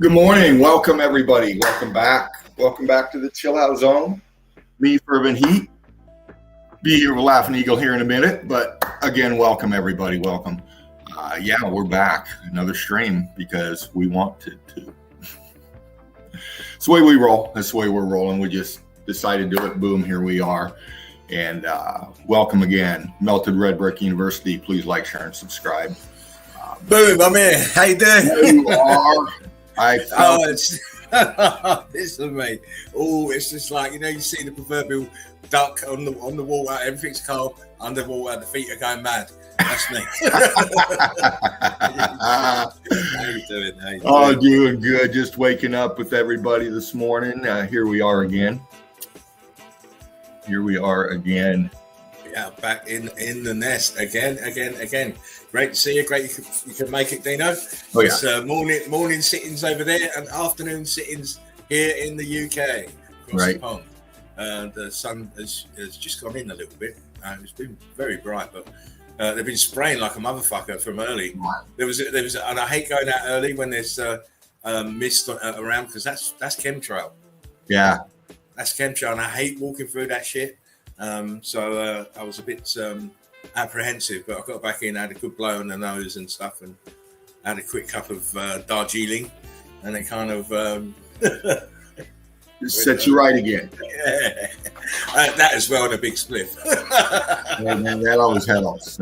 Good morning. Welcome, everybody. Welcome back. Welcome back to the Chill Out Zone. Me, Fervent Heat. Be here with Laughing Eagle here in a minute. But again, welcome, everybody. Welcome. Yeah, we're back. Another stream because we wanted to. It's the way we roll. That's the way we're rolling. We just decided to do it. Boom, here we are. And welcome again. Melted Red Brick University. Please like, share, and subscribe. Boom, I'm here. How you doing? There you are. Listen, mate. Oh, it's just like, you see the proverbial duck on the water. Everything's calm. Underwater, the feet are going mad. That's me. How you doing? Oh, doing good. Just waking up with everybody this morning. Here we are again. Yeah, back in the nest again. Great to see you. Great you can make it, Dino. Oh, yeah. It's morning sittings over there and afternoon sittings here in the UK. Across the pond. The sun has just gone in a little bit. It's been very bright, but they've been spraying like a motherfucker from early. There was, and I hate going out early when there's mist around because that's chemtrail. Yeah, that's chemtrail, and I hate walking through that shit. So I was a bit apprehensive, but I got back in, had a good blow on the nose and stuff, and had a quick cup of Darjeeling, and it kind of set you right again. Yeah, that as well, and a big spliff. Man, that always helps.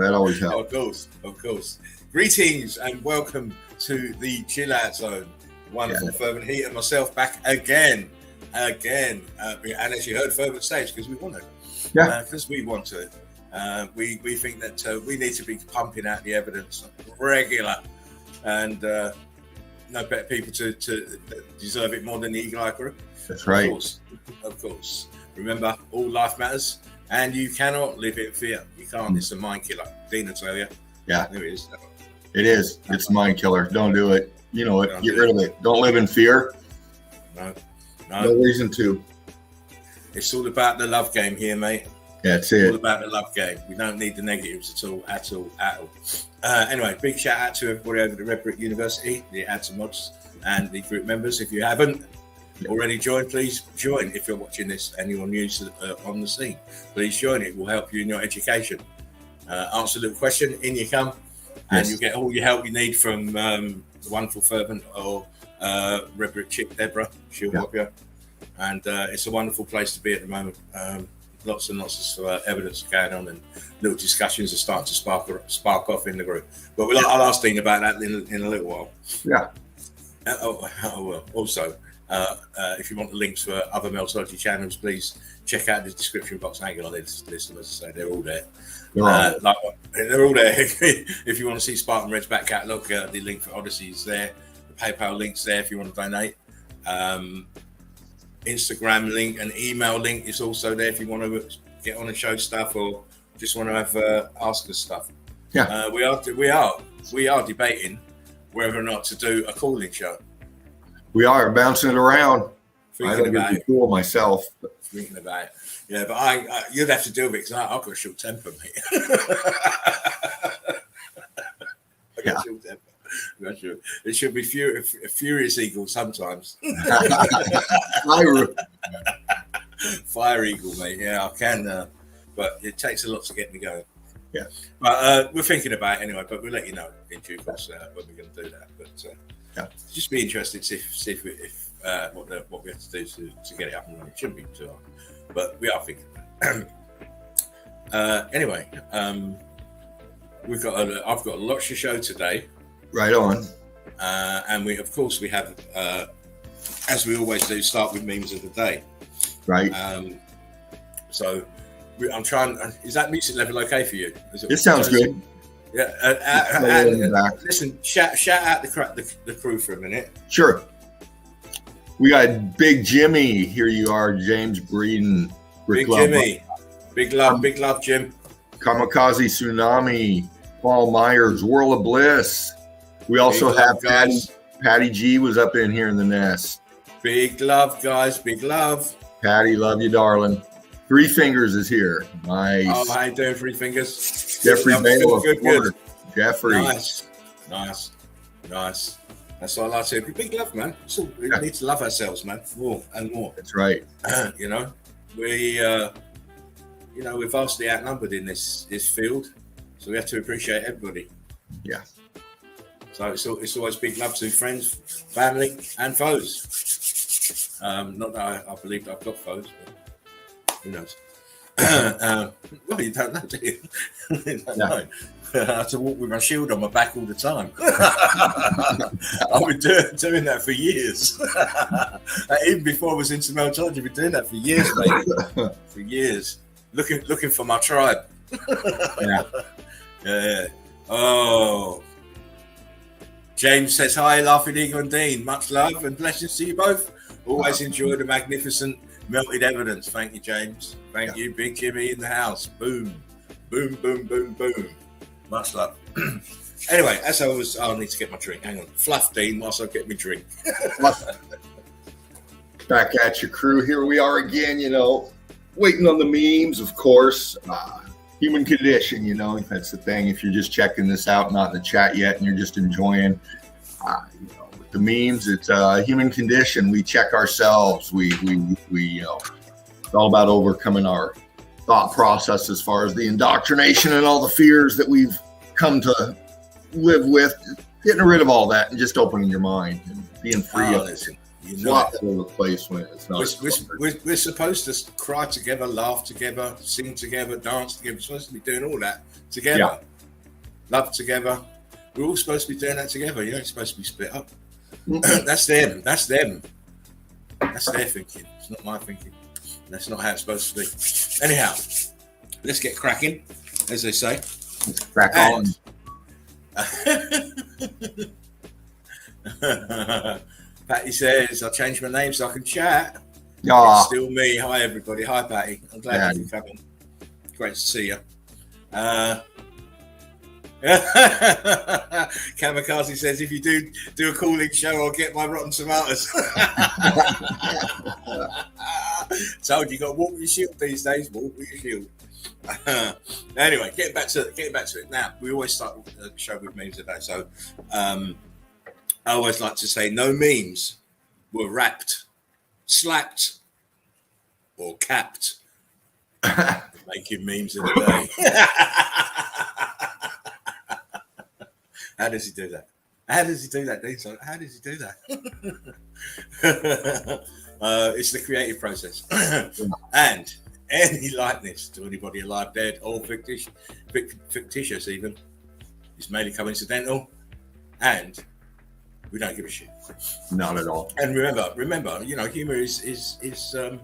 Of course. Greetings and welcome to the Chill Out Zone. Wonderful, Fervent Heat and myself back again. And as you heard Fervent say, because we want to. Yeah. Because we want to. We think that we need to be pumping out the evidence regular, and no better people to deserve it more than the Eagle Eye Group. That's right. Of course. Remember, all life matters, and you cannot live in fear. You can't. It's a mind killer. Dina tell you. Yeah. There it is. It is. It's a mind killer. Don't do it. You know it. Get rid of it. Don't live in fear. No reason to. It's all about the love game here, mate. That's it. All about the love game. We don't need the negatives at all. Anyway, big shout out to everybody over at the Red Brick University, the ads and mods, and the group members. If you haven't already joined, please join. If you're watching this and you're new on the scene, please join. It will help you in your education. Answer a little question, in you come, and you'll get all your help you need from the wonderful Fervent or Red Brick chick Deborah. She'll help you. And it's a wonderful place to be at the moment. Lots and lots of evidence going on, and little discussions are starting to spark off in the group. But I'll ask Dean about that in a little while. Yeah. Well. Also, if you want the links for other Meltology channels, please check out the description box. I ain't gonna list them, as I say, they're all there. They're all there. If you want to see Spartan Red's back catalogue, the link for Odyssey is there. The PayPal link's there if you want to donate. Instagram link and email link is also there if you want to get on and show stuff or just want to have ask us stuff. Yeah, we are debating whether or not to do a calling show. We are bouncing it around. Thinking about it. Cool myself. Thinking about it. Yeah, but you'd have to deal with it because I've got a short temper, mate. I got a short temper. It should be furious eagle sometimes. Fire eagle, mate. Yeah, I can, but it takes a lot to get me going. Yeah, but we're thinking about it anyway. But we'll let you know in due course when we're going to do that. But just be interested to see if what we have to do to get it up and running. It shouldn't be too hard, but we are thinking about it. Anyway, I've got lots to show today. Right on. And we have, as we always do, start with memes of the day. Right. So I'm trying. Is that music level okay for you? It sounds good. Yeah. Listen, shout out the crew for a minute. Sure. We got Big Jimmy. Here you are, James Breeden. Big Jimmy. Big love, Jim. Kamikaze Tsunami. Paul Myers. Whirl of Bliss. We also have Patty G was up in here in the nest. Big love, guys. Big love. Patty, love you, darling. Three Fingers is here. Nice. Oh, how you doing, Three Fingers? Jeffrey Bale, good. Jeffrey. Nice. That's what I like to say. Big love, man. We need to love ourselves, man, more and more. That's right. You know, we're vastly outnumbered in this field, so we have to appreciate everybody. Yeah. So it's always big love to friends, family, and foes. Not that I believe that I've got foes, but who knows? Well, you don't know, do you? You don't know. I have to walk with my shield on my back all the time. I've been doing that for years. Even before I was into MELTOLOGY, I've been doing that for years, mate. For years. Looking for my tribe. Yeah. Oh. James says, hi, Laughing Eagle and Dean. Much love and blessings to you both. Always enjoy the magnificent melted evidence. Thank you, James. Thank you, Big Jimmy in the house. Boom. Boom, boom, boom, boom. Much love. Anyway, as I was, I'll need to get my drink. Hang on. Fluff, Dean, whilst I get my drink. Back at your crew. Here we are again, waiting on the memes, of course. Human condition, that's the thing. If you're just checking this out, not in the chat yet, and you're just enjoying, with the memes, it's human condition. We check ourselves. We it's all about overcoming our thought process as far as the indoctrination and all the fears that we've come to live with, getting rid of all that and just opening your mind and being free of it. It's not all the place when it's not. We're supposed to cry together, laugh together, sing together, dance together. We're supposed to be doing all that together. Yeah. Love together. We're all supposed to be doing that together. You ain't supposed to be split up. That's them. That's their thinking. It's not my thinking. That's not how it's supposed to be. Anyhow, let's get cracking, as they say. Let's crack on. Patty says, I changed my name so I can chat. Aww. It's still me. Hi, everybody. Hi, Patty. I'm glad you're coming. Great to see you. Kamikaze says, if you do a calling show, I'll get my rotten tomatoes. Told you got to walk with your shield these days. Walk with your shield. Anyway, getting back to it. Now, we always start the show with memes today. So, I always like to say no memes were wrapped, slapped, or capped. Making memes in a day. How does he do that? How does he do that, Dean? How does he do that? It's the creative process. And any likeness to anybody alive, dead, or fictitious even, is mainly coincidental, and we don't give a shit. Not at all. And remember, humor is it's in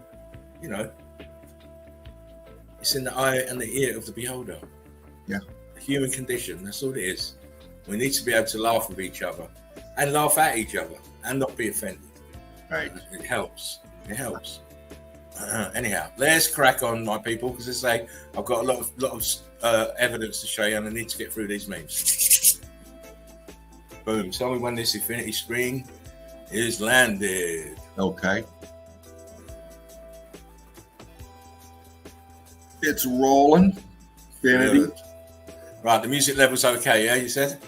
the eye and the ear of the beholder. Yeah. The human condition, that's all it is. We need to be able to laugh with each other and laugh at each other and not be offended. Right. It helps. Anyhow, let's crack on, my people, because I say I've got a lot of evidence to show you, and I need to get through these memes. Boom. Tell me when this infinity screen is landed. Okay. It's rolling. Infinity. Good. Right, the music level's okay, yeah, you said?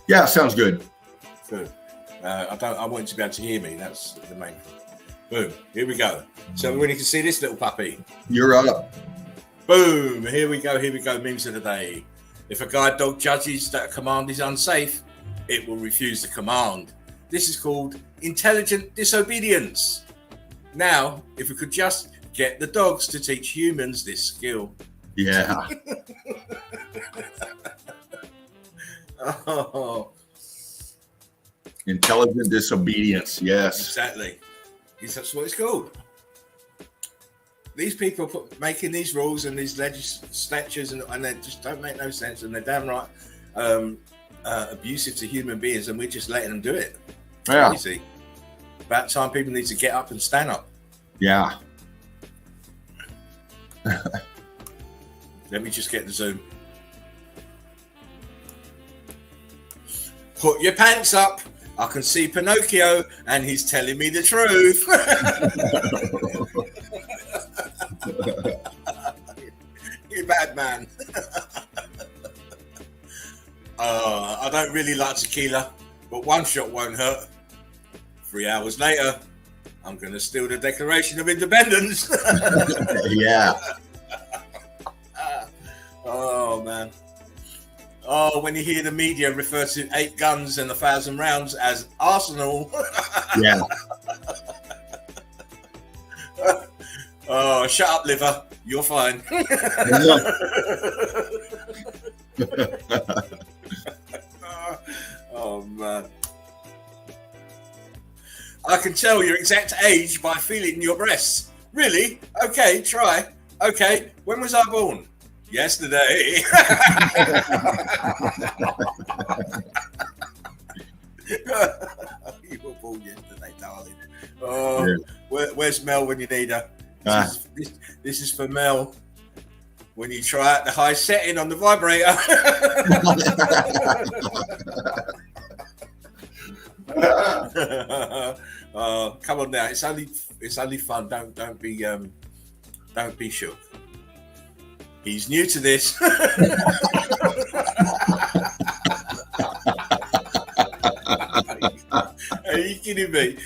Yeah, sounds good. Good. I want you to be able to hear me. That's the main thing. Boom. Here we go. So when you can see this little puppy. You're up. Boom. Here we go. Memes of the day. If a guide dog judges that a command is unsafe, it will refuse the command. This is called intelligent disobedience. Now, if we could just get the dogs to teach humans this skill. Yeah. Oh. Intelligent disobedience. Yes. Exactly. That's what it's called. These people making these rules and these legislatures and they just don't make no sense, and they're damn right abusive to human beings, and we're just letting them do it. Yeah. Crazy. About time people need to get up and stand up. Yeah. Let me just get the zoom. Put your pants up. I can see Pinocchio, and he's telling me the truth. You bad man. I don't really like tequila, but one shot won't hurt. 3 hours later, I'm going to steal the Declaration of Independence. Yeah. Oh, man. Oh, when you hear the media refer to 8 guns and 1,000 rounds as arsenal. Yeah. Oh, shut up, liver. You're fine. Oh, man. I can tell your exact age by feeling your breasts. Really? Okay, try. Okay, when was I born? Yesterday. You were born yesterday, darling. Oh, yeah. Where's Mel when you need her? This is for Mel. When you try out the high setting on the vibrator. Come on now, it's only fun. Don't be shook. He's new to this. Are you kidding me?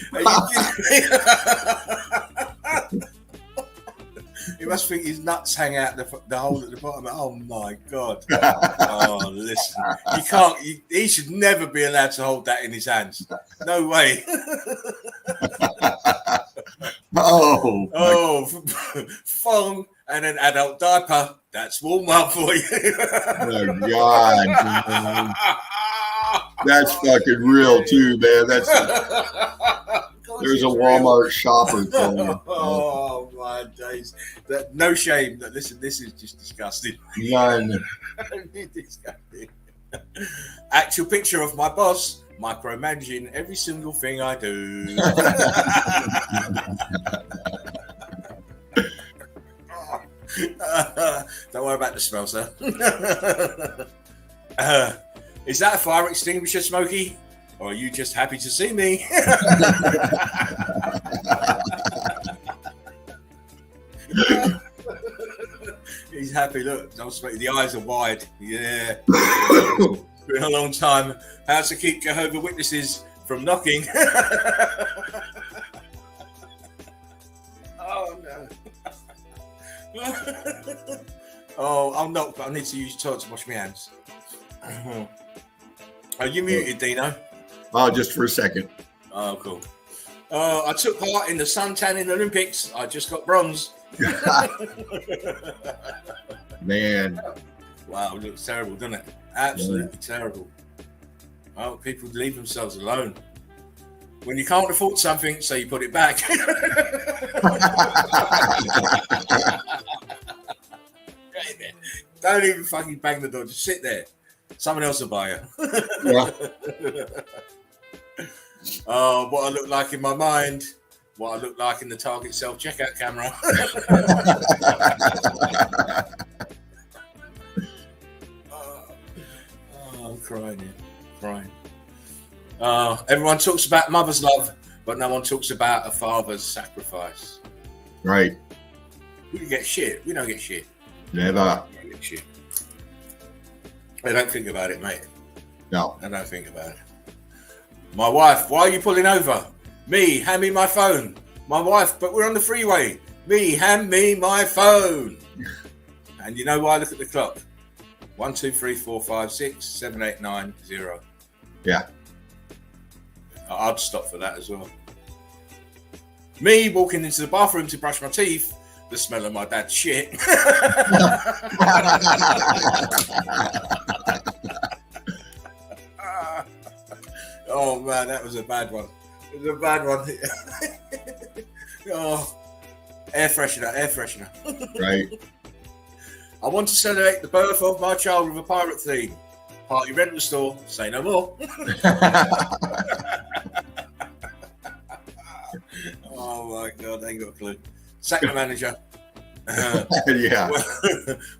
He must think his nuts hang out the hole at the bottom. Oh my God! Oh, listen, you can't. He should never be allowed to hold that in his hands. No way. Oh, phone and an adult diaper. That's Walmart for you. Oh God, that's fucking real too, man. That's there's a Walmart shopper for you. Oh my days! No shame. Listen, this is just disgusting. None. Disgusting. Actual picture of my boss micromanaging every single thing I do. Don't worry about the smell, sir. Is that a fire extinguisher, Smokey? Or are you just happy to see me? He's happy. Look, the eyes are wide. Yeah. Been a long time. How to keep Jehovah's Witnesses from knocking? Oh no. Oh, I'm not. I need to use toilet to wash my hands. Are you muted, Dino? Oh, just for a second. Oh, cool. I took part in the suntanning Olympics. I just got bronze. Man. Wow, it looks terrible, doesn't it? Absolutely terrible. Oh, people leave themselves alone. When you can't afford something, so you put it back. Don't even fucking bang the door. Just sit there. Someone else will buy it. Yeah. Oh, what I look like in my mind. What I look like in the Target self-checkout camera. I'm crying here. Crying. Everyone talks about mother's love, but no one talks about a father's sacrifice. Right. We don't get shit. We don't get shit. Never. We don't get shit. I don't think about it, mate. No. I don't think about it. My wife, why are you pulling over? Me, hand me my phone. My wife, but we're on the freeway. Me, hand me my phone. And you know why? Look at the clock. 1, 2, 3, 4, 5, 6, 7, 8, 9, 0. Yeah. I'd stop for that as well. Me walking into the bathroom to brush my teeth. The smell of my dad's shit. Oh man, that was a bad one. It was a bad one. Oh, air freshener. Right. I want to celebrate the birth of my child with a pirate theme. Party rental store, say no more. Oh my god, I ain't got a clue. Sack the manager. Yeah.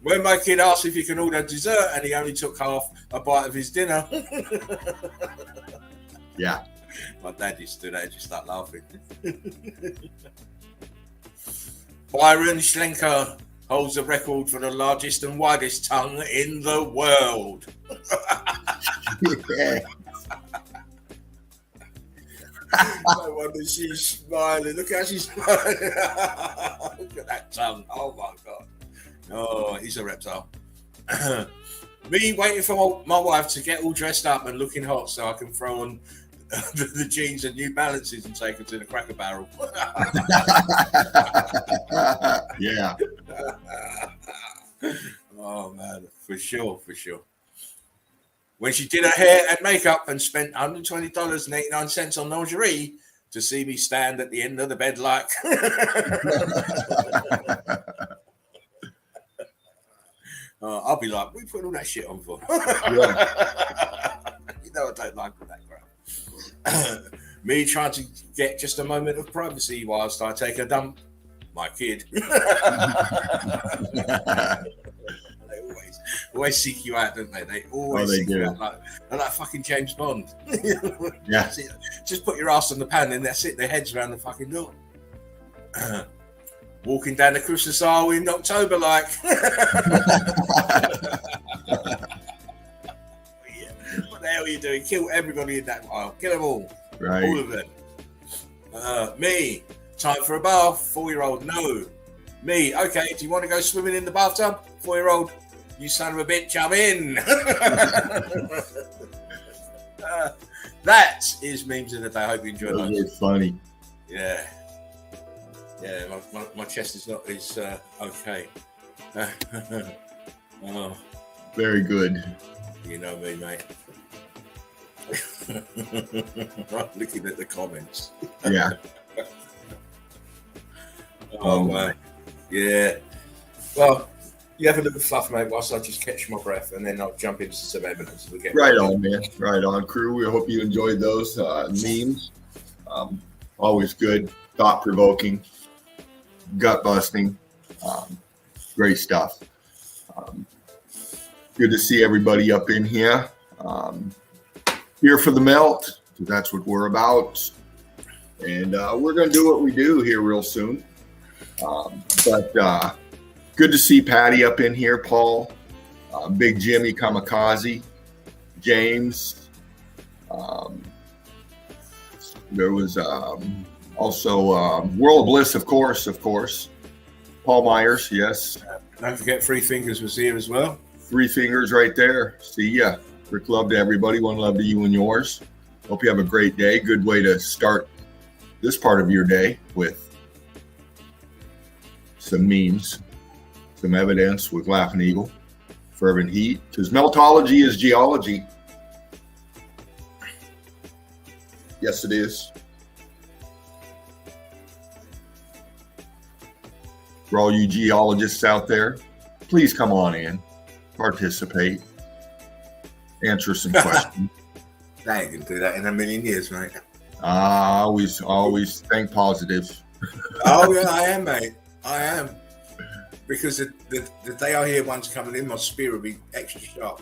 When my kid asked if he can order dessert and he only took half a bite of his dinner. Yeah. My dad used to do that and just start laughing. Byron Schlenker holds the record for the largest and widest tongue in the world. wonder she's smiling. Look how she's smiling. Look at that tongue. Oh my God. Oh, he's a reptile. Me waiting for my wife to get all dressed up and looking hot so I can throw on the jeans and New Balances and take her to the Cracker Barrel. Yeah. Oh man, for sure. When she did her hair and makeup and spent $120.89 on lingerie to see me stand at the end of the bed like. I'll be like, what are you putting all that shit on for? Yeah. You know I don't like all that crap. Me trying to get just a moment of privacy whilst I take a dump. My kid. They always seek you out, don't they? They always seek you out like fucking James Bond. Yeah. Just put your ass on the pan and that's it. Their heads around the fucking door. Walking down the Christmas aisle in October, like. What the hell are you doing? Kill everybody in that aisle. Kill them all. Right. All of them. Me. Time for a bath. 4-year-old. No. Me. Okay. Do you want to go swimming in the bathtub? 4-year-old. You son of a bitch. I'm in. That is memes of the day. I hope you enjoy those. It's funny. Yeah. Yeah, my chest is okay. Oh, very good. You know me, mate. I'm looking at the comments. Yeah. Oh, man. Yeah. Well, you have a little fluff, mate, whilst I just catch my breath, and then I'll jump into some evidence. We'll get right on, man. Right on, crew. We hope you enjoyed those memes. Always good, thought-provoking, gut-busting, great stuff. Good to see everybody up in here. Here for the melt, because that's what we're about. And we're going to do what we do here real soon. But good to see Patty up in here, Paul, Big Jimmy Kamikaze, James. There was also World Bliss, of course. Paul Myers, yes. Don't forget Three Fingers was here as well. Three Fingers right there. See ya. Quick love to everybody. One love to you and yours. Hope you have a great day. Good way to start this part of your day with some memes, some evidence with Laughing Eagle, Fervent Heat, because meltology is geology. Yes, it is. For all you geologists out there, please come on in, participate, answer some questions. I ain't gonna do that in a million years, mate. Always think positive. Oh yeah, I am, mate. I am. Because the day I hear one's coming in, my spirit will be extra sharp.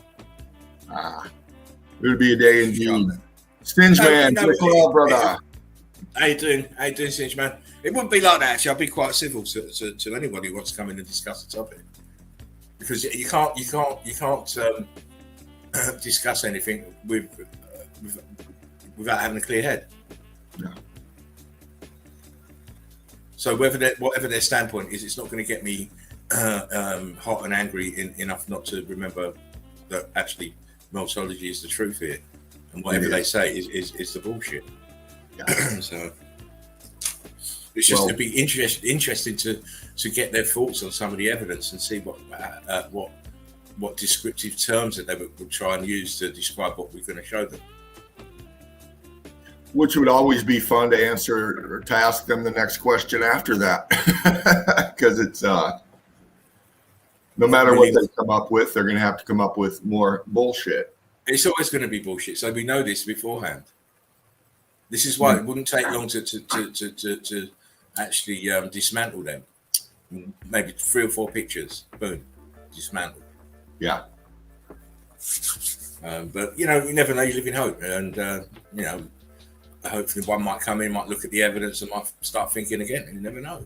It'll be a day indeed. Stinge Man, quick love, brother. How you doing, Stinge Man? It wouldn't be like that, actually. I'll be quite civil to anybody who wants to come in and discuss the topic. Because you can't discuss anything without having a clear head. No. So whatever their standpoint is, it's not going to get me hot and angry enough not to remember that actually meltology is the truth here, and whatever they say is the bullshit. Yeah. So it's just to be interesting to get their thoughts on some of the evidence and see what descriptive terms that they would try and use to describe what we're going to show them. Which would always be fun to answer or to ask them the next question after that. Because it's no matter what they come up with, they're going to have to come up with more bullshit. It's always going to be bullshit. So we know this beforehand. This is why it wouldn't take long to actually dismantle them. Maybe 3 or 4 pictures, boom, dismantle. Yeah. But you never know. You live in hope, and hopefully one might come in, might look at the evidence, and might start thinking again. You never know.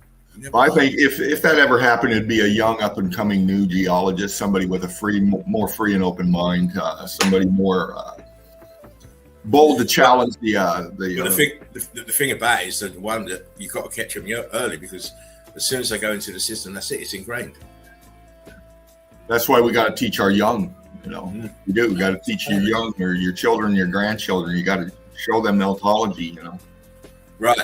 I think if that ever happened, it'd be a young, up and coming new geologist, somebody with a more free and open mind, somebody more bold to challenge the thing about it is that the one that you've got to catch them early, because as soon as they go into the system, that's it. It's ingrained. That's why we got to teach our young. You know, we do. We got to teach your young, or your children, your grandchildren. You got to show them meltology. You know. Right.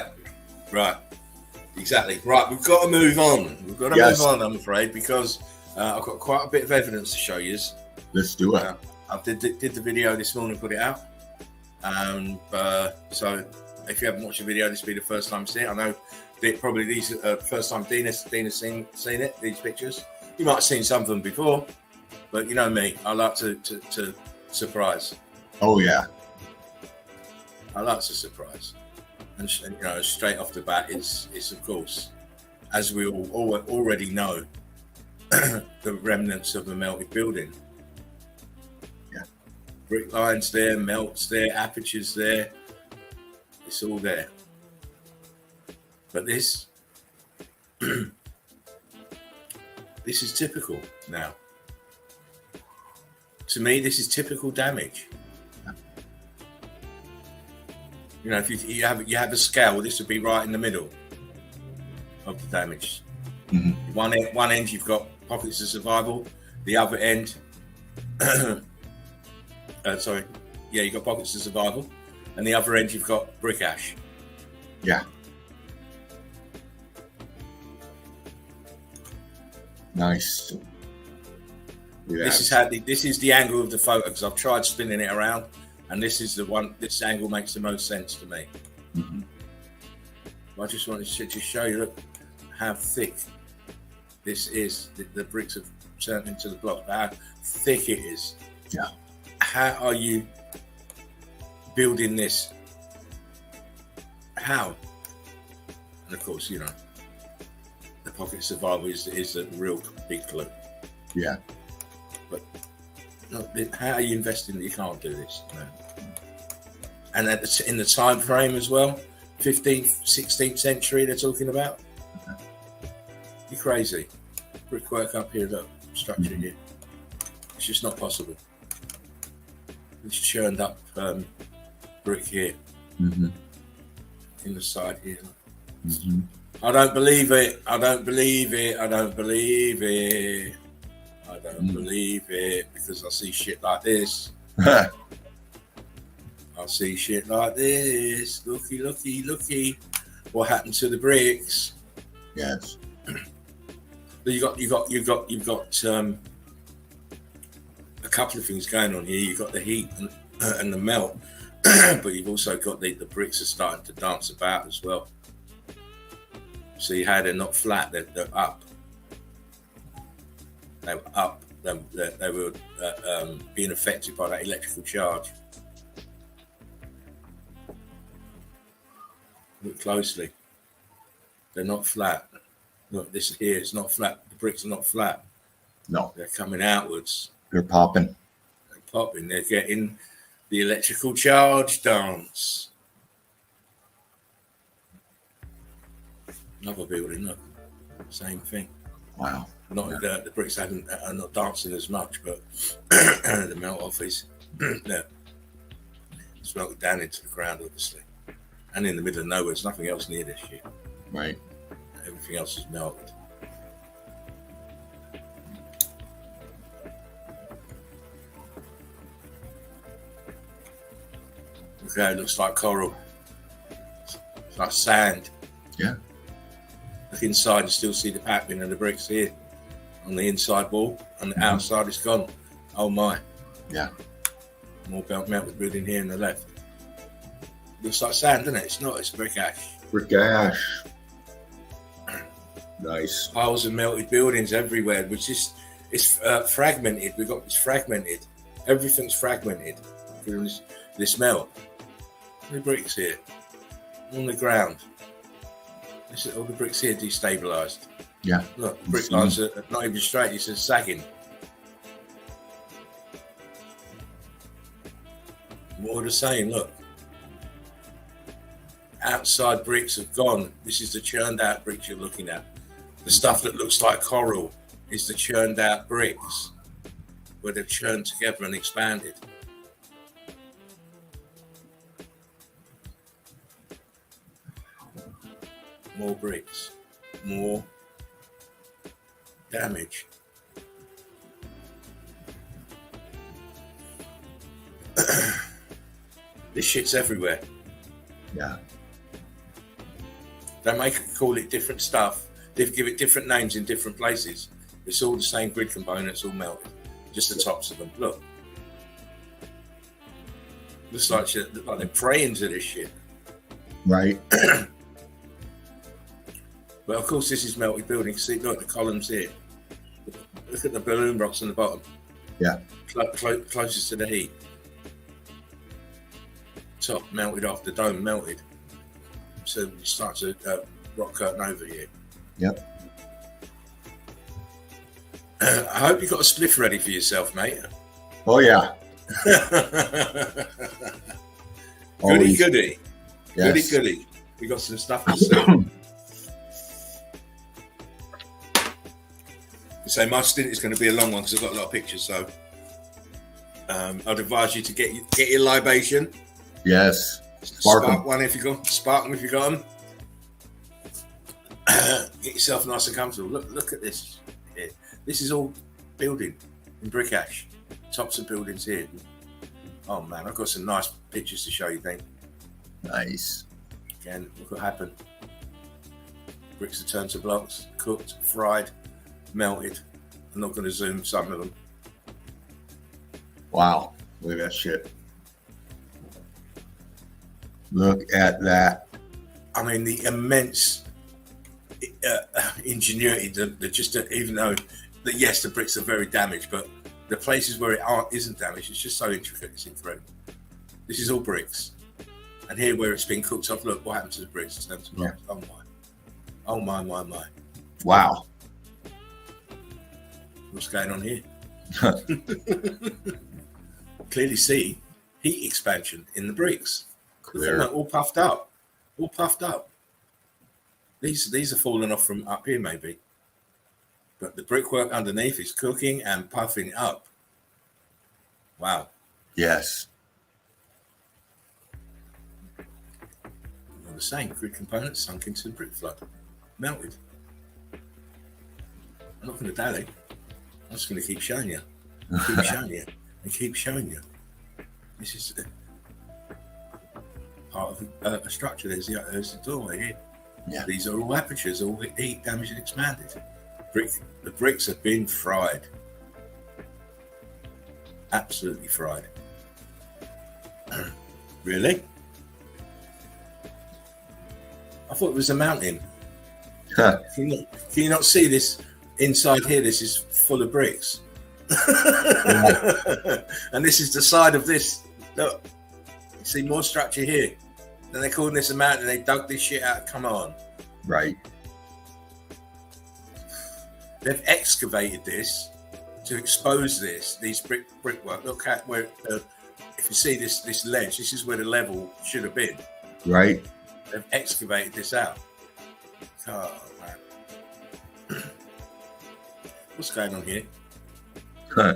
Exactly. Right. We've got to move on. Move on. I'm afraid, because I've got quite a bit of evidence to show you. Let's do it. I did the video this morning, put it out. So if you haven't watched the video, this will be the first time seeing it. I know that probably these first time Dina's seen it, these pictures. You might have seen some of them before, but you know me, I like to surprise. Oh yeah. I like to surprise. And you know, straight off the bat is of course, as we all already know, the remnants of a melted building. Brick lines there, melts there, apertures there. It's all there. But this is typical now. To me, this is typical damage. You know, if you have a scale, this would be right in the middle of the damage. Mm-hmm. One end you've got pockets of survival. The other end. You've got pockets of survival, and the other end you've got brick ash. Yeah. Nice. Yeah. This is the angle of the photo, because I've tried spinning it around, and this is the one. This angle makes the most sense to me. Mm-hmm. I just wanted to show you, look how thick this is. The bricks have turned into the block. How thick it is. Yeah. How are you building this? How? And of course, you know, the pocket survival is a real big clue. Yeah. But how are you investing that you can't do this? No. And in the time frame as well, 15th, 16th century they're talking about. You're crazy. Brickwork up here, look, structure here. It's just not possible. It's churned up brick here. Mm-hmm. In the side here. Mm-hmm. I don't believe it. I don't believe it, because I see shit like this. I see shit like this. Looky. What happened to the bricks? Yes. You've got a couple of things going on here. You've got the heat and the melt, but you've also got the bricks are starting to dance about as well. See how they're not flat, they're up. They were up. They were being affected by that electrical charge. Look closely. They're not flat. Look, this here is not flat. The bricks are not flat. No. They're coming outwards. They're popping. They're getting the electrical charge dance. Another building, look, same thing. Wow. Not the bricks are not dancing as much, but the melt off is it's melted down into the ground, obviously, and in the middle of nowhere. There's nothing else near this shit. Right. Everything else is melted. Okay, it looks like coral. It's like sand. Yeah. Look inside and still see the pattern of the bricks here on the inside wall, and the outside is gone. Oh my. Yeah. More melted building here on the left. Looks like sand, doesn't it? It's not, it's brick ash. Brick ash. Nice. Piles of melted buildings everywhere, which is fragmented. We've got this fragmented. Everything's fragmented through this melt. The bricks here on the ground. All the bricks here destabilised. Yeah. Look, the brick lines are not even straight. It's just sagging. More of the same. Look, outside bricks have gone. This is the churned out bricks you're looking at. The stuff that looks like coral is the churned out bricks, where they've churned together and expanded. more bricks, more damage. This shit's everywhere. Yeah. They call it different stuff. They give it different names in different places. It's all the same grid components, all melted. Just the tops of them. Look. Looks like shit. Look like they're praying to this shit. Right. But of course, this is melted building. See, look, the columns here. Look at the balloon rocks on the bottom. Yeah. Closest to the heat. Top melted off, the dome melted. So you start to rock curtain over here. Yep. I hope you got a spliff ready for yourself, mate. Oh yeah. Goody goody. Yes. Goody goody. We got some stuff to see. So my stint is going to be a long one because I've got a lot of pictures. So I'd advise you to get your libation. Yes. Spark one if you got. Spark them if you got them. Get yourself nice and comfortable. Look at this. Here. This is all building in brick ash. Tops of buildings here. Oh man, I've got some nice pictures to show you. Think. Nice. Again, look what happened. Bricks are turned to blocks, cooked, fried, melted. I'm not going to zoom some of them. Wow. Look at that shit. Look at that. I mean, the immense ingenuity, even though, yes, the bricks are very damaged, but the places where it isn't damaged, it's just so intricate, it's incredible. This is all bricks. And here where it's been cooked up, look what happened to the bricks. It's turned to blocks. Yeah. Oh my. Wow. What's going on here? Clearly see heat expansion in the bricks. They're all puffed up. These are falling off from up here maybe. But the brickwork underneath is cooking and puffing up. Wow. Yes. All the same, grid components sunk into the brick flood. Melted. I'm not going to dally. I'm just going to keep showing you. Keep showing you. This is part of a structure. There's the doorway here. Yeah. These are all apertures, all heat damaged and expanded. The bricks have been fried. Absolutely fried. Really? I thought it was a mountain. Huh. Can you not see this inside here? This is full of bricks. And this is the side of this. Look, you see more structure here. Then they're calling this a mountain. They dug this shit out. Come on. Right. They've excavated this to expose these brickwork. Look at where, if you see this ledge, this is where the level should have been. Right. They've excavated this out. Oh man. What's going on here? Huh.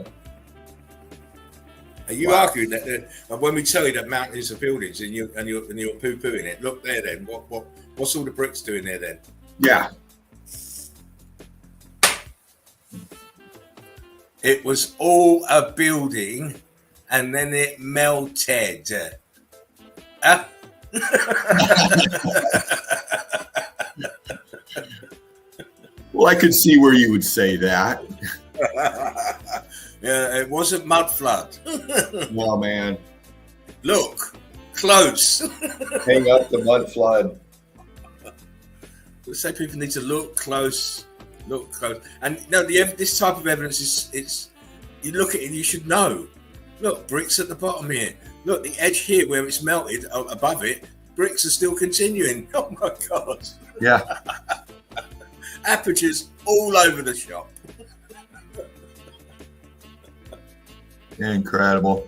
Are you arguing that when we tell you that mountains are buildings and you're poo-pooing it? Look there then. What's all the bricks doing there then? Yeah. It was all a building, and then it melted. Well, I could see where you would say that. Yeah, it wasn't mud flood. No, man. Look, close. Hang up the mud flood. Let's say people need to look close. Look close. And no, this type of evidence is you look at it, you should know. Look, bricks at the bottom here. Look, the edge here where it's melted above it, bricks are still continuing. Oh my God. Yeah. Apertures all over the shop. Incredible.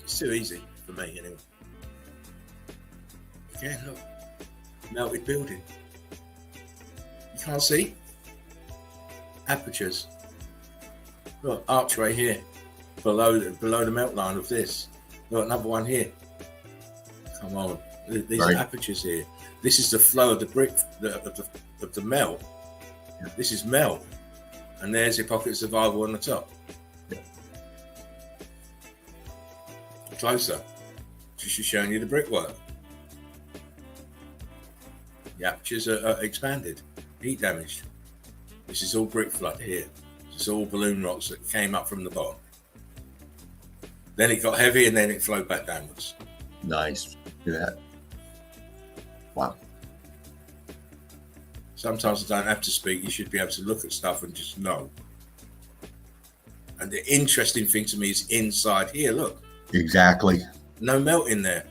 It's too easy for me anyway. Yeah, look. Melted building. You can't see? Apertures. Look, archway here. Below the melt line of this. Look, another one here. Come on. These right. apertures here. This is the flow of the brick, of the melt. Yeah. This is melt. And there's your pocket survival on the top. Yeah. Closer. Just showing you the brickwork. The apertures are expanded, heat damaged. This is all brick flood here. It's all balloon rocks that came up from the bottom. Then it got heavy and then it flowed back downwards. Nice. Look at that. Wow. Sometimes I don't have to speak. You should be able to look at stuff and just know. And the interesting thing to me is inside here, look. Exactly. No melt in there.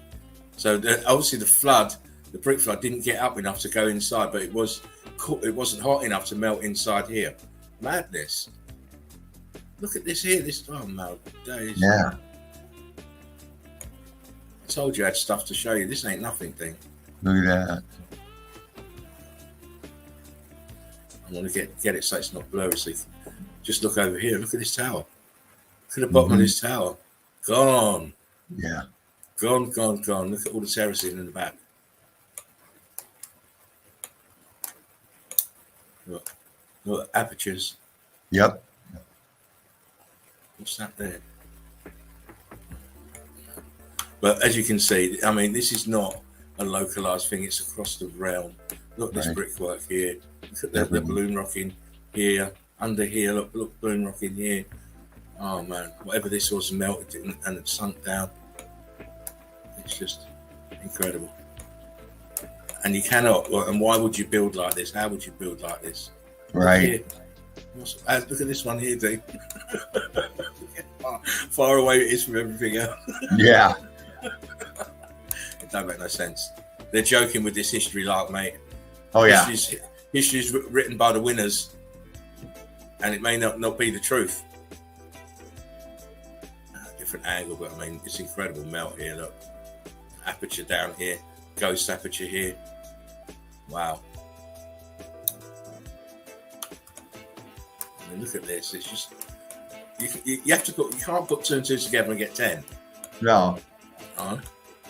So obviously the brick flood didn't get up enough to go inside, but it wasn't hot enough to melt inside here. Madness. Look at this here. Oh my days. Yeah. I told you I had stuff to show you. This ain't nothing thing. Look at that. I want to get it so it's not blurry. So just look over here. Look at this tower. Look at the bottom of this tower. Gone. Yeah. Gone. Look at all the terracing in the back. Look, apertures. Yep. What's that there? But as you can see, I mean, this is not a localized thing. It's across the realm. Look, this brickwork here. Look at the balloon rocking here. Under here, look, balloon rocking here. Oh man, whatever this was melted and it sunk down. It's just incredible. And you cannot. And why would you build like this? How would you build like this? Right. Look at this one here, dude. Far away it is from everything else. Yeah. It don't make no sense. They're joking with this history, like, mate. Oh yeah. History's written by the winners, and it may not be the truth. Different angle, but I mean, it's incredible melt here. Look, aperture down here, ghost aperture here. Wow. I mean, look at this. It's just you have to put. You can't put 2 and 2 together and get 10. No.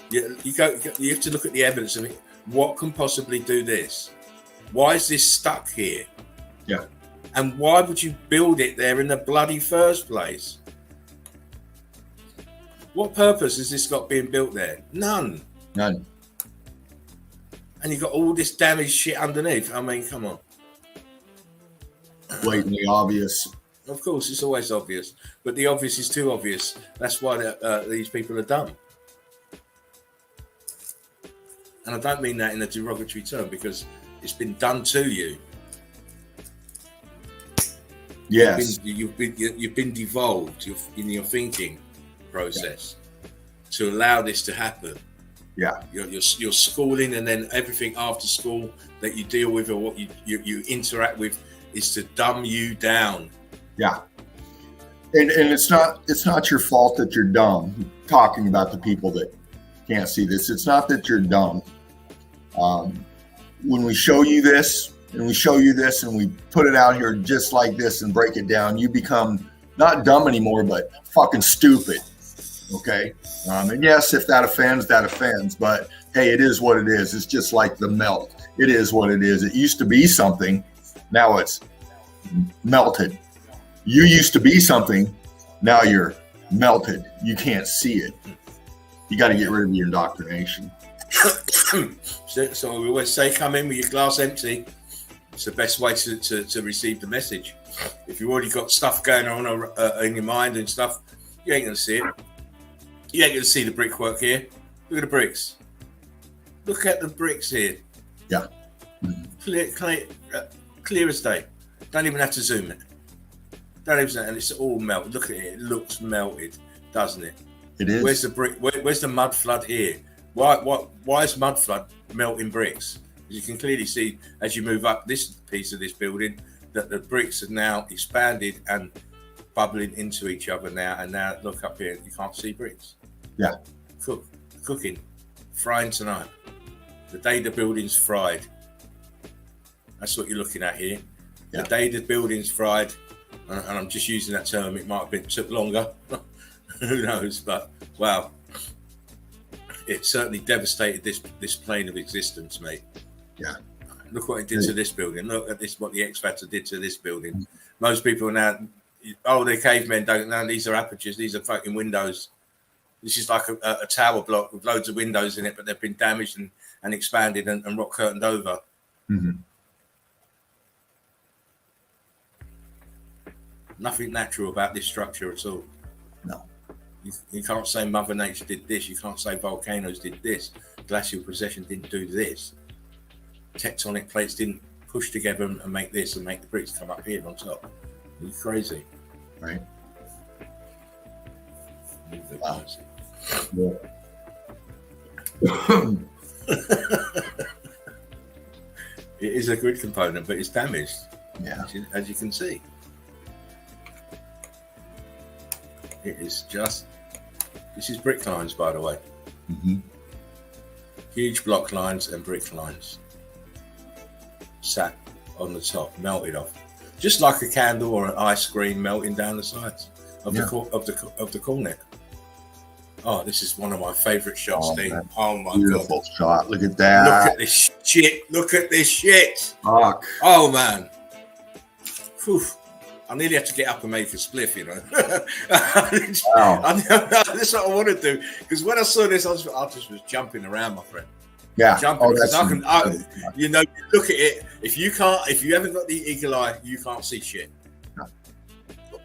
You have to look at the evidence of it. What can possibly do this? Why is this stuck here? Yeah. And why would you build it there in the bloody first place? What purpose has this got being built there? None. None. And you've got all this damaged shit underneath. I mean, come on. Blatantly obvious. Of course, it's always obvious. But the obvious is too obvious. That's why these people are dumb. And I don't mean that in a derogatory term, because it's been done to you. Yes. You've been devolved in your thinking process to allow this to happen. Yeah. Your schooling and then everything after school that you deal with or what you interact with is to dumb you down. Yeah. And it's not your fault that you're dumb. Talking about the people that can't see this, it's not that you're dumb. When we show you this and we put it out here just like this and break it down, you become not dumb anymore, but fucking stupid. Okay. And yes, if that offends, but hey, it is what it is. It's just like the melt. It is what it is. It used to be something. Now it's melted. You used to be something. Now you're melted. You can't see it. You got to get rid of your indoctrination. So we always say, come in with your glass empty. It's the best way to receive the message. If you've already got stuff going on in your mind and stuff, you ain't going to see it. You ain't going to see the brickwork here. Look at the bricks. Look at the bricks here. Yeah. Clear as day. Don't even have to zoom it. Don't even, and it's all melted. Look at it. It looks melted, doesn't it? It is. Where's the brick? Where's the mud flood here? Why is mud flood melting bricks? As you can clearly see as you move up this piece of this building, that the bricks are now expanded and bubbling into each other now. And now look up here, you can't see bricks. Yeah. Cooking, frying tonight. The day the building's fried. That's what you're looking at here. Yeah. The day the building's fried, and I'm just using that term. It might have took longer. Who knows? But wow. it certainly devastated this plane of existence, mate. Yeah. Look what it did to this building. Look at this, what the X Factor did to this building. Most people now, they're cavemen, don't know. These are apertures. These are fucking windows. This is like a tower block with loads of windows in it, but they've been damaged and expanded and rock curtained over. Mm-hmm. Nothing natural about this structure at all. No. You can't say Mother Nature did this. You can't say volcanoes did this. Glacial precession didn't do this. Tectonic plates didn't push together and make this and make the bricks come up here on top. It's crazy. Right. Wow. Yeah. It is a grid component, but it's damaged. Yeah. As you can see. It is just... This is brick lines, by the way. Mm-hmm. Huge block lines and brick lines. Sat on the top, melted off. Just like a candle or an ice cream melting down the sides of the cornet. Oh, this is one of my favourite shots, Steve. Oh my beautiful God. Shot. Look at that. Look at this shit. Look at this shit. Fuck. Oh man. Whew. I nearly have to get up and make a spliff, you know. Wow. That's what I want to do. Because when I saw this, I just was jumping around, my friend. Yeah. Jumping because you know, look at it. If you haven't got the eagle eye, you can't see shit. No.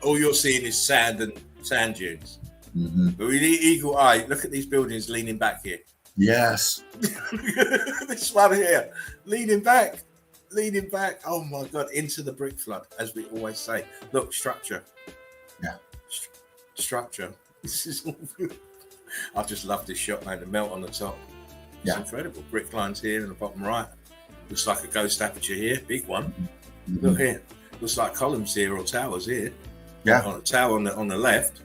All you're seeing is sand and sand dunes. Mm-hmm. But with the eagle eye, look at these buildings leaning back here. Yes. This one here, leaning back. Oh my God, into the brick flood, as we always say. Look, structure. Yeah. Structure. This is. I just love this shot, man. The melt on the top. It's incredible. Brick lines here in the bottom right. Looks like a ghost aperture here, big one. Mm-hmm. Look here. Looks like columns here or towers here. Yeah. On a tower on the left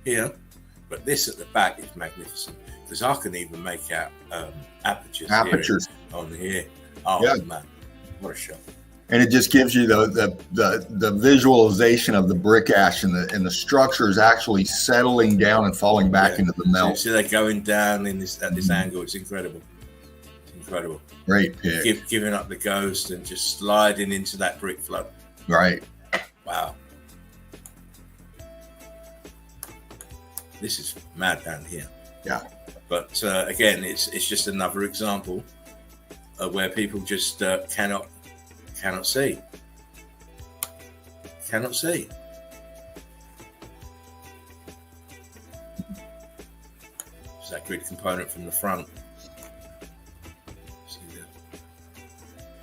here. But this at the back is magnificent because I can even make out apertures here on here. Oh yeah. Man, what a shot! And it just gives you the visualization of the brick ash and the structure is actually settling down and falling back into the melt. So they're going down in this angle. It's incredible. It's incredible. Great pick. Giving up the ghost and just sliding into that brick flood. Right. Wow. This is mad down here. Yeah. But again, it's just another example of where people just cannot see. Cannot see. It's that grid component from the front. See the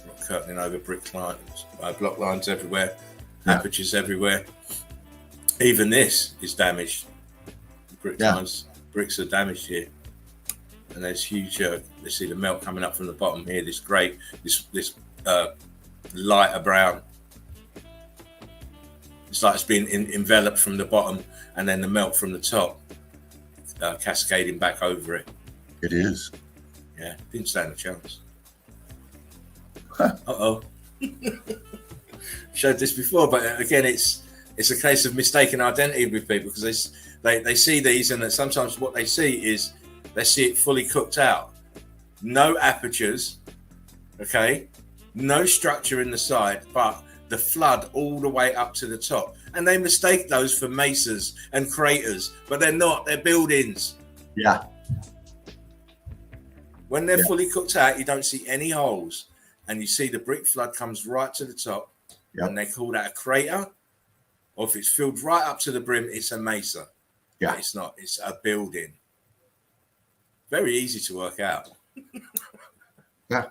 rock curtaining over brick lines, block lines everywhere, apertures everywhere. Even this is damaged. Brick lines, bricks are damaged here, and there's huge. Let's see the melt coming up from the bottom here. This grey, this lighter brown. It's like it's been enveloped from the bottom, and then the melt from the top, cascading back over it. It is. Yeah, didn't stand a chance. Huh. Showed this before, but again, it's a case of mistaken identity with people because they see these, and sometimes what they see is they see it fully cooked out, no apertures, okay, no structure in the side, but the flood all the way up to the top, and they mistake those for mesas and craters, but they're not. They're buildings. Yeah. When they're fully cooked out, you don't see any holes, and you see the brick flood comes right to the top, and they call that a crater, or if it's filled right up to the brim, it's a mesa. Yeah, it's not. It's a building. Very easy to work out. Yeah.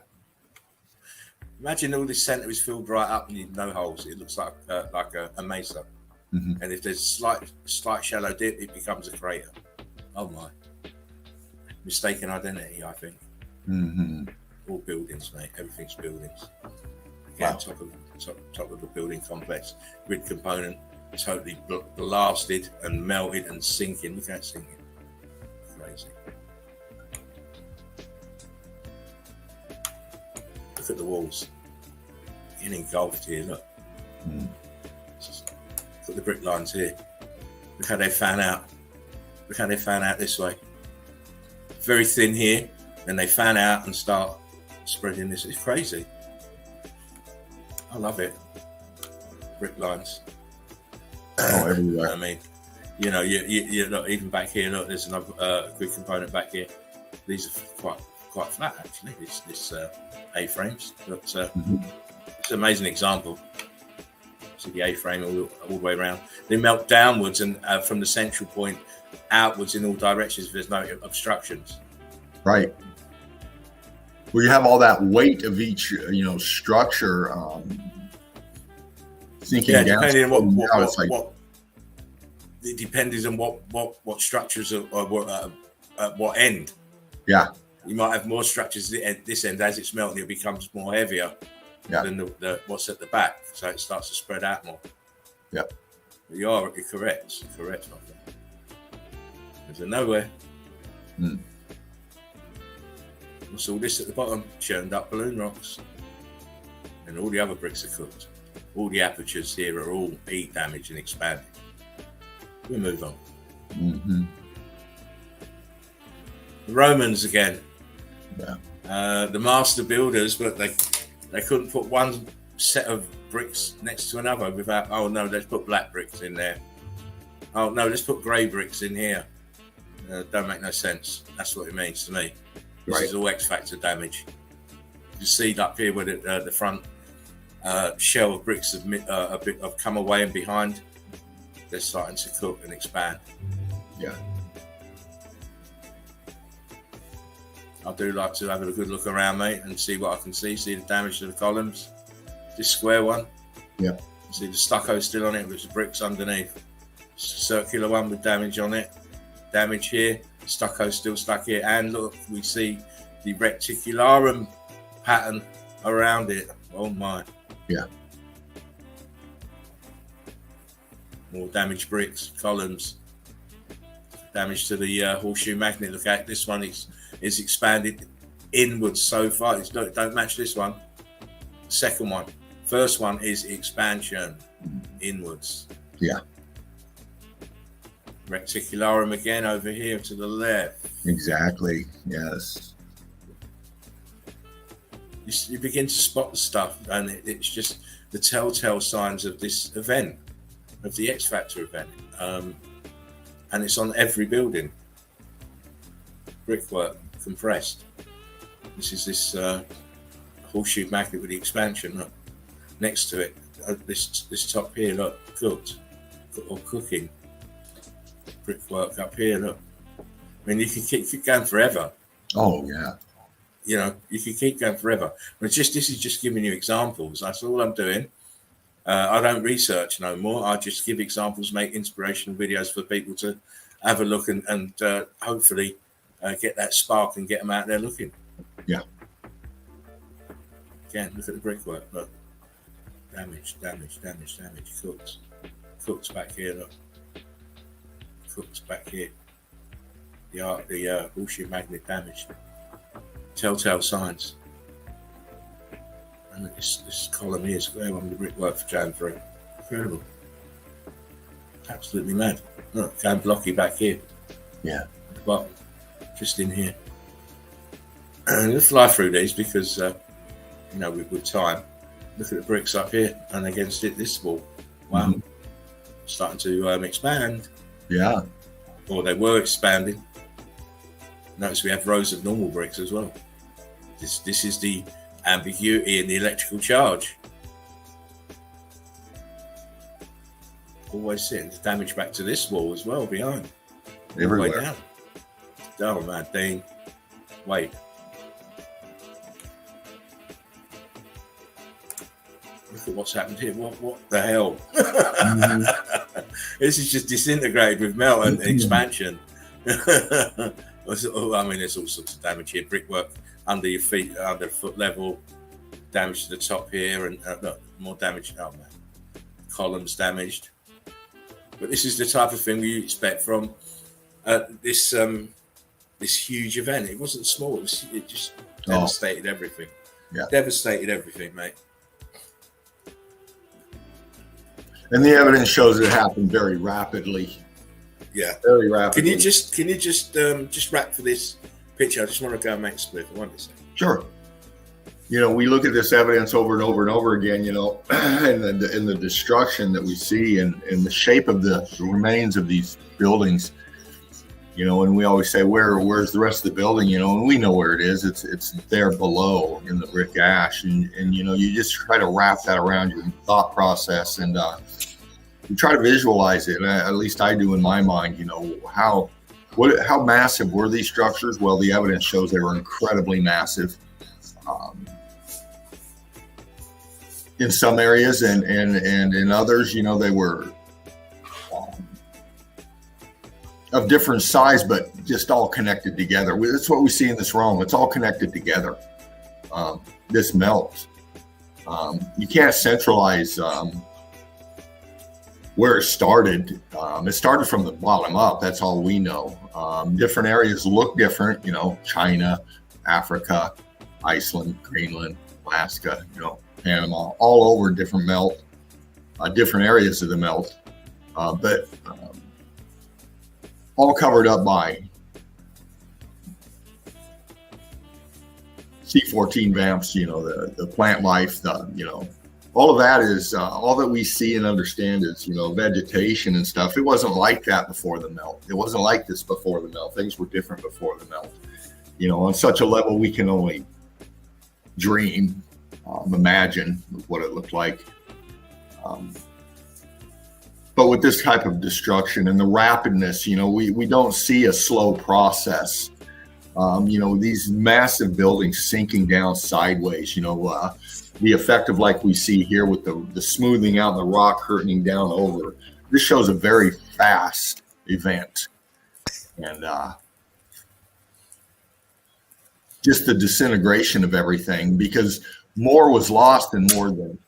Imagine all this center is filled right up and you no holes. It looks like a mesa. Mm-hmm. And if there's slight shallow dip, it becomes a crater. Oh my! Mistaken identity, I think. Mm-hmm. All buildings, mate. Everything's buildings. Again, top of the building complex, grid component. Totally blasted and melted and sinking. Look at it sinking. Crazy. Look at the walls. Getting engulfed here, look. Look at the brick lines here. Look how they fan out. Look how they fan out this way. very thin here, then they fan out and start spreading this. It's crazy. I love it. Brick lines. Oh, everywhere. I mean, you know, you look, even back here. Look, there's another good component back here. These are quite flat actually. This A-frames, but it's an amazing example. See the A-frame all the way around. They melt downwards and from the central point outwards in all directions if there's no obstructions. Right. Well, you have all that weight of each, structure sinking down. Depending on it depends on what structures are at what end. Yeah. You might have more structures at this end. As it's melting, it becomes more heavier than the what's at the back, so it starts to spread out more. Yeah. You're correct. You're correct, my friend. There's a nowhere. What's all this at the bottom? Churned up balloon rocks. And all the other bricks are cooked. All the apertures here are all heat damaged and expanded. We move on. The Romans again. Yeah. The master builders, but they couldn't put one set of bricks next to another without, oh no, let's put black bricks in there. Oh no, let's put grey bricks in here. Don't make no sense. That's what it means to me. This is all X factor damage. You see up here where the front shell of bricks have come away and behind. They're starting to cook and expand. Yeah. I do like to have a good look around, mate, and see what I can see. See the damage to the columns. This square one. Yeah. See the stucco still on it with the bricks underneath. Circular one with damage on it. Damage here. Stucco still stuck here. And look, we see the reticularum pattern around it. Oh my. Yeah. More damaged bricks, columns. Damage to the horseshoe magnet. Look at this one. It's expanded inwards so far. Don't match this one. Second one. First one is expansion inwards. Yeah. Reticularum again over here to the left. Exactly. Yes. You begin to spot the stuff, and it's just the telltale signs of this event, of the X Factor event. And it's on every building. Brickwork, compressed. This is this horseshoe magnet with the expansion. Look, next to it, this top here, look, cooked or cooking. Brickwork up here, look. I mean, you can keep going forever. Oh yeah. You know, you can keep going forever. But this is just giving you examples. That's all I'm doing. I don't research no more. I just give examples, make inspirational videos for people to have a look and hopefully get that spark and get them out there looking. Yeah. Again, look at the brickwork. Look, damage. Cooked back here. Look, cooked back here. The horseshoe magnet damaged. Telltale signs. And this column here, square one with the brickwork for Jan 3. Incredible. Absolutely mad. Look, going blocky back here. Yeah. At the bottom. Just in here. And let's fly through these because, with time. Look at the bricks up here and against it, this wall. Wow. Starting to expand. Yeah. Or they were expanding. Notice we have rows of normal bricks as well. This is the ambiguity in the electrical charge. Always seeing the damage back to this wall as well behind. Everywhere. All the way down. Oh man, Dean. Wait. Look at what's happened here. What the hell? This is just disintegrated with melt and expansion. I mean, there's all sorts of damage here. Brickwork under your feet, under foot level. Damage to the top here, and look, more damage. Oh man, columns damaged. But this is the type of thing we expect from this huge event. It wasn't small. It just devastated everything. Yeah, devastated everything, mate. And the evidence shows it happened very rapidly. Yeah, very rapidly. Can you just wrap for this picture. I just want to go and make a split. I want to say. Sure. You know, we look at this evidence over and over and over again, you know, and the destruction that we see and the shape of the remains of these buildings, you know, and we always say, where's the rest of the building, you know, and we know where it is. It's there below in the brick ash. And you know, you just try to wrap that around your thought process and you try to visualize it. At least I do in my mind, you know, how massive were these structures? Well, the evidence shows they were incredibly massive. In some areas and in others, you know, they were of different size, but just all connected together. That's what we see in this Rome. It's all connected together. This melts. You can't centralize where it started. It started from the bottom up. That's all we know. Different areas look different, you know, China, Africa, Iceland, Greenland, Alaska, you know, Panama, all over different melt, different areas of the melt, but all covered up by C14 vamps, you know, the plant life, you know, all of that is, all that we see and understand is, you know, vegetation and stuff. It wasn't like that before the melt. It wasn't like this before the melt. Things were different before the melt. You know, on such a level, we can only dream, imagine what it looked like. But with this type of destruction and the rapidness, you know, we don't see a slow process. You know, these massive buildings sinking down sideways, you know, the effect of like we see here with the smoothing out and the rock curtaining down over. This shows a very fast event. And just the disintegration of everything, because more was lost and more than,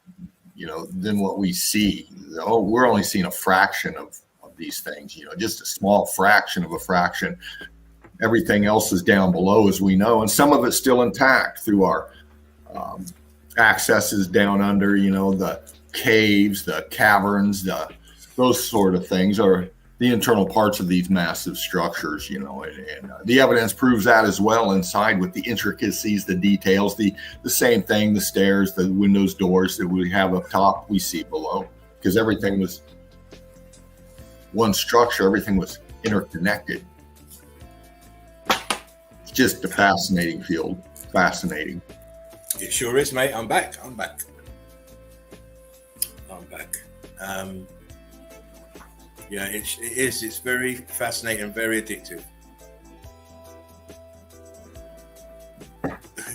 you know, than what we see. Oh, we're only seeing a fraction of these things, you know, just a small fraction of a fraction. Everything else is down below, as we know, and some of it's still intact through our accesses down under, you know, the caves, the caverns, those sort of things are the internal parts of these massive structures, you know, and the evidence proves that as well inside with the intricacies, the details, the same thing, the stairs, the windows, doors that we have up top, we see below, because everything was one structure, everything was interconnected. It's just a fascinating field, fascinating. It sure is, mate. I'm back. Yeah, it is. It's very fascinating and very addictive.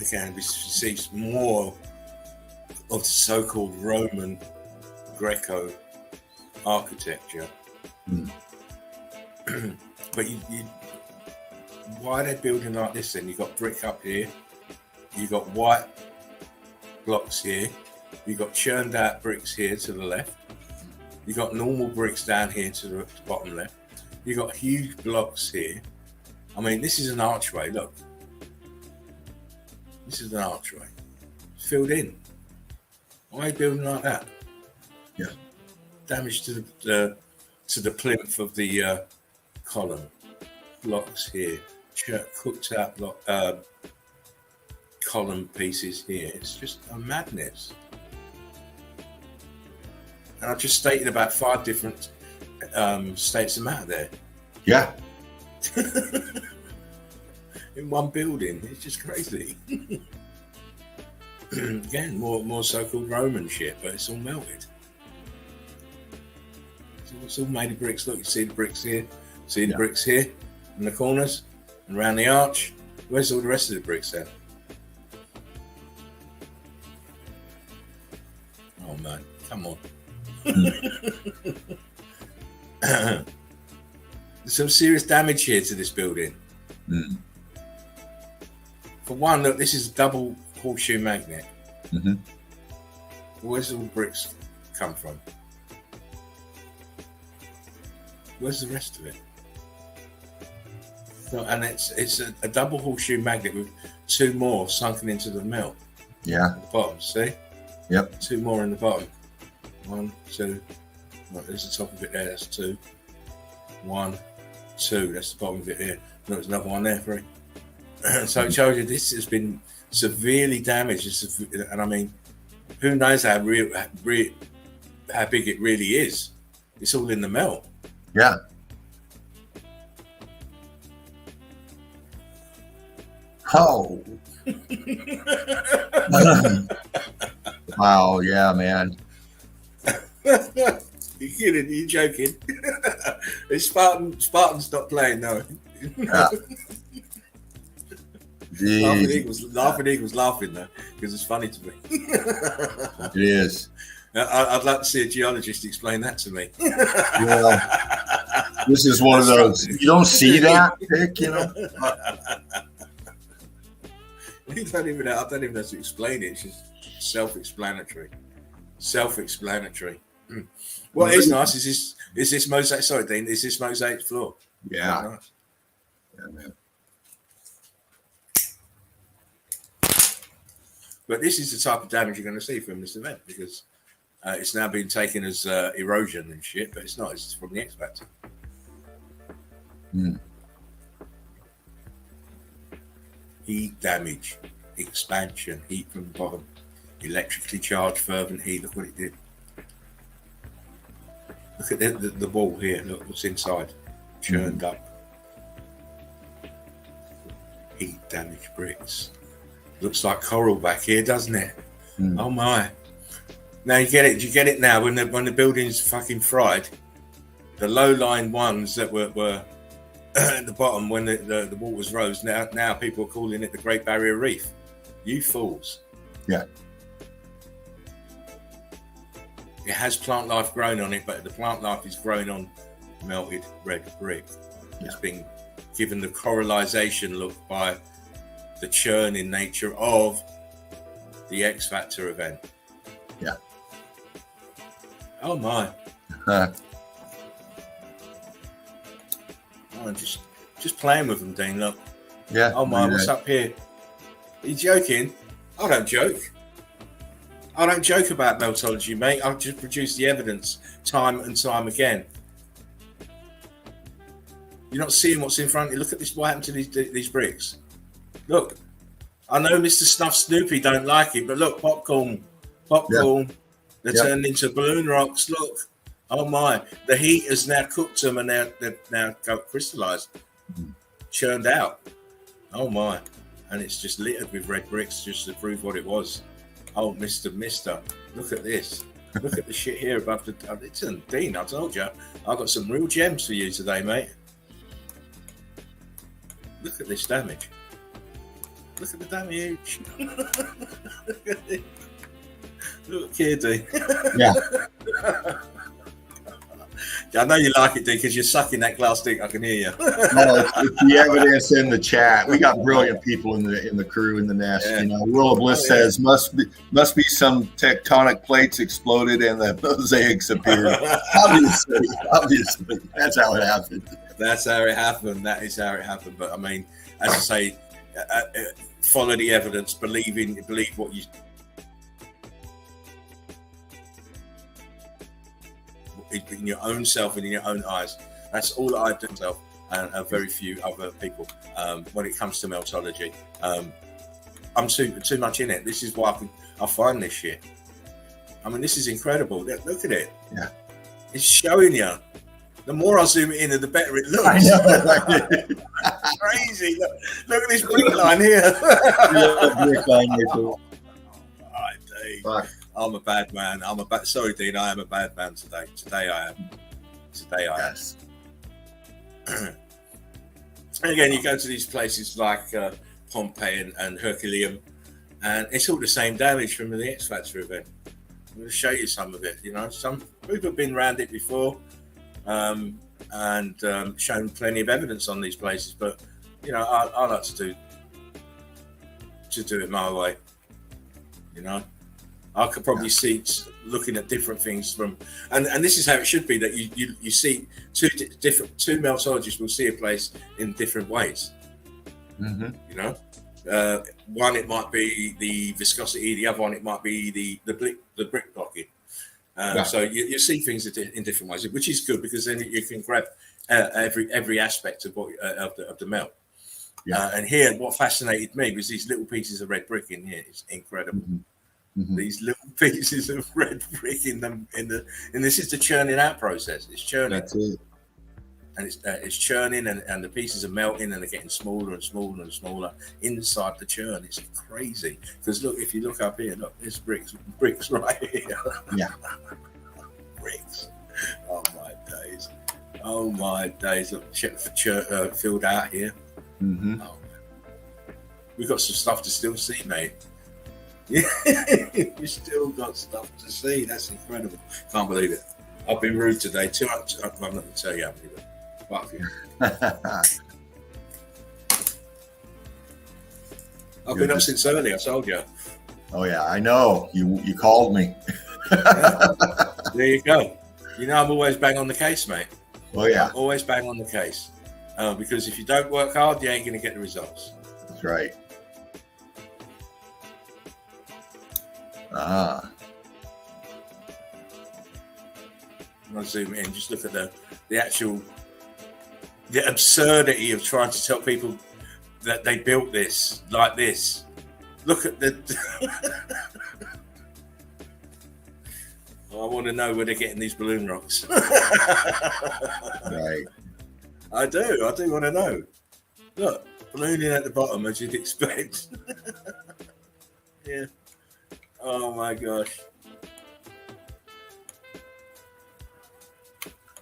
Again, we see more of the so-called Roman Greco architecture. But you why are they building like this then? You've got brick up here, you've got white blocks here, you've got churned out bricks here to the left, you've got normal bricks down here to the bottom left, you've got huge blocks here. I mean, this is an archway, look. This is an archway. It's filled in. Why are you building like that? Yeah. Damage to the plinth of the column. Blocks here. Cooked out block, column pieces here. It's just a madness. And I've just stated about 5 different states of matter there. Yeah. In one building. It's just crazy. Again, more so-called Roman shit, but it's all melted. It's all made of bricks. Look, you see the bricks here, see the bricks here in the corners and around the arch. Where's all the rest of the bricks at? Oh man, come on. There's some serious damage here to this building. For one, look, this is a double horseshoe magnet. Where's all the bricks come from? Where's the rest of it? So, and it's a double horseshoe magnet with 2 more sunken into the melt. Yeah. At the bottom, see? Yep. 2 more in the bottom. 1, 2. Right, there's the top of it there. That's 2. 1, 2. That's the bottom of it here. No, there's another one there, 3. So it shows you this has been severely damaged, and I mean, who knows how big it really is. It's all in the melt. Yeah. Oh. Wow. Yeah, man. You kidding? You joking? Spartan's not playing, no. Yeah. Laughing Eagles laughing though, because it's funny to me. It is. I'd like to see a geologist explain that to me. Yeah. This is one of those. You don't see that, Dick, you know. I don't even have to explain it. It's just self-explanatory. What is nice is this mosaic. Sorry, Dean. Is this mosaic floor? Yeah. Nice. Yeah, man. But this is the type of damage you're going to see from this event, because it's now been taken as erosion and shit, but it's not. It's from the X Factor. Heat damage, expansion, heat from the bottom, electrically charged fervent heat. Look what it did. Look at the wall here. Look what's inside. Churned up. Heat damaged bricks. Looks like coral back here, doesn't it? Oh my! Now you get it. You get it now when the building's fucking fried. The low-lying ones that were at the bottom when the waters rose. Now people are calling it the Great Barrier Reef. You fools! Yeah. It has plant life grown on it, but the plant life is grown on melted red brick. It's been given the coralization look by the churning nature of the X Factor event. Yeah. Oh my. Huh. I'm just playing with them, Dean. Look. Yeah. Oh my, what's up here? Are you joking? I don't joke. I don't joke about meltology, mate. I've just produced the evidence time and time again. You're not seeing what's in front of you. Look at this. What happened to these bricks? Look. I know Mr. Snuff Snoopy don't like it, but look, popcorn. They're turned into balloon rocks. Look. Oh my. The heat has now cooked them, and they've now got crystallized, churned out. Oh my. And it's just littered with red bricks just to prove what it was. Oh, Mister, look at this. Look at the shit here above the... Listen, Dean, I told you, I've got some real gems for you today, mate. Look at this damage. Look at the damage. Look at it. Look here, Dean. Yeah. I know you like it, Dean, because you're sucking that glass dick. I can hear you. No, it's the evidence in the chat. We got brilliant people in the crew in the nest. Yeah. You know, Will of Bliss says must be some tectonic plates exploded and the mosaics appeared. obviously, that's how it happened. That's how it happened. That is how it happened. But I mean, as I say, follow the evidence. Believe what you. In your own self and in your own eyes. That's all that I've done myself and very few other people when it comes to meltology. I'm too much in it. This is why I find this shit. I mean, this is incredible. Look at it. Yeah. It's showing you. The more I zoom it in, the better it looks. I know. Crazy. Look at this brick line here. Brick line here too. Fuck. I'm a bad man. Sorry, Dean. I am a bad man today. Today I am. Yes. And again, you go to these places like Pompeii and Herculaneum, and it's all the same damage from the X Factor event. I'm going to show you some of it. You know, some people have been around it before, and shown plenty of evidence on these places. But you know, I like to do it my way. You know. I could probably see looking at different things from, and this is how it should be, that you see two meltologists will see a place in different ways. Mm-hmm. You know, one it might be the viscosity, the other one it might be the brick blocking. So you see things in different ways, which is good because then you can grab every aspect of the melt. Yeah. And here, what fascinated me was these little pieces of red brick in here. It's incredible. These little pieces of red brick in this is the churning out process. It's churning. That's it. And it's churning, and the pieces are melting, and they're getting smaller and smaller and smaller inside the churn. It's crazy. Because look, if you look up here, look, there's bricks right here. Yeah. Bricks. Oh my days. Look, filled out here. Oh, we've got some stuff to still see, mate. You still got stuff to see. That's incredible. Can't believe it. I've been rude today. Too much. I'm not going to tell you how many, but quite a few. I've been up since early. I told you. Oh yeah, I know. You called me. Yeah. There you go. You know I'm always bang on the case, mate. Oh yeah. I'm always bang on the case. Because if you don't work hard, you ain't going to get the results. That's right. Ah. I'm going to zoom in. Just look at the absurdity of trying to tell people that they built this like this. Look at the. I want to know where they're getting these balloon rocks. Right. I do want to know. Look, ballooning at the bottom as you'd expect. Yeah. Oh my gosh.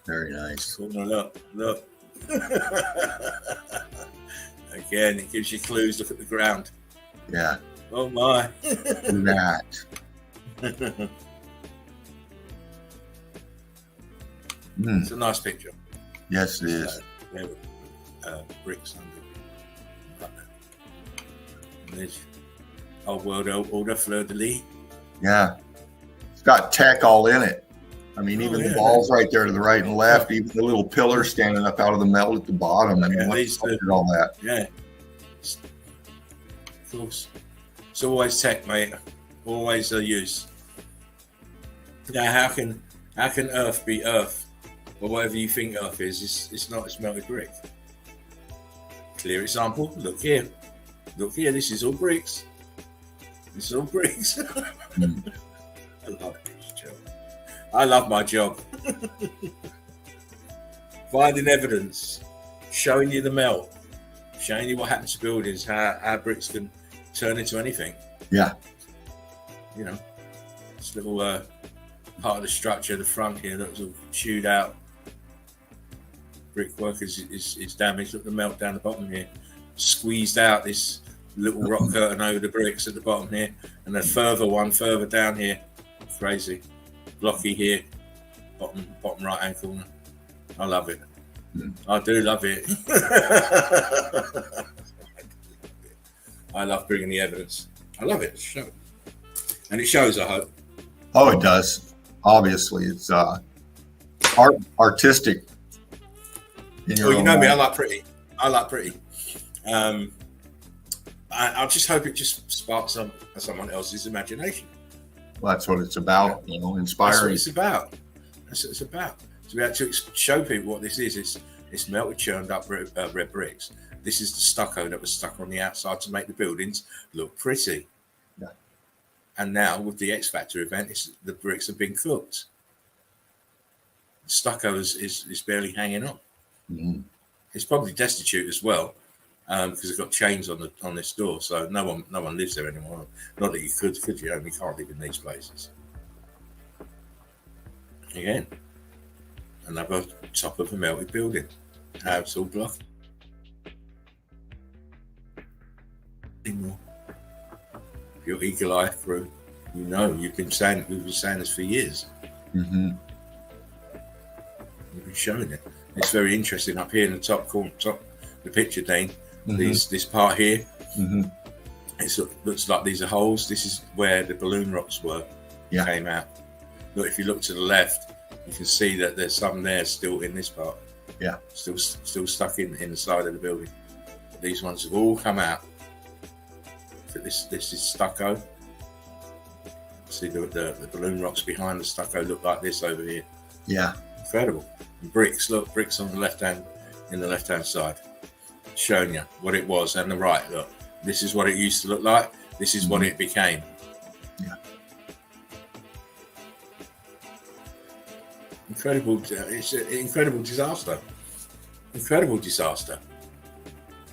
Very nice. Oh, look. Again, it gives you clues. Look at the ground. Yeah. Oh my. That. It's a nice picture. Yes, it is. There were bricks under. There's old world order, fleur de lis. Yeah. It's got tech all in it. I mean, even the balls right there to the right and left, even the little pillars standing up out of the metal at the bottom. I mean, all that. Yeah. Of course. It's always tech, mate. Always a use. Now, how can Earth be Earth? Or whatever you think Earth is, it's not, it's melted brick. Clear example, look here. This is all bricks. I love this job. I love my job. Finding evidence, showing you the melt, showing you what happens to buildings, how bricks can turn into anything. Yeah. You know, this little part of the structure, the front here, that was all chewed out. Brickwork is damaged. Look at the melt down the bottom here. Squeezed out this little rock curtain over the bricks at the bottom here, and a further one further down here. Crazy. Blocky here. Bottom right hand corner. I love it. I do love it. I love bringing the evidence. I love it. Show. And it shows, I hope. Oh, it does. Obviously, it's artistic. Well, you know me, I like pretty. I just hope it just sparks someone else's imagination. Well, that's what it's about, inspiring. That's what it's about. To be able to show people what this is. It's melted, churned up red bricks. This is the stucco that was stuck on the outside to make the buildings look pretty. Yeah. And now with the X Factor event, the bricks have been cooked. The stucco is barely hanging on. Mm-hmm. It's probably destitute as well, because it's got chains on this door, so no one lives there anymore. Not that you could you? You can't live in these places. Again, another top of a melted building. How it's all blocked. Anymore. Your eagle eye through, we've been saying this for years. Mm-hmm. We've been showing it. It's very interesting up here in the top corner, the picture, Dean. Mm-hmm. This part here, it looks like these are holes. This is where the balloon rocks came out. Look, if you look to the left, you can see that there's some there still in this part. Yeah, still stuck in the side of the building. But these ones have all come out. So this is stucco. See the balloon rocks behind the stucco look like this over here. Yeah, incredible. And bricks on the left hand side. shown you what it was, and right, look, this is what it used to look like. This is what it became. Yeah. Incredible. It's an incredible disaster. Incredible disaster.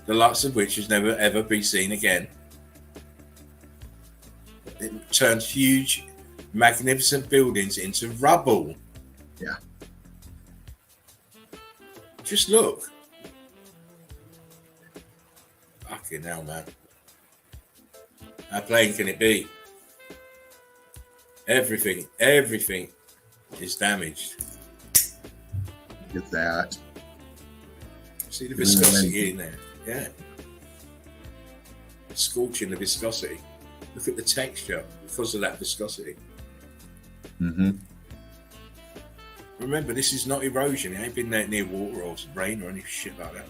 The likes of which has never ever be seen again. It turned huge, magnificent buildings into rubble. Yeah. Just look. Fucking hell, man. How plain can it be? Everything is damaged. Look at that. See the viscosity in there? Yeah. Scorching the viscosity. Look at the texture because of that viscosity. Mm-hmm. Remember, this is not erosion. It ain't been that near water or rain or any shit like that.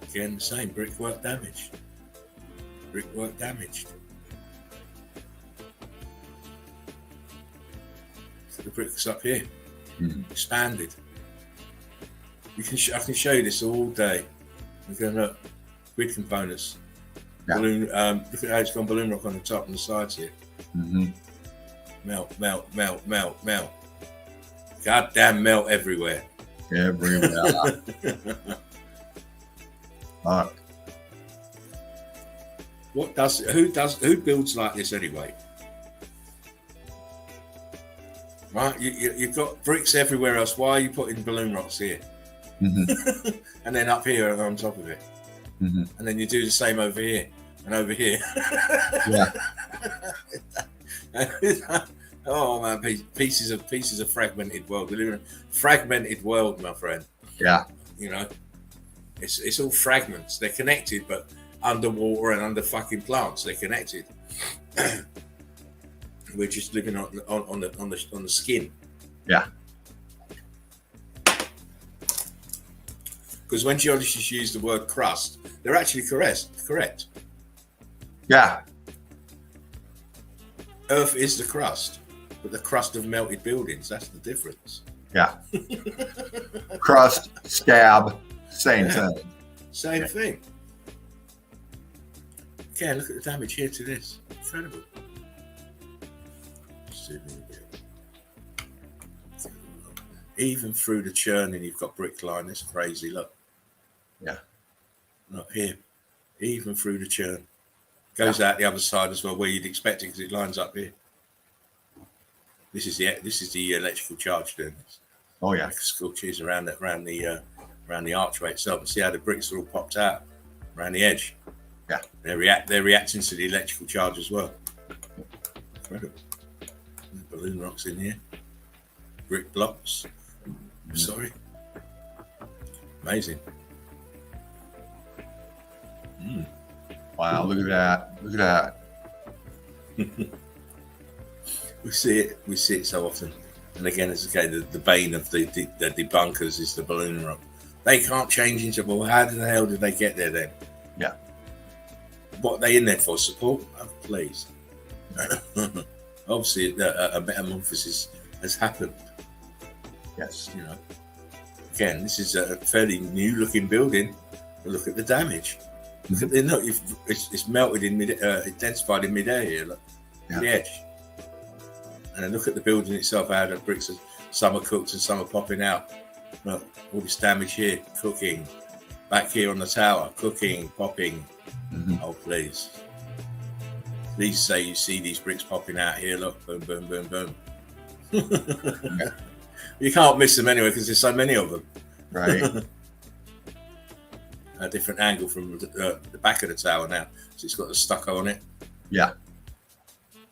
Again, the same. Brickwork damaged. Brickwork damaged. So the bricks up here. Expanded. I can show you this all day. We're going to look. Grid components. Yeah. Balloon. Look at how it's gone balloon rock on the top and the sides here. Mm-hmm. Melt, melt, melt, melt, melt. Goddamn melt everywhere. Everywhere. Fuck. Who builds like this anyway? Right, you've got bricks everywhere else. Why are you putting balloon rocks here? Mm-hmm. And then up here on top of it. Mm-hmm. And then you do the same over here and over here. Yeah. Oh man, pieces of fragmented world. We live in a fragmented world, my friend. Yeah. You know, it's all fragments. They're connected, but underwater and under fucking plants, they're connected. We're just living on the skin. Yeah. Because when geologists use the word crust, they're actually correct. Yeah. Earth is the crust, but the crust of melted buildings, that's the difference. Yeah. Crust, scab, same thing. Same thing. Again, look at the damage here to this. Incredible. Even through the churning, you've got brick line. That's crazy. Look. Yeah. Not here. Even through the churn. Goes out the other side as well, where you'd expect it, because it lines up here. This is the electrical charge doing this. Oh yeah. Like sculptures around the archway itself, and see how the bricks are all popped out around the edge. Yeah. They're reacting to the electrical charge as well. Incredible. Balloon rocks in here. Brick blocks. Sorry. Amazing. Wow, look at that. Look at that. We see it so often. And again, it's okay, the bane of the debunkers is the balloon rock. They can't change into, well, how the hell did they get there then? Yeah. What are they in there for? Support? Oh, please. Obviously, a metamorphosis has happened. Yes. You know. Again, this is a fairly new looking building. But look at the damage. Look at it's melted in intensified in mid-air here. Look, the edge. And then look at the building itself, how the bricks are, some are cooked and some are popping out. Look, all this damage here, cooking. Back here on the tower, cooking, popping. Mm-hmm. Oh, please. Please say you see these bricks popping out here. Look, boom, boom, boom, boom. Yeah. You can't miss them anyway because there's so many of them. Right. A different angle from the back of the tower now. So it's got the stucco on it. Yeah.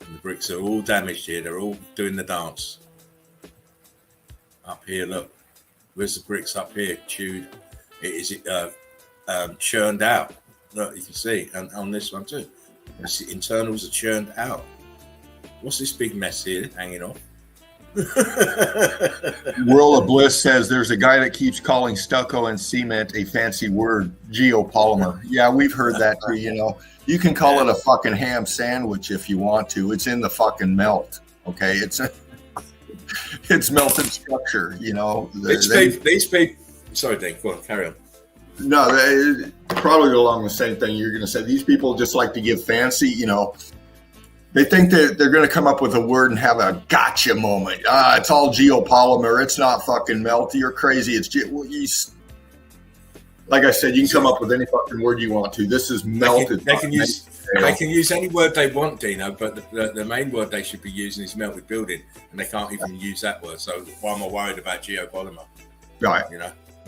And the bricks are all damaged here. They're all doing the dance. Up here, look. Where's the bricks up here? Chewed. It is churned out. Look, you can see. And on this one too. The internals are churned out. What's this big mess here hanging off? World of Bliss says there's a guy that keeps calling stucco and cement a fancy word, geopolymer. Yeah, we've heard that too. You know, you can call it a fucking ham sandwich if you want to. It's in the fucking melt. Okay, it's melted structure. You know, Sorry, Dean. Go on, carry on. No, probably along the same thing you're going to say. These people just like to give fancy, they think that they're going to come up with a word and have a gotcha moment. It's all geopolymer. It's not fucking melty. You're crazy. Like I said, you can come up with any fucking word you want to. This is melted. They can use any word they want, Dino, but the main word they should be using is melted building, and they can't even use that word. So why am I worried about geopolymer? Right.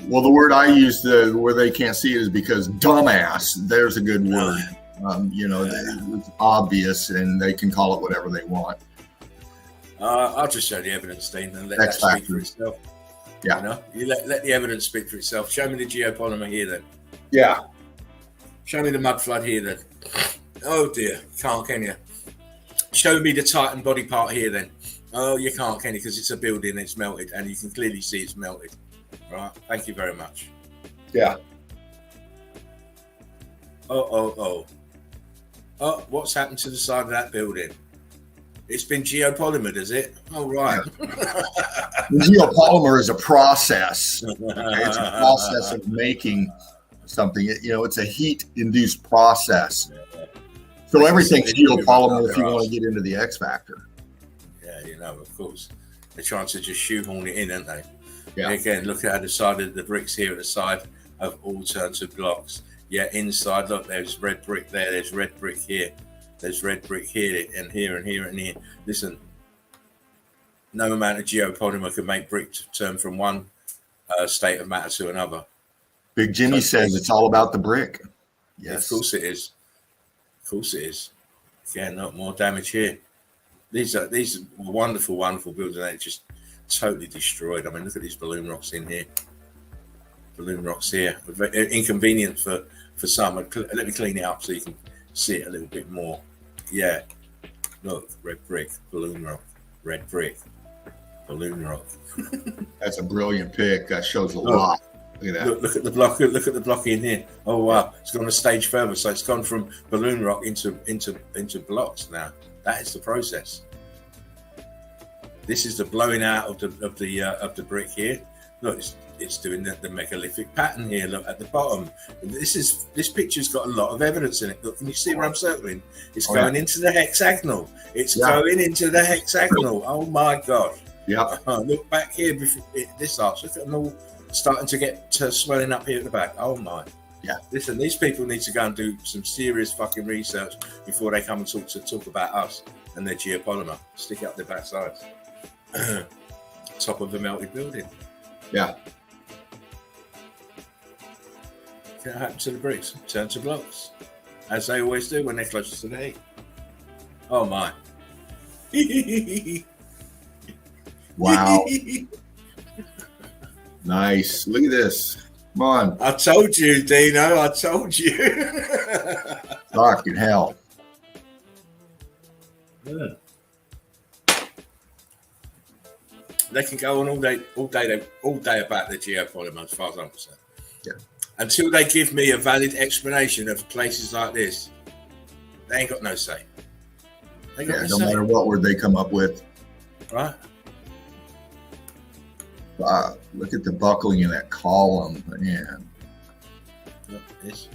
Well, the word I use where they can't see it is because dumbass. There's a good word. It's obvious, and they can call it whatever they want. I'll just show the evidence, Dean, and let that speak for itself. Yeah. You let the evidence speak for itself. Show me the geopolymer here, then. Yeah. Show me the mud flood here, then. Oh dear, can't, can you? Show me the Titan body part here, then. Oh, you can't, can you? Because it's a building, it's melted, and you can clearly see it's melted. Right. Thank you very much. Yeah. Oh, what's happened to the side of that building? It's been geopolymered, is it? Oh, right. Geopolymer is a process. It's a process of making something. It's a heat-induced process. So everything's geopolymer if you want to get into the X factor. Yeah, of course. They're trying to just shoehorn it in, aren't they? Yeah. Again, look at the side of the bricks here at the side of all turns of blocks. Yeah, inside, look, there's red brick there, there's red brick here, there's red brick here, and here, and here, and here. Listen, no amount of geopolymer can make brick turn from one state of matter to another. Big Jimmy says it's all about the brick. Yes. Of course it is. Of course it is. Yeah, not more damage here. These are wonderful, wonderful buildings. They're just totally destroyed. I mean, look at these balloon rocks in here. Balloon rocks here. Inconvenient for some. Let me clean it up so you can see it a little bit more. Yeah. Look, red brick, balloon rock, red brick, balloon rock. That's a brilliant pick. That shows a lot. Look at that. Look at the block. Look at the block in here. Oh wow, it's gone a stage further. So it's gone from balloon rock into blocks now. That is the process. This is the blowing out of the brick here. Look, it's doing the megalithic pattern here. Look at the bottom. This picture's got a lot of evidence in it. Look, can you see where I'm circling? It's going into the hexagonal. It's going into the hexagonal. Oh my god. Yeah. Look back here before this arch. Look at them all starting to get swelling up here at the back. Oh my. Yeah. Listen, these people need to go and do some serious fucking research before they come and talk about us and their geopolymer. Stick it up their backsides. Top of the melted building. Yeah. What happened to the bricks? Turn to blocks, as they always do when they're closer to the heat. Oh my! Wow! Nice. Look at this. Come on. I told you, Dino. I told you. Fucking hell. Yeah. They can go on all day about the geopolymer, as far as I'm concerned. Yeah. Until they give me a valid explanation of places like this, they ain't got no say. No matter what word they come up with. Right. Look at the buckling in that column, man. Look at this.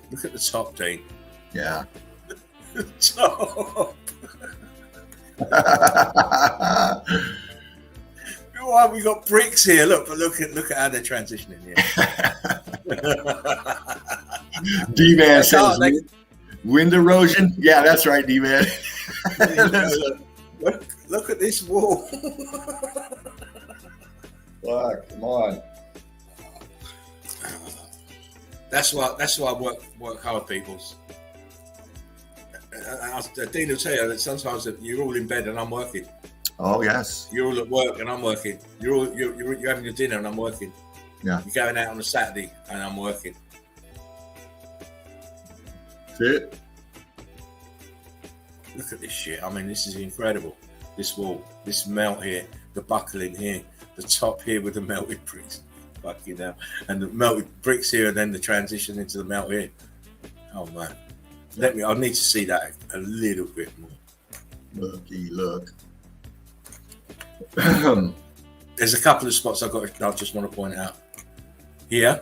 Look at the top, Dean. Yeah. The top. Oh, we got bricks here. Look at how they're transitioning here. D-Man says wind erosion. Yeah, that's right, D-Man. Look at this wall. Fuck, come on. That's why I work hard, peoples. Dean will tell you that sometimes you're all in bed and I'm working. Oh yes. You're all at work and I'm working. You're having your dinner and I'm working. Yeah. You're going out on a Saturday and I'm working. That's it. Look at this shit. I mean, this is incredible. This wall, this melt here, the buckling here, the top here with the melted bricks. Fucking hell. And the melted bricks here and then the transition into the melt here. Oh man. I need to see that a little bit more. Look. There's a couple of spots I just want to point out. here,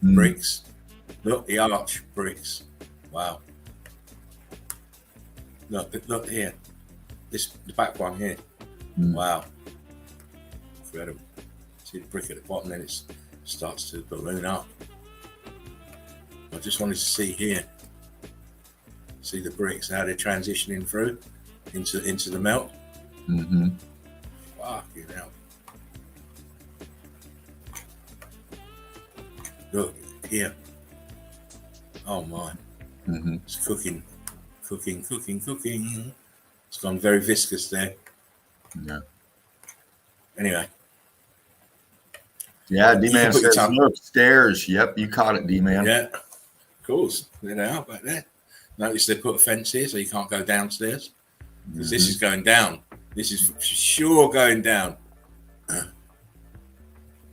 bricks. Look, the arch bricks. Wow. Look here. The back one here. Wow. Incredible. See the brick at the bottom, then it starts to balloon up. I just wanted to see here. See the bricks, how they're transitioning through into the melt. Fucking hell. Look here. Oh my. It's cooking. It's gone very viscous there. Yeah. Anyway. Yeah, D-Man says no upstairs. Yep, you caught it, D-Man. Yeah, of course. There they are back there. Notice they put a fence here so you can't go downstairs. Because this is going down. This is for sure going down.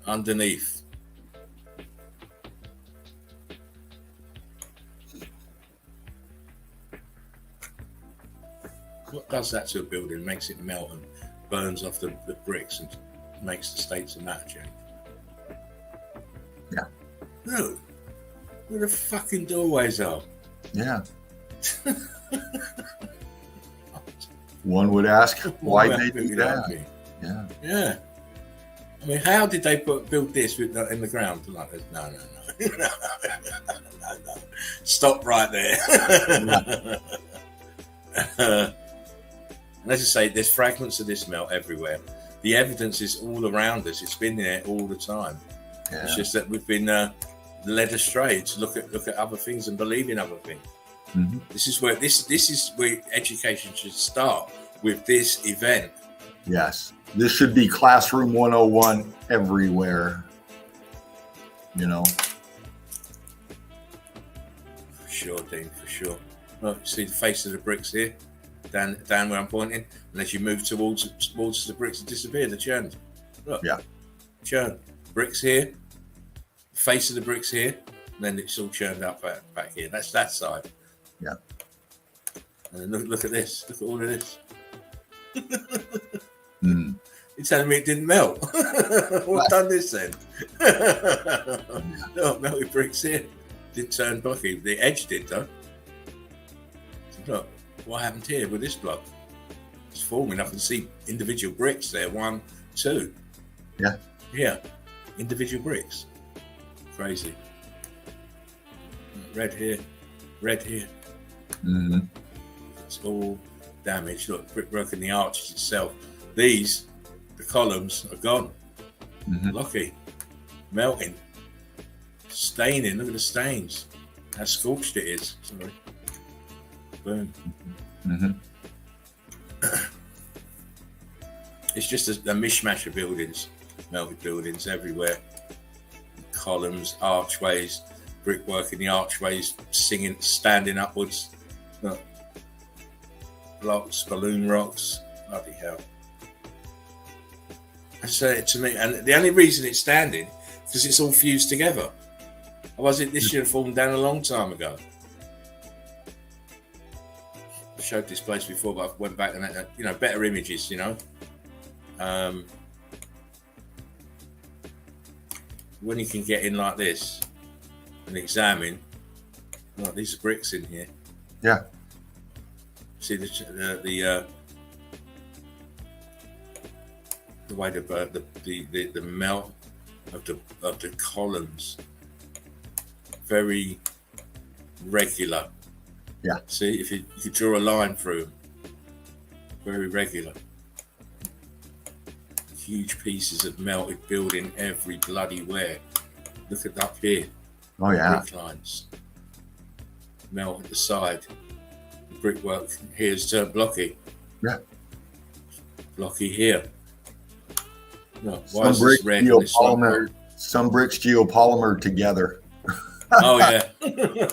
Underneath. What does that to a building? Makes it melt and burns off the bricks and makes the states of matter change. Yeah. No. Where the fucking doorways are. Yeah. One would ask why they do that. Yeah. Yeah. I mean, how did they build this in the ground? Like, no. No. Stop right there. Let's just say there's fragments of this melt everywhere. The evidence is all around us. It's been there all the time. Yeah. It's just that we've been led astray to look at other things and believe in other things. This is where this is where education should start, with this event. Yes, this should be classroom 101 everywhere. You know. For sure, Dean. For sure. Look, see the face of the bricks here, down where I'm pointing. And as you move towards the bricks, disappear. The churn. Look. Yeah. Churn. Bricks here. Face of the bricks here. And then it's all churned up back here. That's that side. Yeah. And then look at this. Look at all of this. You're telling me it didn't melt? What done this then? No, melted bricks here. Didn't turn blocky. The edge did though. So look, what happened here with this block? It's forming. I can see individual bricks there. 1, 2. Yeah. Yeah. Individual bricks. Crazy. Red here. Red here. It's all damaged. Look, brickwork in the arches itself. The columns are gone. Blocky. Melting. Staining. Look at the stains. How scorched it is. Sorry. Boom. It's just a mishmash of buildings. Melted buildings everywhere. Columns, archways, brickwork in the archways, standing upwards. Look. Blocks, balloon rocks. Bloody hell. I say it to me, and the only reason it's standing is because it's all fused together. Otherwise, this should have fallen down a long time ago. I showed this place before, but I went back and better images, when you can get in like this and examine, these are bricks in here. Yeah. See the way the melt of the columns, very regular. Yeah. See, if you could draw a line through them, very regular. Huge pieces of melted building every bloody where. Look at up here. Oh yeah. Brick lines. Melt at the side. The brickwork here's turned blocky. Yeah. Blocky here. No, why is this red? Some bricks geopolymer together. Oh yeah.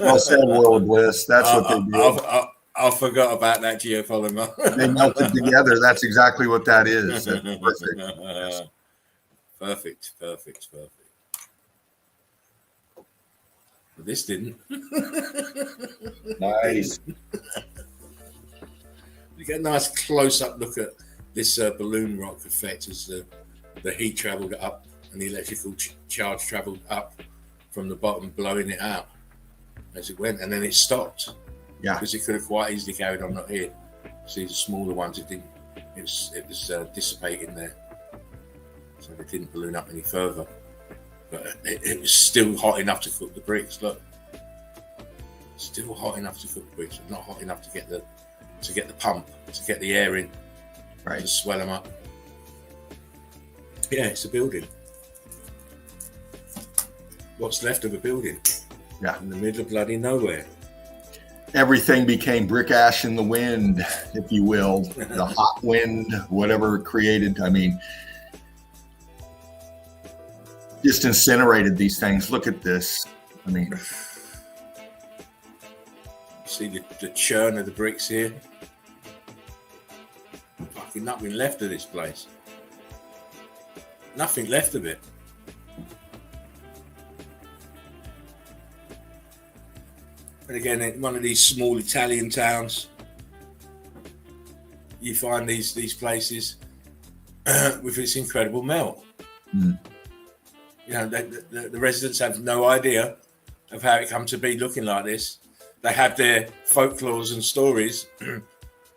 Well said, World Bliss. That's what they do. I forgot about that geopolymer. They melted together. That's exactly what that is. That's perfect. Perfect. But this didn't. Nice. You get a nice close-up look at this balloon rock effect as the heat travelled up and the electrical charge travelled up from the bottom, blowing it out as it went, and then it stopped. Yeah. Because it could have quite easily carried on up here. See the smaller ones, it didn't. It was dissipating there, so it didn't balloon up any further. But it was still hot enough to cook the bricks. Look, still hot enough to cook the bricks, but not hot enough to get the pump, to get the air in, Right. to swell them up. Yeah, it's a building. What's left of a building? Yeah. In the middle of bloody nowhere. Everything became brick ash in the wind, if you will. The hot wind, whatever it created. I mean, just incinerated these things. Look at this. I mean, See the churn of the bricks here. Fucking nothing left of this place. Nothing left of it. And again, in one of these small Italian towns, you find these places with this incredible melt. Mm. You know, the residents have no idea of how it come to be looking like this. They have their folklores and stories,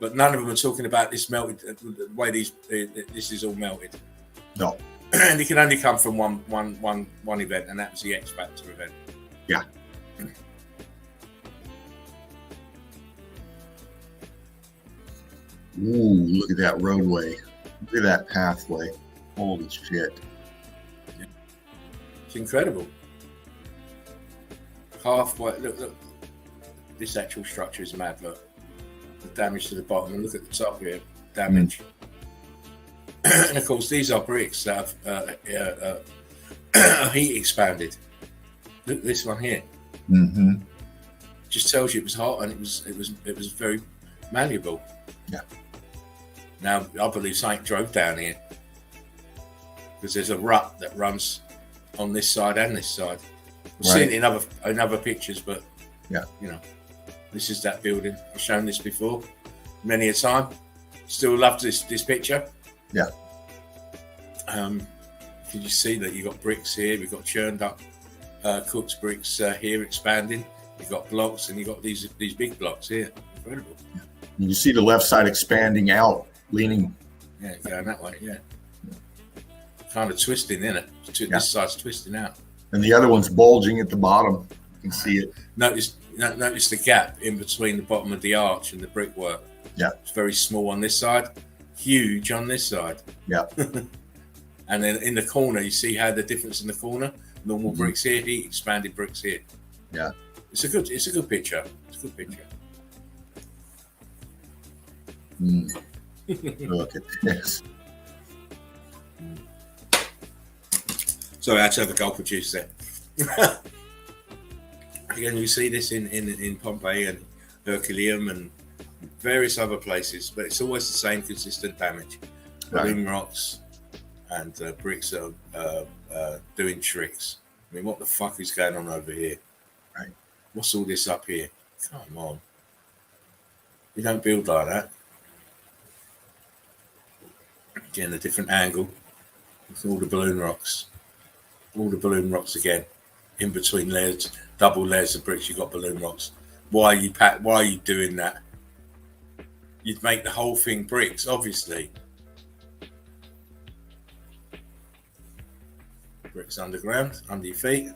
but none of them are talking about this melted, the way this is all melted. no. And it can only come from one event, and that was the X Factor event. Yeah. Ooh, look at that roadway. Look at that pathway. Holy shit. It's incredible. Halfway, look. This actual structure is mad. Look, the damage to the bottom, and look at the top here, damage. And of course, these are bricks that have heat expanded. Look, this one here. Mm-hmm. Just tells you it was hot, and it was very malleable. Yeah. Now I believe something drove down here because there's a rut that runs on this side and this side. I've seen it in other pictures, but yeah, you know, this is that building. I've shown this before many a time. Still love this picture. Yeah. Can you see that you got bricks here? We've got churned up, cooked bricks here expanding. You've got blocks, and you've got these big blocks here. Incredible. You see the left side expanding out, leaning. Yeah, going that way. Yeah. Kind of twisting, isn't it? This side's twisting out. And the other one's bulging at the bottom. You can see it. Notice the gap in between the bottom of the arch and the brickwork. Yeah. It's very small on this side, huge on this side. Yeah. And then in the corner, you see how the difference in the corner. Normal bricks here, heat expanded bricks here. Yeah. It's a good picture. It's a good picture. Mm. Look at this. Sorry, I had to have a gulp of juice there. Again, you see this in Pompeii and Herculaneum and various other places, but it's always the same consistent damage. Balloon rocks and bricks that are doing tricks. I mean, what the fuck is going on over here? Right. What's all this up here? Come on. You don't build like that. Again, a different angle with all the balloon rocks. All the balloon rocks again. In between layers, double layers of bricks, you've got balloon rocks. Why are you doing that? You'd make the whole thing bricks, obviously. Bricks underground, under your feet,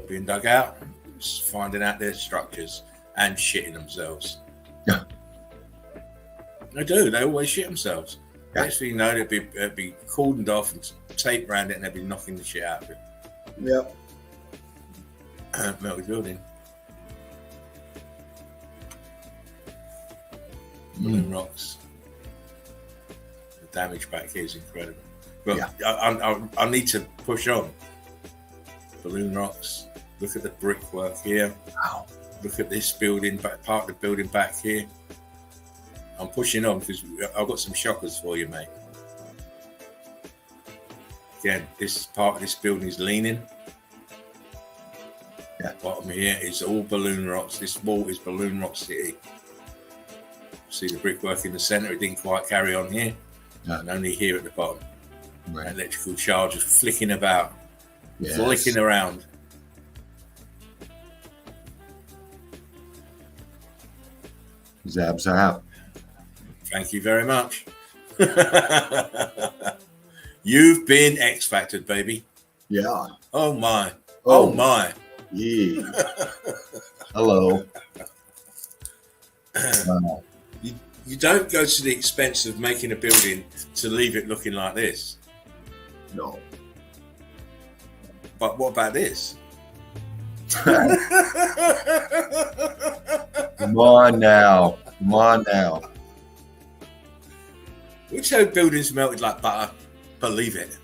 being dug out, just finding out their structures and shitting themselves. Yeah. They do, they always shit themselves. Yeah. Next thing you know, they'd be cordoned off and taped around it, and they'd be knocking the shit out of it. Yep. Melted building. Balloon rocks. The damage back here is incredible. But yeah. I need to push on. Balloon rocks. Look at the brickwork here. Wow. Look at this building, part of the building back here. I'm pushing on because I've got some shockers for you, mate. Again, this part of this building is leaning. Yeah. Bottom here is all balloon rocks. This wall is balloon rock city. See the brickwork in the centre. It didn't quite carry on here, and only here at the bottom. Right. Electrical charges flicking about, Yes. flicking around. Zap, zap. Thank you very much. You've been X-Factored, baby. Yeah. Oh my. Oh my. Yeah. Hello. Wow. You don't go to the expense of making a building to leave it looking like this. No. But what about this? Come on now. Come on now. Which show buildings melted like butter? Believe it.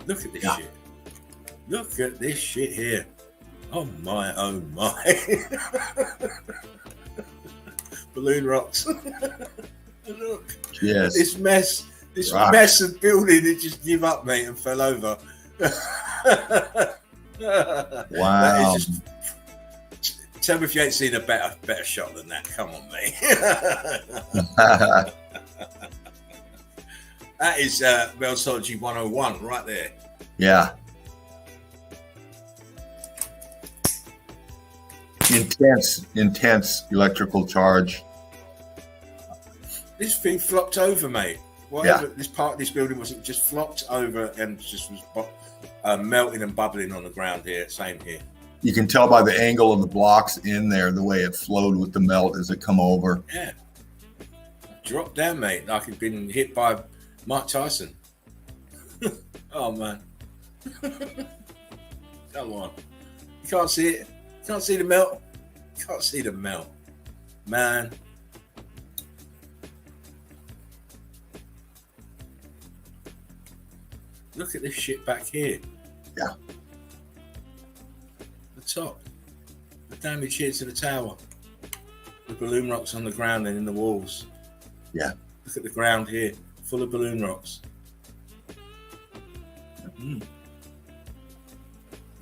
Look at this shit. Look at this shit here. Oh my, oh my. Balloon rocks. Look. Yes. This mess of building, it just gave up, mate, and fell over. Wow. Tell me if you ain't seen a better shot than that. Come on, mate. That is MELTOLOGY 101 right there. Yeah. Intense electrical charge. This thing flopped over, mate. Whatever, this part of this building wasn't just flopped over and just was melting and bubbling on the ground here. Same here. You can tell by the angle of the blocks in there, the way it flowed with the melt as it come over. Yeah. Dropped down, mate, like it'd been hit by Mike Tyson. Oh, man. Come on. You can't see it. You can't see the melt. You can't see the melt. Man. Look at this shit back here. Yeah. The top. The damage here to the tower. The balloon rocks on the ground and in the walls. Yeah. Look at the ground here, full of balloon rocks.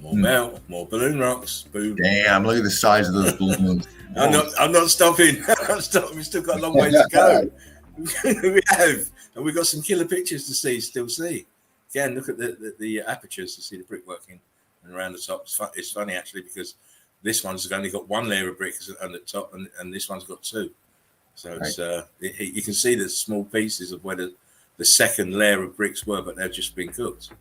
More melt, more balloon rocks. Boom. Damn, look at the size of those balloons. I'm not stopping. I'm stopping. We've still got a long way to go. We have. And we've got some killer pictures to still see. Again, look at the apertures to see the brickworking and around the top. It's funny, actually, because this one's only got one layer of bricks on the top and this one's got two. So it's you can see the small pieces of where the second layer of bricks were, but they've just been cooked.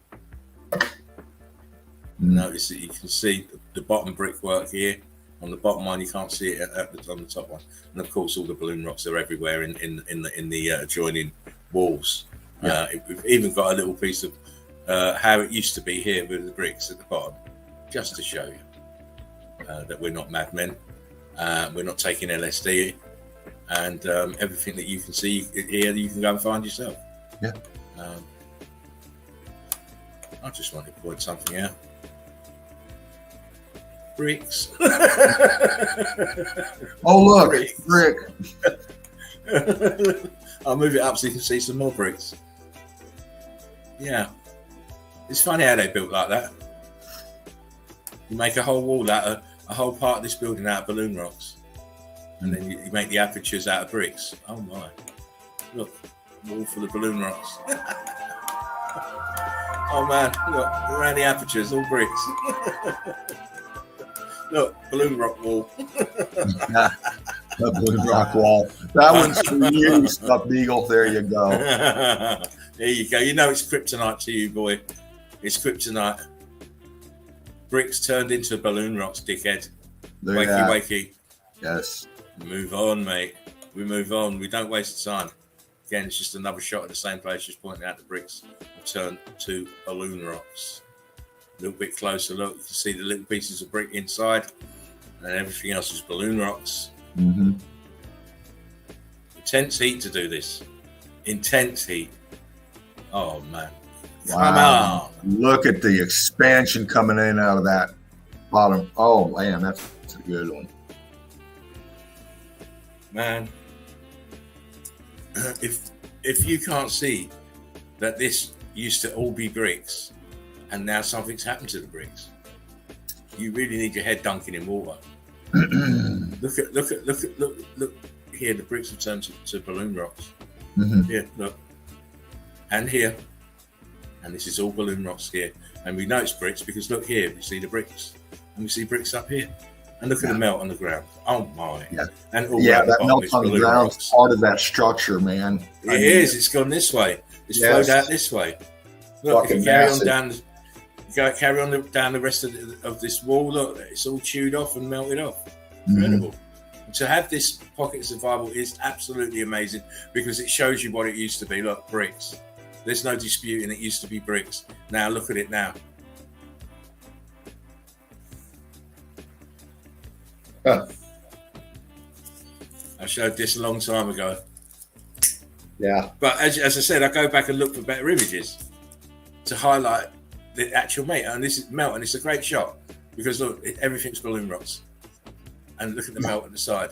Notice that you can see the bottom brickwork here. On the bottom one, you can't see it on the top one, and of course, all the balloon rocks are everywhere in the adjoining walls. Yeah. We've even got a little piece of how it used to be here with the bricks at the bottom, just to show you that we're not madmen. We're not taking LSD, and everything that you can see here, you can go and find yourself. Yeah. I just wanted to point something out. Bricks. Oh, look, Bricks. brick. I'll move it up so you can see some more bricks. Yeah. It's funny how they built like that. You make a whole wall out of a whole part of this building out of balloon rocks. And then you make the apertures out of bricks. Oh my. Look, wall full of balloon rocks. Oh man, look, around the apertures, all bricks. Look, balloon rock wall. The balloon rock wall. That one's for you, Stuffed Eagle. There you go. There you go. You know it's kryptonite to you, boy. It's kryptonite. Bricks turned into balloon rocks, dickhead. Wakey. Yes. Move on, mate. We move on. We don't waste time. Again, it's just another shot at the same place, just pointing out the bricks have turned to balloon rocks. A little bit closer look, you can see the little pieces of brick inside, and everything else is balloon rocks. Mm-hmm. Intense heat to do this. Intense heat. Oh, man. Wow. Come on. Look at the expansion coming in out of that bottom. Oh, man, that's a good one. Man, if you can't see that this used to all be bricks and now something's happened to the bricks, you really need your head dunking in water. Look here, the bricks have turned to balloon rocks. Mm-hmm. Here, look. and here. And this is all balloon rocks here. And we know it's bricks because look here, we see the bricks. And we see bricks up here. And look at the melt on the ground. Oh my. Yeah. And all that melt on the ground is part of that structure, man. It is. It's gone this way. It's flowed out this way. Look, if you carry on down the rest of this wall, look, it's all chewed off and melted off. Incredible. To have this pocket of survival is absolutely amazing because it shows you what it used to be. Look, bricks. There's no disputing it used to be bricks. Now look at it now. Huh. I showed this a long time ago. Yeah. But as I said, I go back and look for better images to highlight the actual mate. And this is melt, and it's a great shot because look, everything's balloon rocks. And look at the melt at the side.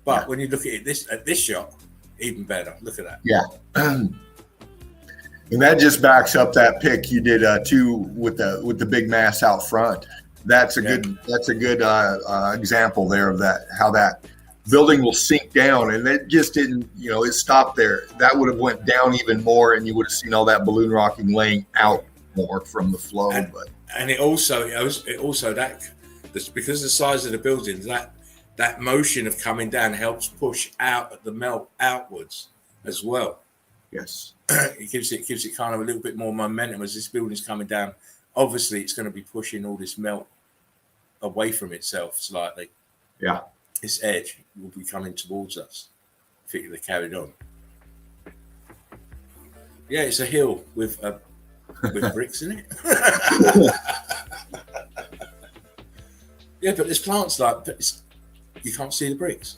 But when you look at it at this shot, even better. Look at that. Yeah. And that just backs up that pic you did too with the big mass out front. That's a good example there of that, how that building will sink down, and it just didn't, it stopped there. That would have went down even more, and you would have seen all that balloon rocking laying out more from the flow. And it also that because of the size of the buildings, that motion of coming down helps push out the melt outwards as well. Yes. It gives it kind of a little bit more momentum as this building's coming down. Obviously, it's going to be pushing all this melt away from itself slightly. Yeah. This edge will be coming towards us if it carried on. Yeah, it's a hill with bricks in it. Yeah, but there's plants you can't see the bricks.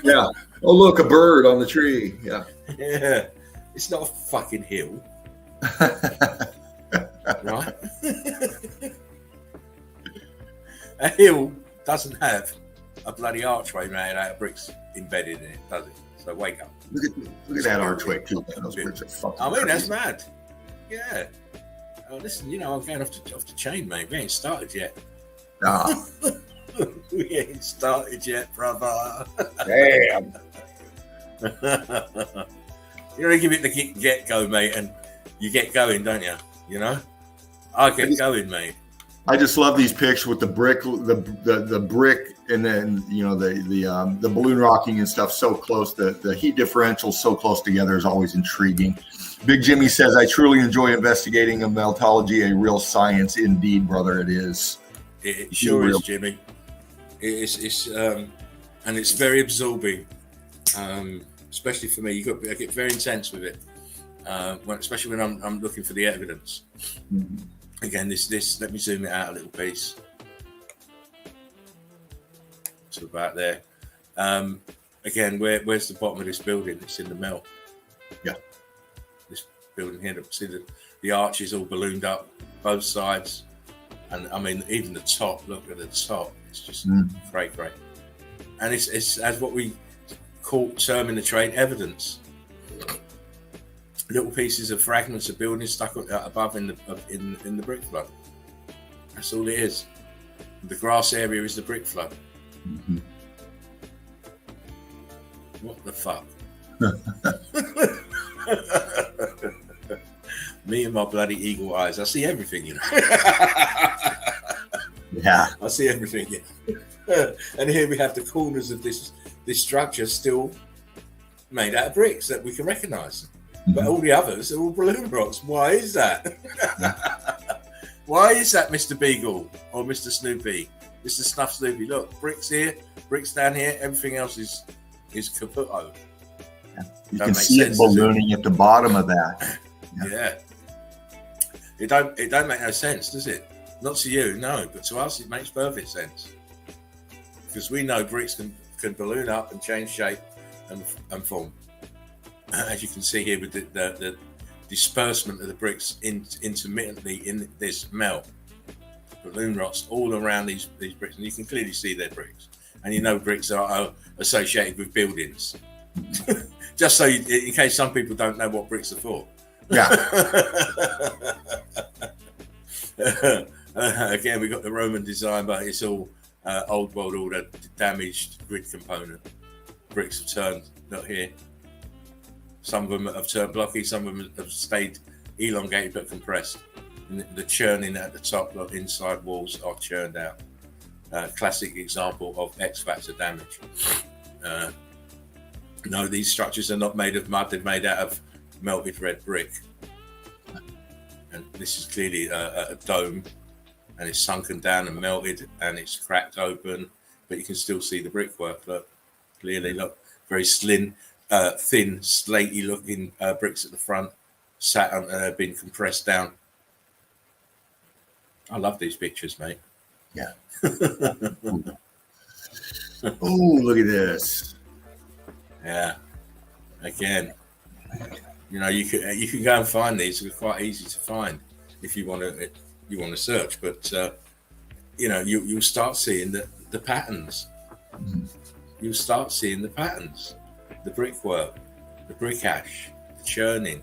Yeah. Oh, look, a bird on the tree. Yeah. Yeah. It's not a fucking hill. Right? A hill doesn't have a bloody archway made out of bricks embedded in it, does it? So wake up. Look at that archway too. Those bricks are fucking crazy. That's mad. Yeah. Oh, listen, I'm going off the chain, mate. We ain't started yet. Nah. We ain't started yet, brother. Damn. You gotta give it the get go, mate, and you get going, don't you? I get going, mate. I just love these pics with the brick, the brick, and then the balloon rocking and stuff so close. The heat differential so close together is always intriguing. Big Jimmy says, "I truly enjoy investigating a meltology, a real science indeed, brother. It is. It sure is, Jimmy. It's and it's very absorbing, especially for me. I get very intense with it, especially when I'm looking for the evidence." Mm-hmm. Again, this. Let me zoom it out a little piece. So about there. Again, where's the bottom of this building? It's in the melt. Yeah. This building here. See the arch is all ballooned up, both sides, and I mean even the top. Look at the top. It's just great. And it's as what we term in the trade evidence. Little pieces of fragments of buildings stuck above in the brick flood. That's all it is. The grass area is the brick flood. Mm-hmm. What the fuck? Me and my bloody eagle eyes. I see everything, Yeah. I see everything. And here we have the corners of this structure still made out of bricks that we can recognise. But all the others are all balloon rocks. Why is that? Why is that, Mr. Beagle or Mr. Snoopy? Mr. Snuff Snoopy. Look, bricks here, bricks down here. Everything else is caput. You can see it ballooning at the bottom of that. Yeah. It don't make no sense, does it? Not to you, no. But to us, it makes perfect sense. Because we know bricks can balloon up and change shape and form. As you can see here with the disbursement of the bricks intermittently in this melt. Balloon rocks all around these bricks, and you can clearly see they're bricks. And bricks are associated with buildings. Just so in case some people don't know what bricks are for. Yeah. Again, we got the Roman design, but it's all old world order, damaged grid component. Bricks have turned, not here. Some of them have turned blocky, some of them have stayed elongated but compressed. And the churning at the top, like inside walls, are churned out. Classic example of X factor damage. No, these structures are not made of mud, they're made out of melted red brick. And this is clearly a dome, and it's sunken down and melted, and it's cracked open, but you can still see the brickwork. Look, clearly, look, very thin, slatey looking bricks at the front, sat on, been compressed down. I love these pictures, mate. Yeah. Oh, look at this. Yeah. Again, you know, you can go and find these. They're quite easy to find if you want to search. But you know, you'll start seeing the patterns. You'll start seeing the patterns, the brickwork, the brick ash, the churning,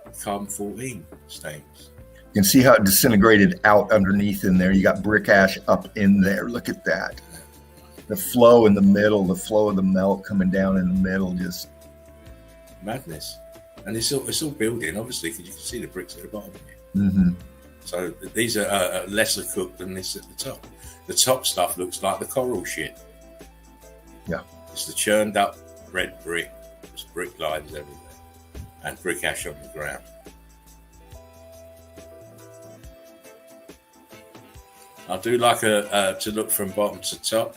the carbon-14 stains. You can see how it disintegrated out underneath in there. You got brick ash up in there. Look at that. The flow in the middle, the flow of the melt coming down in the middle, just madness. And it's all building, obviously, because you can see the bricks at the bottom here. mm-hmm. So these are lesser cooked than this at the top. The top stuff looks like the coral shit. Yeah. It's the churned up red brick. There's brick lines everywhere. And brick ash on the ground. I do like to look from bottom to top.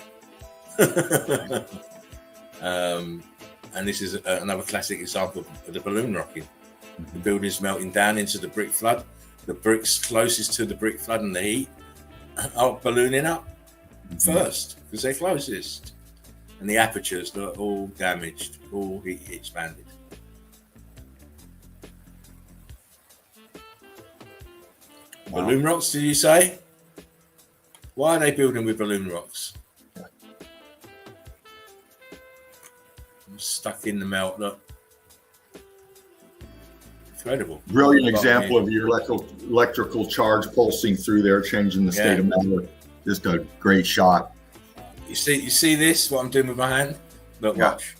And this is another classic example of the balloon rocking. The building's melting down into the brick flood. The bricks closest to the brick flood and the heat are ballooning up first because they're closest. And the apertures are all damaged, all heat expanded. Wow. Balloon rocks, did you say? Why are they building with balloon rocks? I'm stuck in the melt, look. Incredible. Brilliant example of your electrical charge pulsing through there, changing the state of matter. Just a great shot. You see this, what I'm doing with my hand? Look, watch.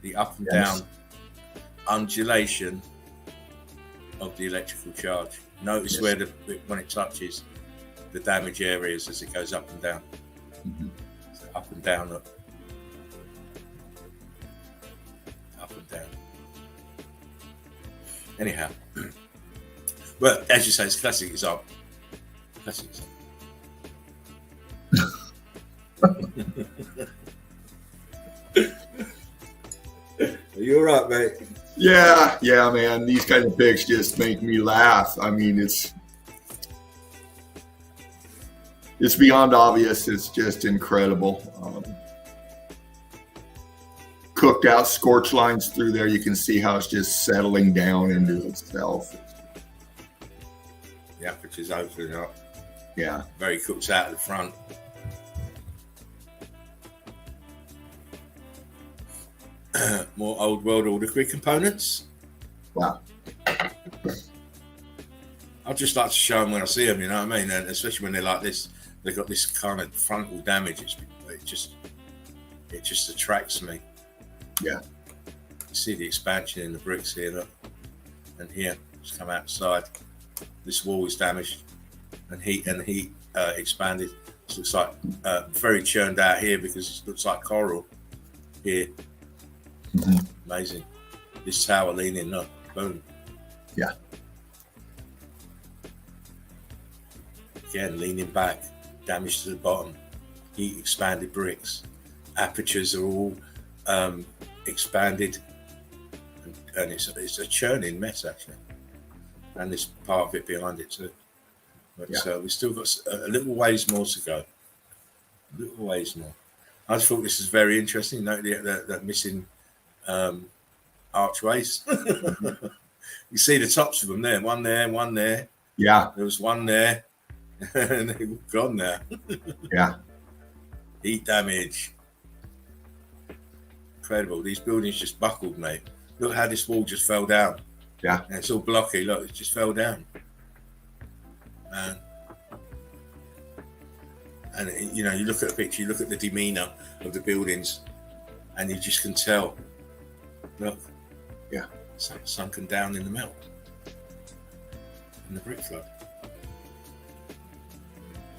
The up and down undulation of the electrical charge. Notice where when it touches the damage areas as it goes up and down. So up and down, look. Up and down. Anyhow. Well, as you say, it's classic example. Classic example. Are you all right, mate? Yeah, man. These kind of pics just make me laugh. I mean, it's beyond obvious. It's just incredible. Cooked out scorch lines through there. You can see how it's just settling down into itself. The aperture's opening up. Yeah. Very cooked out at the front. More old world order grid components. Wow. I just like to show them when I see them, you know what I mean? And especially when they're like this, they've got this kind of frontal damage. It just attracts me. Yeah. You see the expansion in the bricks here, look. And here, it's come outside. This wall is damaged and heat expanded. It looks like very churned out here because it looks like coral here. Amazing. This tower leaning, look, boom. Yeah. Again, leaning back, damage to the bottom, heat expanded bricks. Apertures are all expanded, and it's a churning mess actually. And this part of it behind it too. But we've still got a little ways more to go. A little ways more. I just thought this was very interesting. Note the missing archways. You see the tops of them there. One there. Yeah. There was one there. And they've all gone now. Yeah. Heat damage. Incredible. These buildings just buckled, mate. Look how this wall just fell down. Yeah. And it's all blocky. Look, it just fell down. And you know, you look at the picture, you look at the demeanor of the buildings, and you just can tell Look. Yeah. Sunken down in the melt. In the brick flood.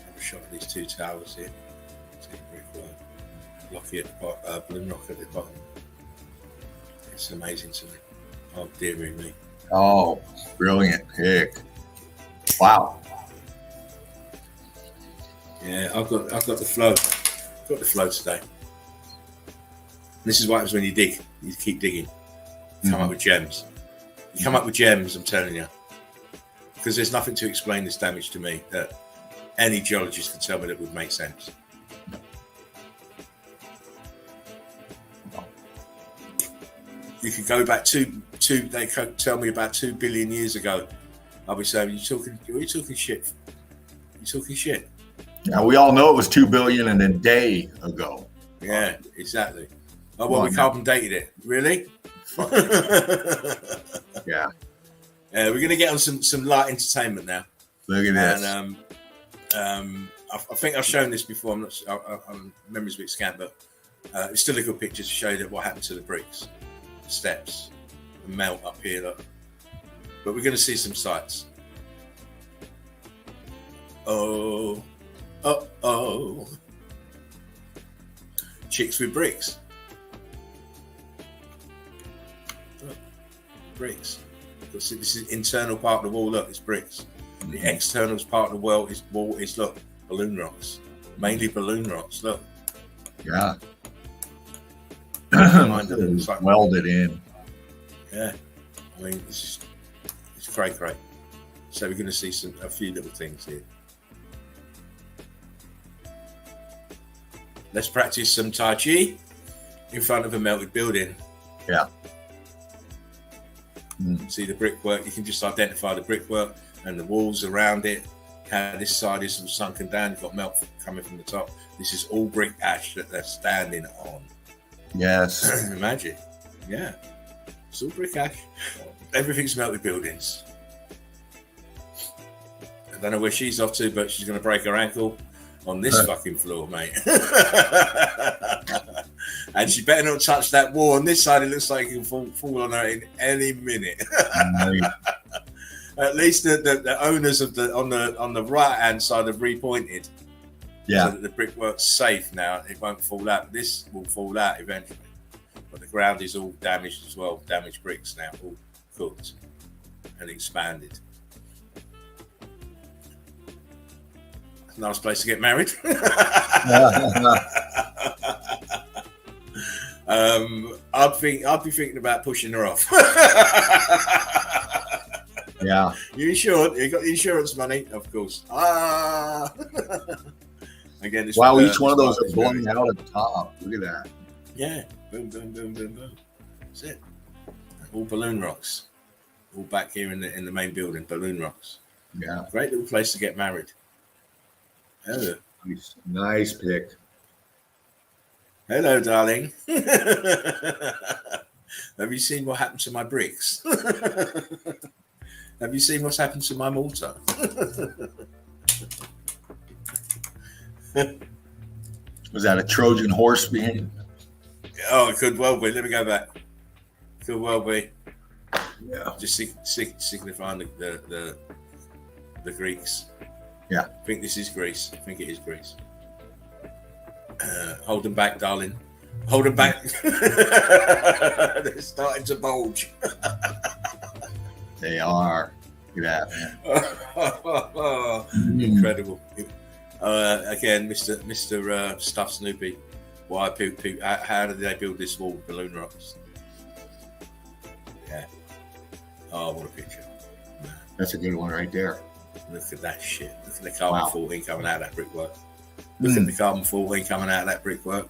Have a shot of these two towers here. See the brick flood. Blocky at the bottom, balloon rock at the bottom. It's amazing to me. Oh, dear me. Oh, brilliant pick. Wow. Yeah, I've got the flow. Got the flow today. This is what happens when you dig. You keep digging. You come up with gems. You come up with gems, I'm telling you. Because there's nothing to explain this damage to me that any geologist can tell me that would make sense. You could go back they could tell me about 2 billion years ago. I'll be saying, are you talking shit? You talking shit? Now we all know it was 2 billion and a day ago. Yeah, exactly. Oh, well, we carbon dated it. Really? Yeah. We're going to get on some light entertainment now. Look at this. And I think I've shown this before. I'm not sure. Memory's a bit scant, but it's still a good picture to show that what happened to the bricks, steps, and melt up here. Look. But we're going to see some sights. Oh. Chicks with bricks. Look, bricks. This is internal part of the wall. Look, it's bricks. The external part of the wall is look, balloon rocks. Mainly balloon rocks. Look. Yeah. It's like, welded in. Yeah. I mean, it's great. So we're going to see a few little things here. Let's practice some Tai Chi in front of a melted building. Yeah. See the brickwork. You can just identify the brickwork and the walls around it. How this side is all sunken down. You've got melt coming from the top. This is all brick ash that they're standing on. Yes. Imagine. Yeah. It's all brick ash. Everything's melted buildings. I don't know where she's off to, but she's going to break her ankle on this fucking floor, mate. And she better not touch that wall. On this side, it looks like it can fall on her in any minute. At least the owners of on the right hand side have repointed. Yeah. So that the brickwork's safe now. It won't fall out. This will fall out eventually. But the ground is all damaged as well. Damaged bricks now, all cooked and expanded. Nice place to get married. I'd be thinking about pushing her off. Yeah. You insured? You got the insurance money, of course. Again, each one of those are blowing out at the top. Look at that. Yeah. Boom, boom, boom, boom, boom. That's it. All balloon rocks. All back here in the main building. Balloon rocks. Yeah. Great little place to get married. Oh. Nice pick. Hello, darling. Have you seen what happened to my bricks? Have you seen what's happened to my mortar? Was that a Trojan horse behind? Oh, it could well be. Let me go back. Could well be. Yeah. Just signifying the Greeks. Yeah. I think this is Greece. I think it is Greece. Hold them back, darling. Hold them back. They're starting to bulge. They are. Look at that, man. Incredible. Again, Mr. Stuff Snoopy. Why how did they build this wall with balloon rocks? Yeah. Oh, what a picture. That's a good one right there. Look at that shit. Look at the carbon 14 coming out of that brickwork. Look at the carbon 14 coming out of that brickwork.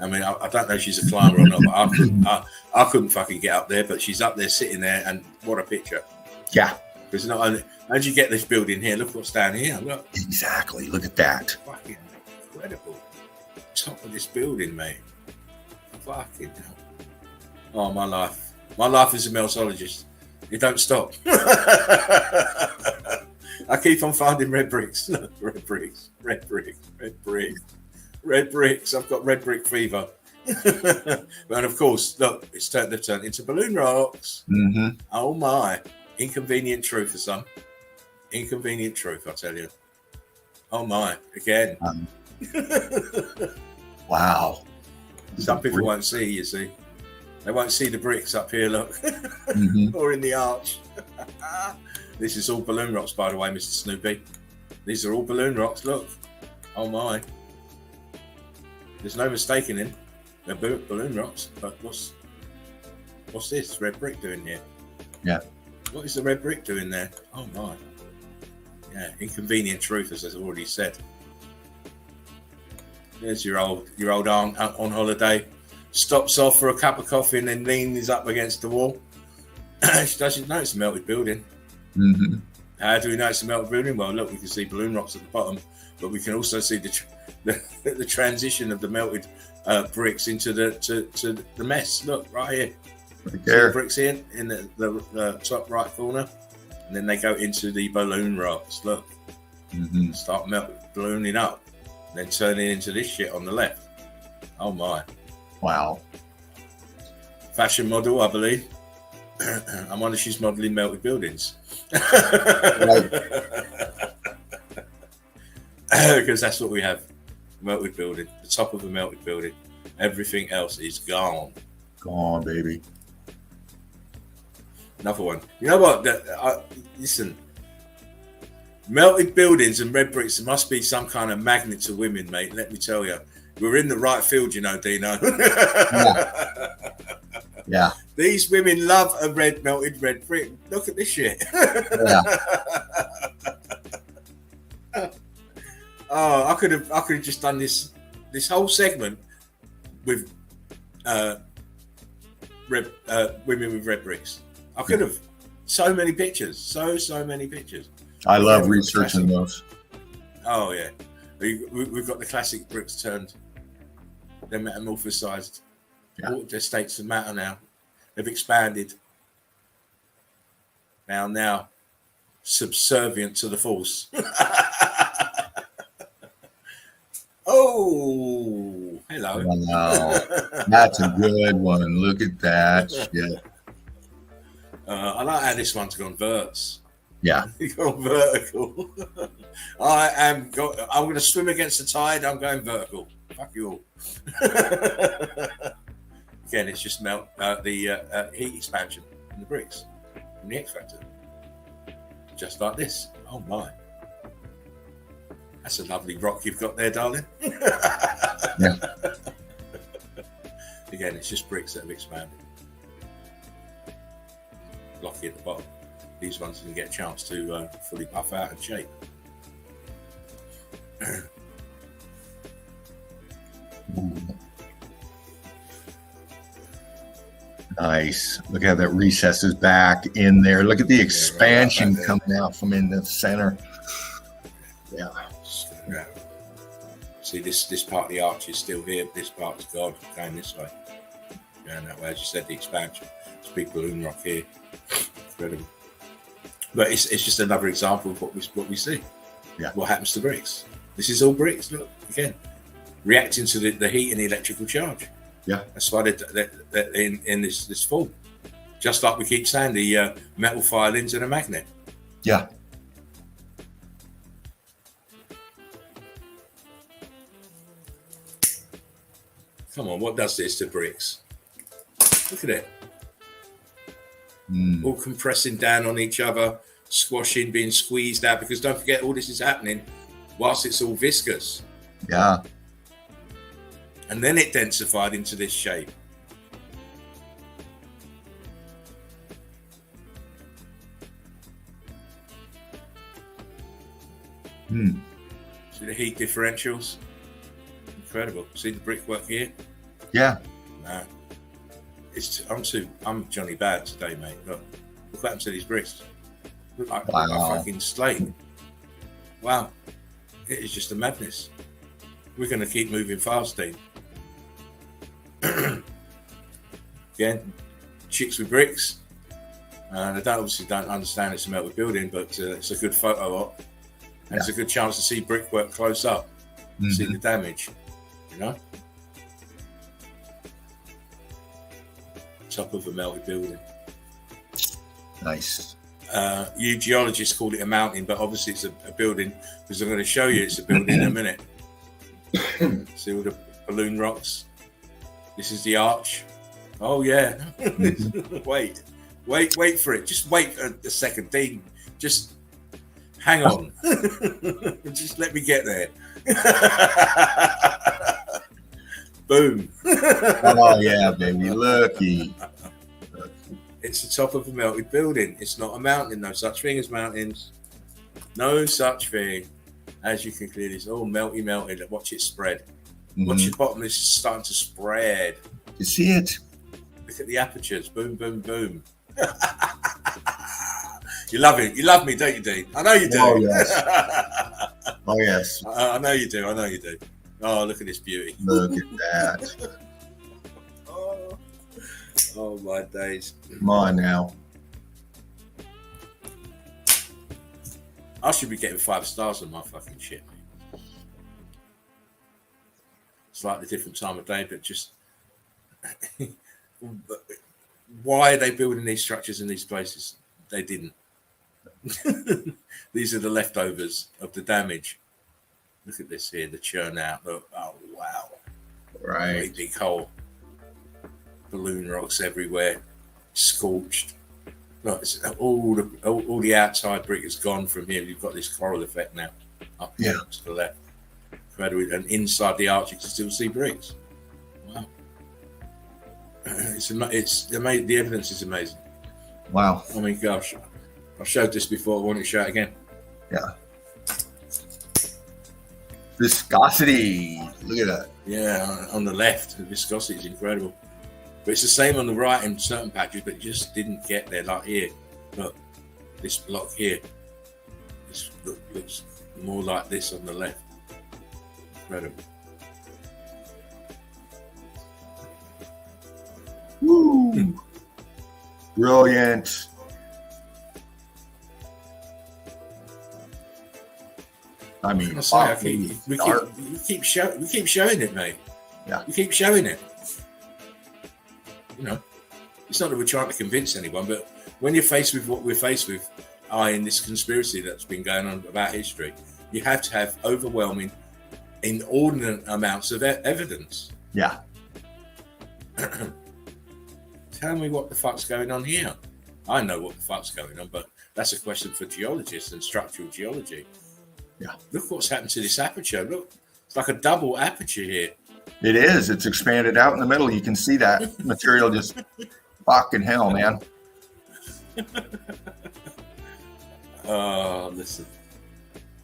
I mean, I don't know if she's a climber or not, but I couldn't fucking get up there, but she's up there sitting there, and what a picture. Yeah. Because not only, how did you get this building here? Look what's down here. Look. Exactly. Look at that. Fucking incredible. Top of this building, mate. Fucking hell. Oh, my life. My life as a meltologist. It don't stop. I keep on finding red bricks. Red bricks. I've got red brick fever. And of course, look, they've turned into balloon rocks. Mm-hmm. Oh my. Inconvenient truth for some. Inconvenient truth, I tell you. Oh my. Again. Wow. Some people won't see, you see. They won't see the bricks up here, look. Mm-hmm. Or in the arch. This is all balloon rocks, by the way, Mr. Snoopy. These are all balloon rocks, look. Oh my. There's no mistaking him. They're balloon rocks. But what's this red brick doing here? Yeah. What is the red brick doing there? Oh my. Yeah, inconvenient truth, as I've already said. There's your old aunt on holiday. Stops off for a cup of coffee and then leans up against the wall. She doesn't know it's a melted building. Mm-hmm. How do we know it's a melted building? Well, look, we can see balloon rocks at the bottom, but we can also see the transition of the melted bricks into the mess. Look, right here. Right there. The bricks in the top right corner, and then they go into the balloon rocks. Look, Mm-hmm. start ballooning up, then turning into this shit on the left. Oh my. Wow. Fashion model, I believe. I wonder if she's modeling melted buildings. Right. Because that's what we have. Melted building. The top of a melted building. Everything else is gone. Gone, baby. Another one. You know what? Listen. Melted buildings and red bricks must be some kind of magnet to women, mate. Let me tell you. We're in the right field, you know, Dino. Yeah. These women love a melted red brick. Look at this shit. Yeah. Oh, I could have just done this whole segment with women with red bricks. I could have. So many pictures. So many pictures. I love researching those. Oh yeah, we've got the classic bricks turned. They're metamorphosized. Yeah. All their states of matter now. They've expanded. Now subservient to the force. Oh, hello. Wow. That's a good one. Look at that shit. I like how this one's gone verts. Yeah. It's gone vertical. I'm going to swim against the tide. I'm going vertical. Fuck you all. Again, it's just the heat expansion in the bricks from the X Factor. Just like this. Oh my. That's a lovely rock you've got there, darling. Yeah. Again, it's just bricks that have expanded. Blocky at the bottom. These ones didn't get a chance to fully puff out and shape. Nice. Look how that recesses back in there. Look at the expansion coming out from in the center. Yeah. See, this part of the arch is still here. This part's gone, going this way. Going that way, as you said, the expansion. It's a big balloon rock here. Incredible. But it's just another example of what we see. Yeah. What happens to bricks? This is all bricks. Look again, reacting to the heat and the electrical charge. Yeah. That's why they're in this form. Just like we keep saying, the metal filings and a magnet. Yeah. Come on, what does this to bricks? Look at it. Mm. All compressing down on each other, squashing, being squeezed out, because don't forget, all this is happening whilst it's all viscous. Yeah. And then it densified into this shape. Mm. See the heat differentials? Incredible. See the brickwork here? Yeah. Man. I'm Johnny Bad today, mate. Look what happened to these bricks. Look like fucking slate. Wow. It is just a madness. We're going to keep moving fast, Dean. Again, chicks with bricks. They obviously don't understand it's a melted building, but it's a good photo op. And it's a good chance to see brickwork close up. See the damage, you know? top of a melted building. Nice. You geologists call it a mountain, but obviously it's a building, because I'm going to show you it's a building in a minute. See all the balloon rocks? This is the arch. Oh yeah. Wait for it. Just wait a second, Dean. Just hang on. Just let me get there. Boom. Oh yeah, baby. Looky. It's the top of a melted building. It's not a mountain. No such thing as mountains. No such thing. As you can clearly see, melted. Watch it spread. Watch the bottom. This is starting to spread. You see it? Look at the apertures. Boom, boom, boom. You love it. You love me, don't you, Dean? I know you do. Oh yes. Oh yes. I know you do. I know you do. Oh, look at this beauty. Look at that. Oh my days. Come on now. I should be getting 5 stars on my fucking shit, mate. Slightly different time of day, but just why are they building these structures in these places? They didn't. These are the leftovers of the damage. Look at this here, the churn out. Look, oh wow. Right. Great big hole. Balloon rocks everywhere. Scorched. Look, all the outside brick is gone from here. You've got this coral effect now. Up here to the left. And inside the arch you can still see bricks. Wow. It's amazing. The evidence is amazing. Wow. I mean, gosh, I've showed this before. I want to show it again. Yeah. Viscosity. Look at that. Yeah, on the left, the viscosity is incredible. But it's the same on the right in certain patches, but it just didn't get there. Like here, look, this block here. This looks more like this on the left. Incredible. Woo! Brilliant. I mean, we keep showing it, mate. Yeah. We keep showing it. You know, it's not that we're trying to convince anyone, but when you're faced with what we're faced with, in this conspiracy that's been going on about history, you have to have overwhelming, inordinate amounts of evidence. Yeah. Tell me what the fuck's going on here. I know what the fuck's going on, but that's a question for geologists and structural geology. Yeah. Look what's happened to this aperture. Look, it's like a double aperture here. It is. It's expanded out in the middle. You can see that material just fucking hell, man. Oh, listen.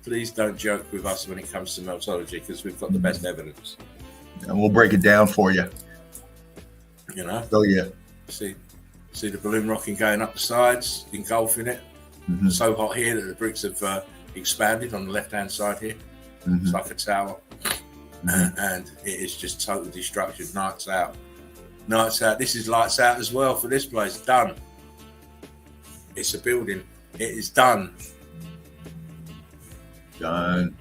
Please don't joke with us when it comes to meltology, because we've got the best evidence. And we'll break it down for you. You know? Oh, yeah. See the balloon rocking going up the sides, engulfing it. Mm-hmm. So hot here that the bricks have expanded on the left-hand side here. Mm-hmm. It's like a tower. And it is just total destruction. Nights out. This is lights out as well for this place. Done. It's a building. It is done. Done.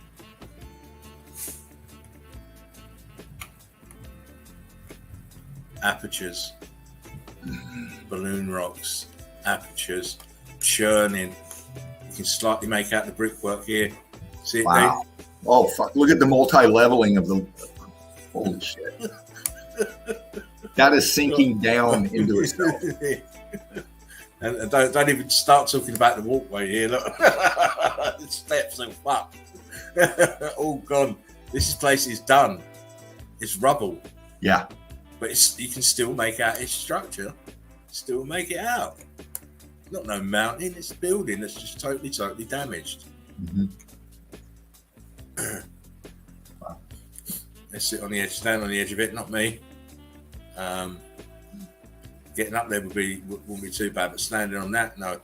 Apertures. Balloon rocks. Apertures. Churning. You can slightly make out the brickwork here. See it, wow. Dave? Oh, fuck. Look at the multi-leveling of the... Holy shit. That is sinking down into itself. And don't even start talking about the walkway here. Look, the steps are fucked. All gone. This place is done. It's rubble. Yeah. But you can still make out its structure. Still make it out. Not no mountain. It's a building that's just totally damaged. Mm-hmm. Wow. Let's sit on the edge, stand on the edge of it, not me. Getting up there wouldn't be too bad, but standing on that, no.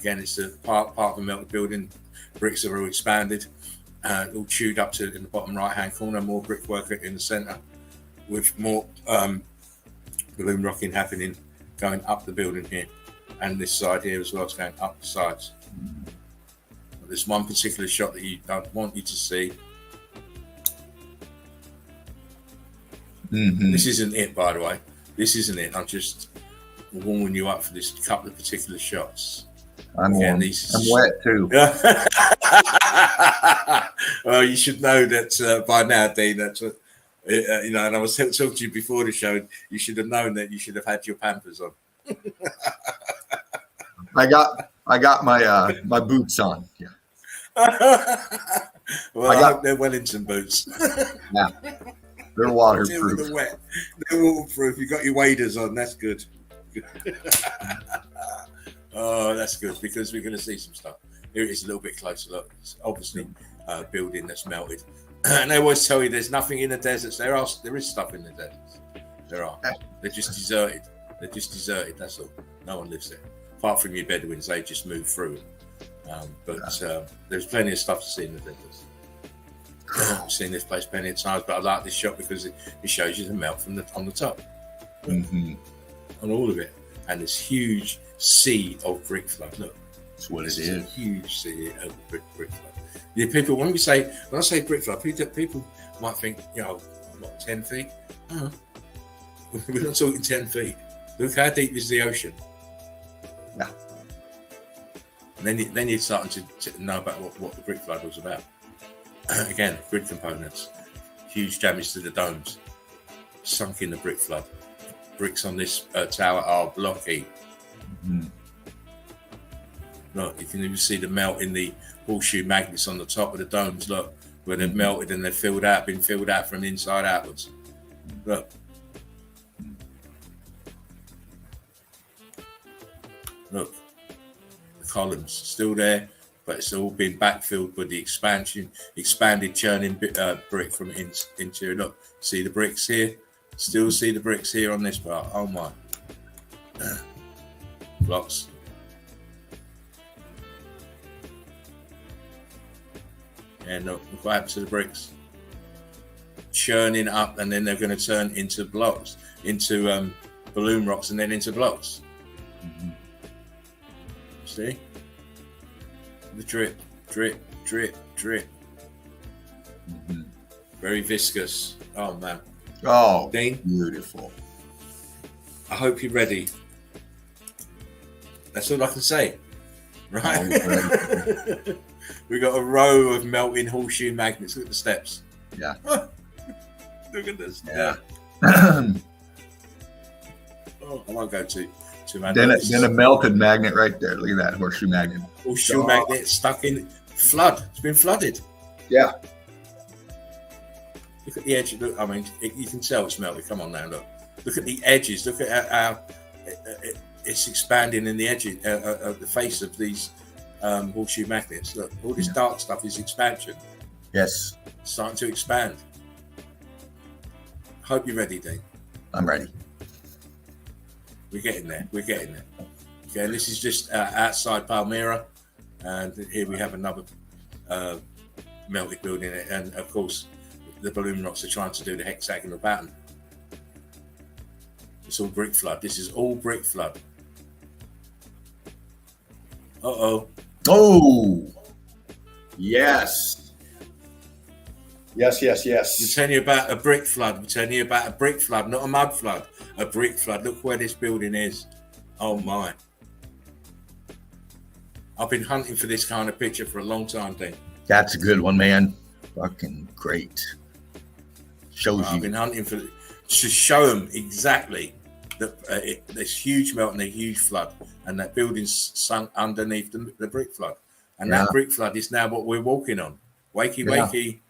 Again, it's a part of a melted building. Bricks are all expanded, all chewed up to in the bottom right-hand corner. More brickwork in the centre, with more balloon rocking happening, going up the building here, and this side here as well. It's going up the sides. There's one particular shot that I want you to see. Mm-hmm. This isn't it, by the way. This isn't it. I'm just warming you up for this couple of particular shots. I'm warm. I'm wet too. Well, you should know that by now, Dean. That's what and I was talking to you before the show. You should have known that you should have had your Pampers on. I got my boots on. Yeah. Well, I hope they're Wellington boots. Yeah, they're waterproof. They're wet. They're waterproof. You got your waders on. That's good. Oh, that's good, because we're going to see some stuff. Here it is a little bit closer. Look, it's obviously a building that's melted. And they always tell you there's nothing in the deserts. There is stuff in the deserts. There are. They're just deserted. That's all. No one lives there. Apart from your Bedouins, they just move through. There's plenty of stuff to see in the deserts. I've seen this place plenty of times, but I like this shot because it shows you the melt on the top. Mm-hmm. On all of it. And this huge sea of brick flood. Look. That's what it is. A huge sea of brick flood. Yeah, people, when I say brick flood, people might think, 10 feet? We're not talking 10 feet. Look how deep is the ocean. Yeah. And then you're starting to know about what the brick flood was about. Again, grid components, huge damage to the domes, sunk in the brick flood. Bricks on this tower are blocky. Mm-hmm. Look, you can even see the melt in the horseshoe magnets on the top of the domes. Look, where they've melted and they've been filled out from inside outwards. Look. Look, the columns still there, but it's all been backfilled with the expanded churning brick from interior. Look, see the bricks here? Still see the bricks here on this part. Oh my. Blocks. And look what happened to the bricks. Churning up, and then they're going to turn into blocks, into balloon rocks, and then into blocks. Mm-hmm. See? The drip, drip, drip, drip. Mm-hmm. Very viscous. Oh man. Oh, Dean, beautiful. I hope you're ready. That's all I can say. Right? We got a row of melting horseshoe magnets. Look at the steps. Yeah. Look at this. Yeah. I won't go too then a melted magnet right there. Look at that horseshoe magnet. Horseshoe magnet stuck in flood. It's been flooded. Yeah. Look at the edge. Look, I mean, you can tell it's melted. Come on now, look. Look at the edges. Look at how it's expanding in the edges of the face of these horseshoe magnets. Look, all this dark stuff is expansion. Yes. It's starting to expand. Hope you're ready, Dean. I'm ready. We're getting there. Okay, and this is just outside Palmyra, and here we have another melted building, and of course the balloon rocks are trying to do the hexagonal pattern. It's all brick flood. This is all brick flood. Oh, yes. Yes. We're telling you about a brick flood. Not a mud flood. A brick flood. Look where this building is. Oh my. I've been hunting for this kind of picture for a long time, Dean. That's a good one, man. Fucking great. Shows you. I've been hunting to show them exactly that this huge melt and a huge flood, and that building's sunk underneath the brick flood. And that brick flood is now what we're walking on. Wakey.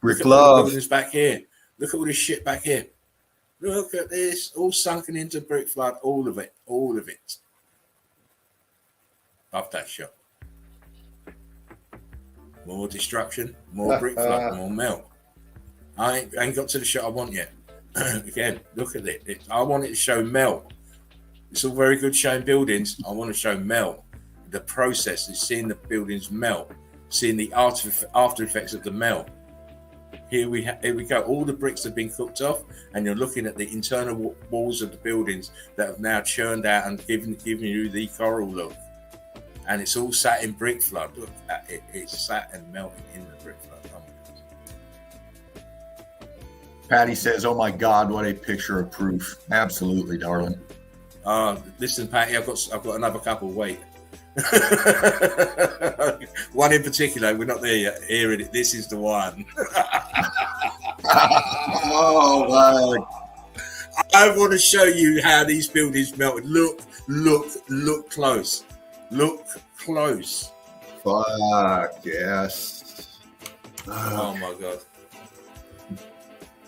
Brick love. Buildings back here. Look at all this shit back here. Look at this, all sunken into brick flood, all of it. Love that shot. More destruction, more brick flood, more melt. I ain't got to the shot I want yet. Again, look at it. I want it to show melt. It's all very good showing buildings. I want to show melt. The process is seeing the buildings melt, seeing the after effects of the melt. Here we go. All the bricks have been cooked off, and you're looking at the internal walls of the buildings that have now churned out and given you the coral look. And it's all sat in brick flood. Look at it. It's sat and melting in the brick flood. Oh my God. Patty says, "Oh my God, what a picture of proof!" Absolutely, darling. Listen, Patty, I've got another couple. Wait. One in particular, we're not there yet. Hearing it, this is the one. Oh, wow. I want to show you how these buildings melted. Look close. Look close. Fuck, yes. Oh my God.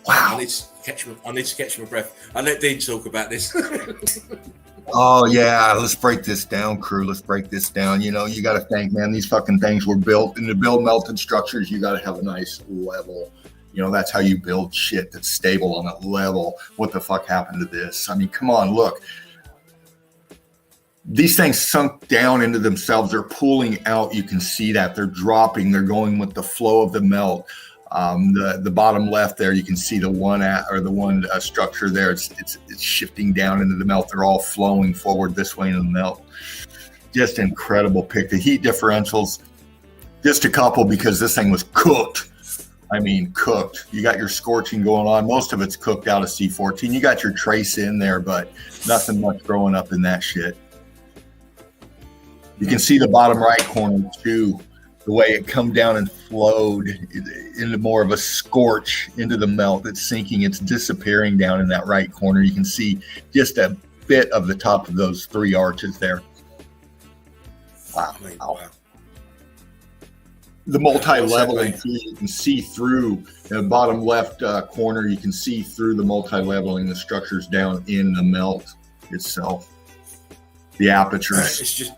Wow. I need to catch my breath. I'll let Dean talk about this. Oh, yeah. Let's break this down, crew. Let's break this down. You know, you got to think, man, these fucking things were built. And to build melted structures, you got to have a nice level. You know, that's how you build shit that's stable on a level. What the fuck happened to this? I mean, come on, look. These things sunk down into themselves. They're pulling out. You can see that. They're dropping. They're going with the flow of the melt. The bottom left there, you can see the one structure there. It's shifting down into the melt. They're all flowing forward this way into the melt. Just incredible pick. The heat differentials, just a couple because this thing was cooked. I mean, cooked. You got your scorching going on. Most of it's cooked out of C14. You got your trace in there, but nothing much growing up in that shit. You can see the bottom right corner too, the way it come down and flowed into more of a scorch into the melt. It's sinking, it's disappearing down in that right corner. You can see just a bit of the top of those three arches there. Wow. The multi-leveling too, you can see through the bottom left corner. You can see through the multi-leveling, the structures down in the melt itself. The apertures. It's just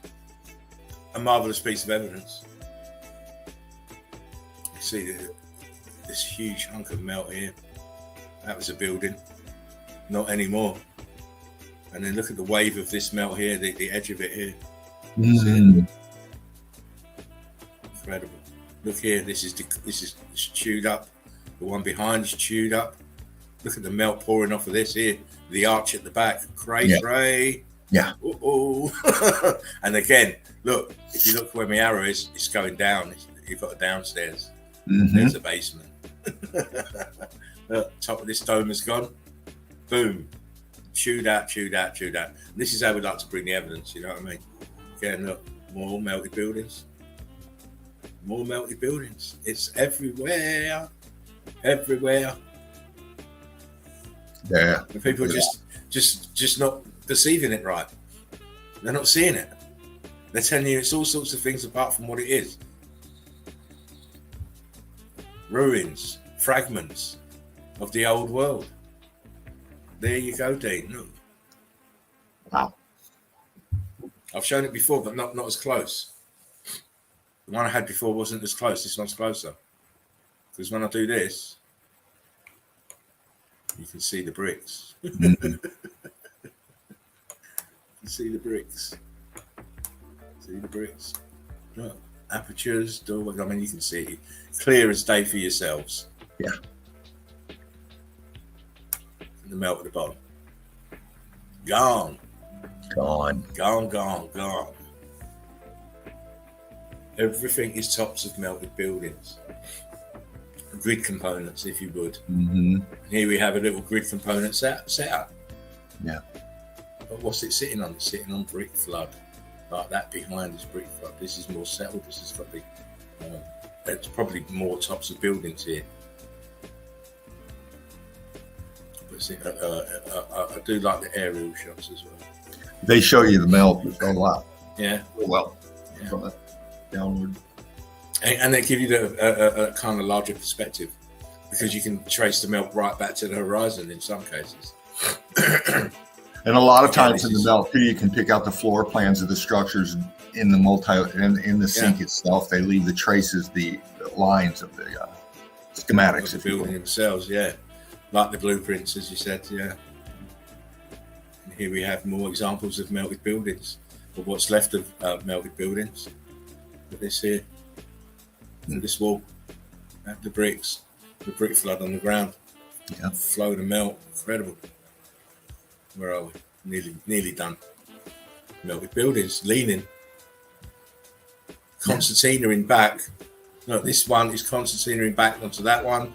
a marvelous piece of evidence. You see this huge hunk of melt here. That was a building. Not anymore. And then look at the wave of this melt here, the edge of it here. Mm-hmm. Incredible. Look here, this is chewed up. The one behind is chewed up. Look at the melt pouring off of this here. The arch at the back. Cray. Yeah. Uh-oh. And again, look, if you look where my arrow is, it's going down. You've got a downstairs. Mm-hmm. There's a basement. Look, top of this dome is gone. Boom. Chewed out. And this is how we like to bring the evidence, you know what I mean? Again, look, more melted buildings. More melted buildings. It's everywhere. Yeah. And people just not perceiving it right. They're not seeing it. They're telling you it's all sorts of things apart from what it is. Ruins, fragments of the old world. There you go, Dean. Look. Wow. I've shown it before, but not as close. The one I had before wasn't as close. This one's closer. Because when I do this, you can see the bricks. Mm-hmm. You can see the bricks. Look, apertures, doorway. I mean, you can see it clear as day for yourselves. Yeah. And the melt at the bottom. Gone. Everything is tops of melted buildings. Grid components, if you would. Mm-hmm. Here we have a little grid component set up. Yeah. But what's it sitting on? It's sitting on brick flood. Like that behind is brick flood. This is more settled. This is probably it's probably more tops of buildings here. But see, I do like the aerial shots as well. They show you the melt a lot. Yeah. Well, Yeah. from the downward. And they give you a kind of larger perspective because you can trace the melt right back to the horizon in some cases. And a lot of times in the melt too, you can pick out the floor plans of the structures in the in the sink itself. They leave the traces, the lines of the schematics Of the building themselves, yeah, like the blueprints, as you said, yeah. And here we have more examples of melted buildings, or what's left of melted buildings. Look at this here, and this wall, the bricks, the brick flood on the ground, flow to melt, incredible. Where are we? Nearly done. Melted buildings, leaning. Concertina in back. Look, this one is concertina in back onto that one,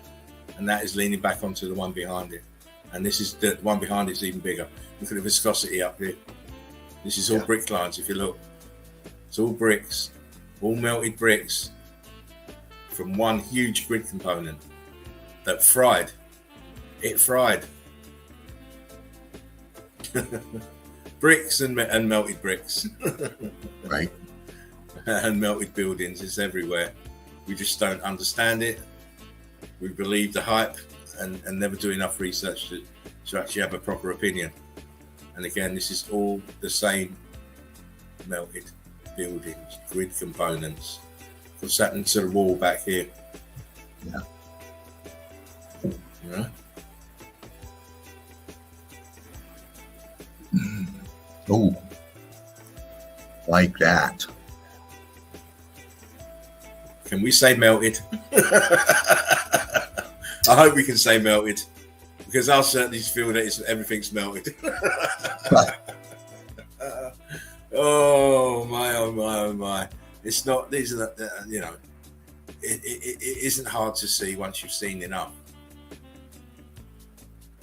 and that is leaning back onto the one behind it. And this is the one behind it's even bigger. Look at the viscosity up here. This is all brick lines. If you look, it's all bricks, all melted bricks from one huge grid component that fried. It fried. Bricks and melted bricks. Right. And melted buildings is everywhere. We just don't understand it. We believe the hype and never do enough research to actually have a proper opinion. And again, this is all the same melted buildings, grid components. What's happening to the wall back here? Yeah. You know? Oh, like that. Can we say melted? I hope we can say melted, because I'll certainly feel that everything's melted. Oh my, oh my, oh my. It's not, these are, you know, it isn't hard to see once you've seen enough.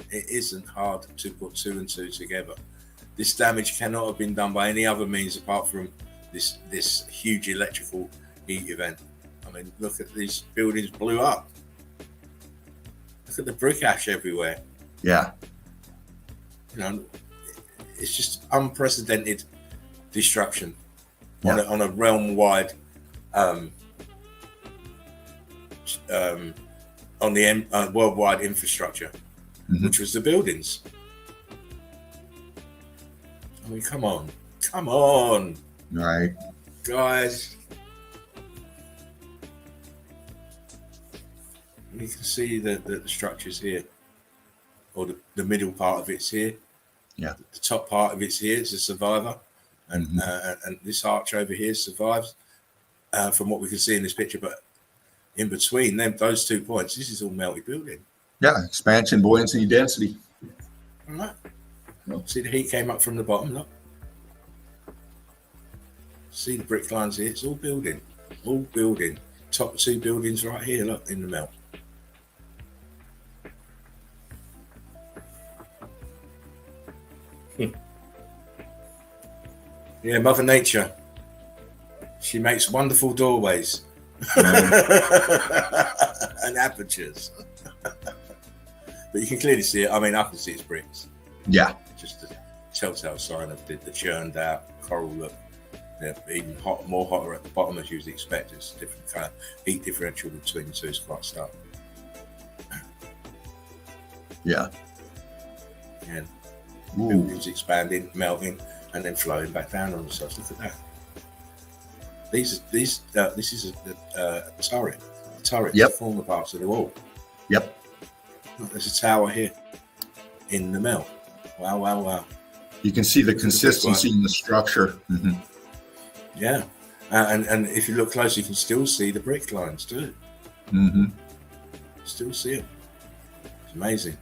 It isn't hard to put two and two together. This damage cannot have been done by any other means apart from this huge electrical heat event. I mean, look at these buildings blew up. Look at the brick ash everywhere. Yeah. You know, it's just unprecedented destruction on a realm-wide, on the worldwide infrastructure, which was the buildings. I mean, come on, Right. guys. You can see the structures here, or the middle part of it's here. Yeah. The top part of it's here. It's a survivor, and this arch over here survives, from what we can see in this picture. But in between them, those 2 points, this is all melted building. Yeah. Expansion, buoyancy, density. All right. See the heat came up from the bottom. Look. See the brick lines here. It's all building. All building. Top 2 buildings right here. Look in the melt. Yeah, Mother Nature. She makes wonderful doorways and apertures. But you can clearly see it. I mean, I can see it's bricks. Yeah. Just a telltale sign of the churned out coral look. They're even more hotter at the bottom as you'd expect. It's a different kind of heat differential between the two is quite stark. Yeah. And buildings expanding, melting, and then flowing back down on themselves. Look at that. This is a turret. A turret. Yep. Former parts of the wall. Yep. Look, there's a tower here in the melt. Wow, wow, wow. You can see the consistency in the structure. Yeah. And if you look close, you can still see the brick lines too. Still see it. It's amazing.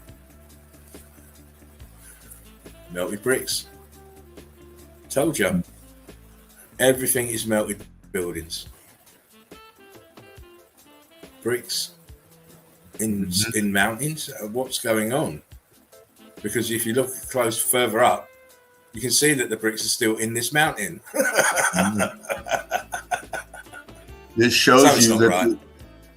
Melted bricks. Told you. Everything is melted buildings. Bricks in mountains. What's going on? Because if you look close further up, you can see that the bricks are still in this mountain. This shows you that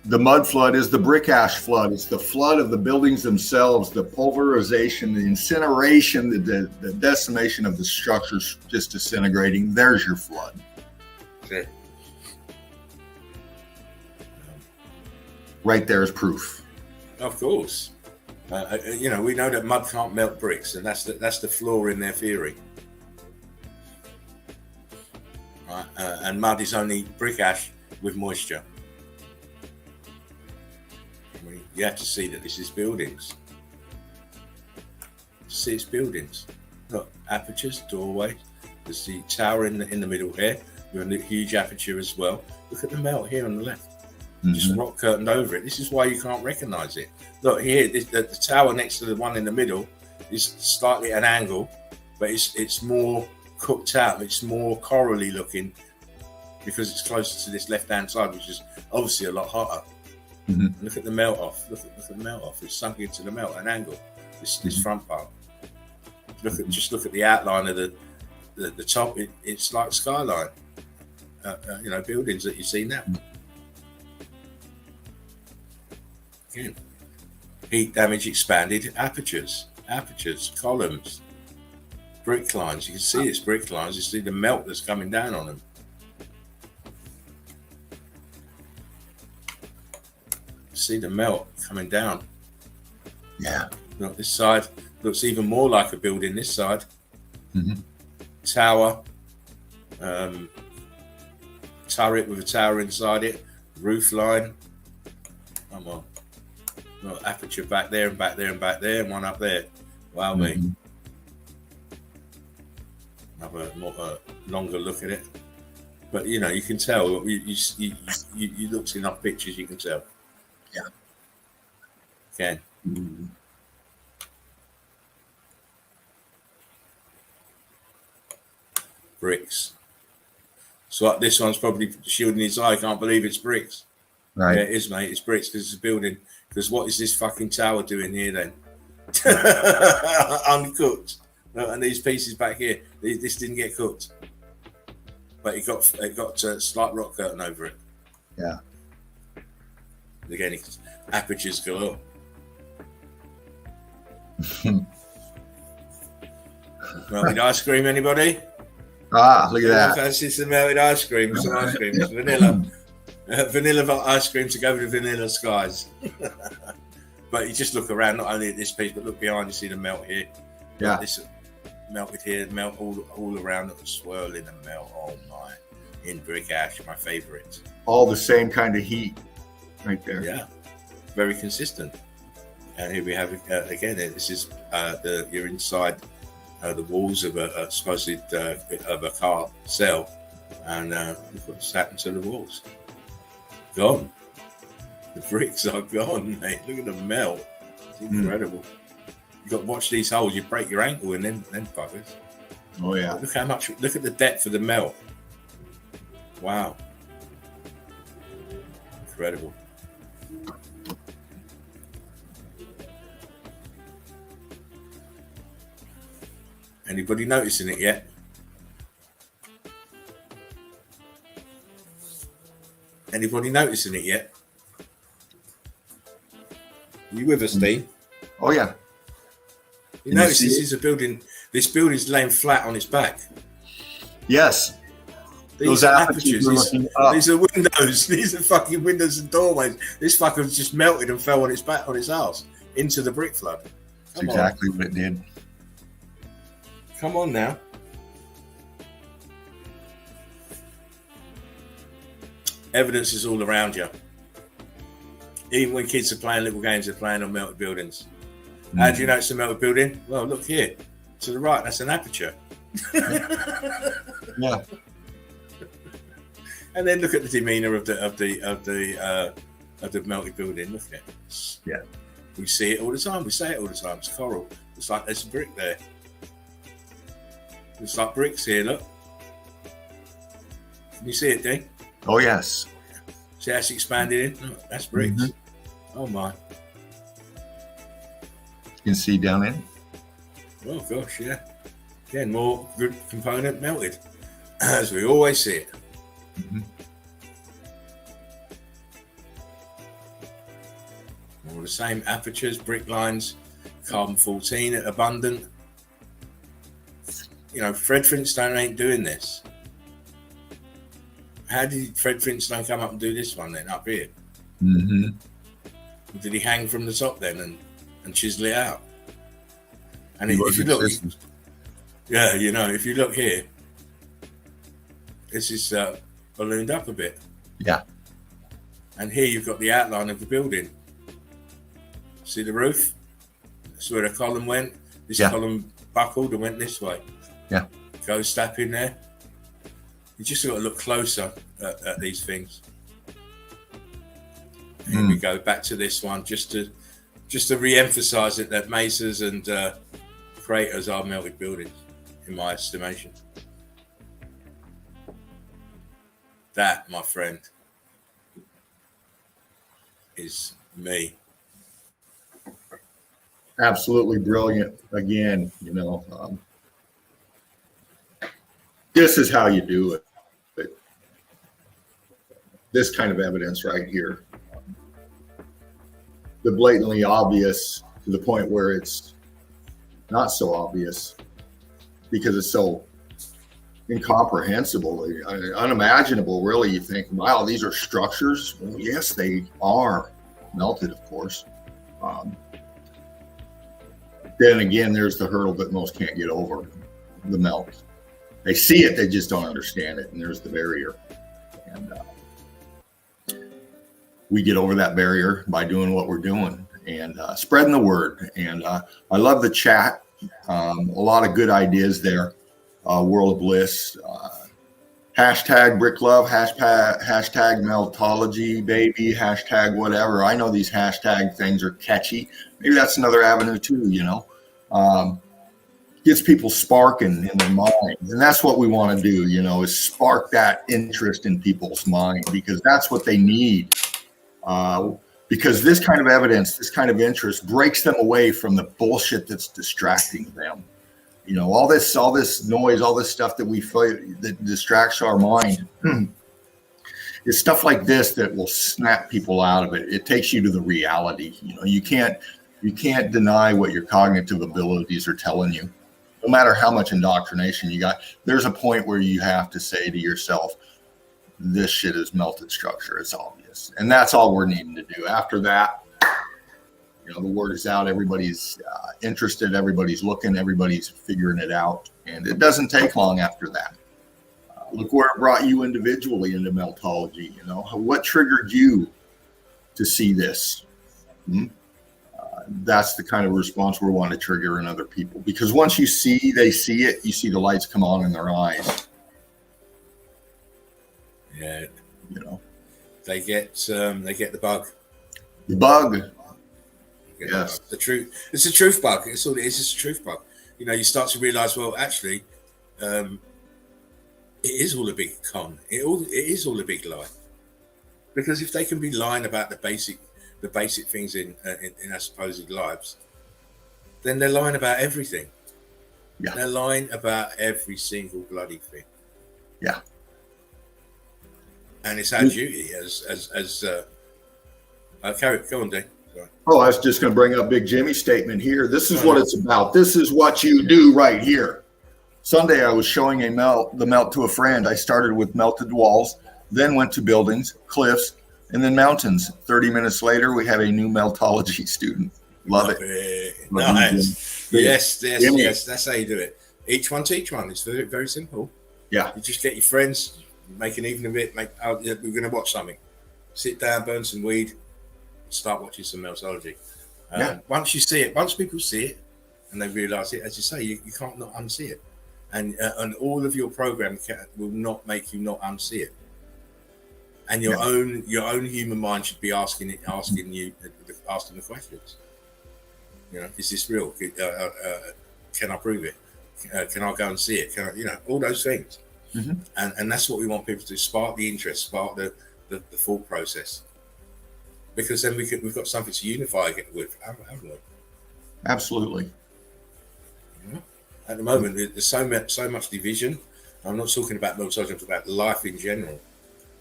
the mud flood is the brick ash flood. It's the flood of the buildings themselves, the pulverization, the incineration, the decimation of the structures just disintegrating. There's your flood. Okay. Right there is proof. Of course. You know, we know that mud can't melt bricks, and that's the flaw in their theory. Right? And mud is only brick ash with moisture. I mean, you have to see that this is buildings. See, it's buildings. Look, apertures, doorways. There's the tower in the middle here with a huge aperture as well. Look at the melt here on the left. Just rock curtained over it. This is why you can't recognize it. Look here, the tower next to the one in the middle is slightly at an angle, but it's more cooked out. It's more corally looking because it's closer to this left-hand side, which is obviously a lot hotter. Look at the melt off. Look at the melt off. It's sunk into the melt at an angle. This front part. Just look at the outline of the top. It's like skyline. Buildings that you see now. Again, heat damage expanded apertures, columns, brick lines. You can see it's brick lines. You see the melt that's coming down on them. See the melt coming down. Yeah. Look, this side looks even more like a building. This side, Mm-hmm. Tower, turret with a tower inside it, roof line. Come on. Look, aperture back there and back there and back there, and one up there. Wow, Mm-hmm. me. Have a more longer look at it. But you can tell. You looked enough pictures, you can tell. Yeah. Okay. Mm-hmm. Bricks. So this one's probably shielding his eye. I can't believe it's bricks. Right. Yeah, it is, mate. It's bricks because it's a building. Because what is this fucking tower doing here then? Uncooked. And these pieces back here, this didn't get cooked. But it got a slight rock curtain over it. Yeah. Again, it's apertures galore. Melted ice cream, anybody? Look at that. Fancy some melted ice cream. Some ice cream. It's vanilla. Vanilla ice cream to go with the vanilla skies. But you just look around, not only at this piece, but look behind. You see the melt here. Yeah. This melted here, melt all around. Look, swirling and melt. Oh my! In brick ash, my favorite. All the same kind of heat right there. Yeah, very consistent. And here we have again. This is you're inside the walls of a supposed of a car cell, and look what's happened to the walls. Gone. The bricks are gone, mate. Look at the melt. It's incredible. You got to watch these holes. You break your ankle and then buggers. Oh yeah. Look how much. Look at the depth of the melt. Wow. Incredible. Anybody noticing it yet? Anybody noticing it yet? You with us, Dean? Oh yeah. You notice this is a building. This building's laying flat on its back. Yes. These are apertures. These are windows. These are fucking windows and doorways. This fucker's just melted and fell on its back, on its ass, into the brick flood. That's exactly what it did. Come on now. Evidence is all around you. Even when kids are playing little games, they're playing on melted buildings. How do you know it's a melted building? Well, look here. To the right, that's an aperture. Yeah. And then look at the demeanor of the melted building. Look at it. Yeah. We see it all the time. We say it all the time. It's coral. It's like there's a brick there. It's like bricks here. Look. Can you see it, Dean? Oh yes. See how it's expanded in? Look, that's bricks. Mm-hmm. Oh my. You can see down in. Oh gosh, yeah. Again, more good component melted, as we always see it. Mm-hmm. All the same apertures, brick lines, carbon 14 abundant. You know, Fred Flintstone ain't doing this. How did Fred Flintstone come up and do this one then, up here? Mm-hmm. Did he hang from the top then and chisel it out? And if you look, yeah, you know, if you look here, this is ballooned up a bit. Yeah. And here you've got the outline of the building. See the roof? That's where the column went. This column buckled and went this way. Yeah. Go step in there. You just got to look closer at these things. Here we go back to this one, just to re-emphasize it that mesas and craters are melted buildings, in my estimation. That, my friend, is me. absolutely brilliant. Again, this is how you do it. This kind of evidence right here, the blatantly obvious to the point where it's not so obvious because it's so incomprehensible, unimaginable, really. You think, wow, these are structures. Well, yes, they are melted, of course. Then again, there's the hurdle that most can't get over, the melt. They see it, they just don't understand it, and there's the barrier. And we get over that barrier by doing what we're doing and spreading the word. And I love the chat. A lot of good ideas there. World of Bliss, hashtag Brick Love, hashtag Meltology, baby, hashtag whatever. I know these hashtag things are catchy. Maybe that's another avenue too, gets people sparking in their minds. And that's what we want to do, is spark that interest in people's mind, because that's what they need. Because this kind of evidence, this kind of interest breaks them away from the bullshit that's distracting them. All this noise, all this stuff that we feel that distracts our mind. It's stuff like this that will snap people out of it. It takes you to the reality. You can't deny what your cognitive abilities are telling you. No matter how much indoctrination you got, there's a point where you have to say to yourself, this shit is melted structure. It's obvious. And that's all we're needing to do. After that, the word is out. Everybody's interested. Everybody's looking. Everybody's figuring it out. And it doesn't take long after that. Look where it brought you individually into meltology. What triggered you to see this? That's the kind of response we want to trigger in other people. Because once they see it, you see the lights come on in their eyes. Yeah. They get the bug. The bug. Yes. The truth. It's a truth bug. It's all it is. It's a truth bug. You start to realize, well, actually, it is all a big con. It is all a big lie. Because if they can be lying about the basic things in our supposed lives, then they're lying about everything. Yeah. They're lying about every single bloody thing. Yeah. And it's our duty as go on, Dave. Oh, I was just going to bring up Big Jimmy's statement here. This is what it's about. This is what you do right here. Sunday, I was showing the melt to a friend. I started with melted walls, then went to buildings, cliffs, and then mountains. 30 minutes later, we have a new meltology student. Love it. Nice. Yes. That's how you do it. Each one to each one. It's very, very simple. Yeah. You just get your friends, make an evening of it. We're going to watch something. Sit down, burn some weed, start watching some meltology. Once people see it and they realize it, as you say, you can't not unsee it. And all of your program will not make you not unsee it. And your own human mind should be asking the questions. Is this real? Can I prove it? Can I go and see it? All those things. Mm-hmm. And that's what we want people to spark the interest, spark the thought process. Because then we've got something to unify with, haven't we? Absolutely. At the moment, there's so much division. I'm not talking about meltology, I'm talking about life in general.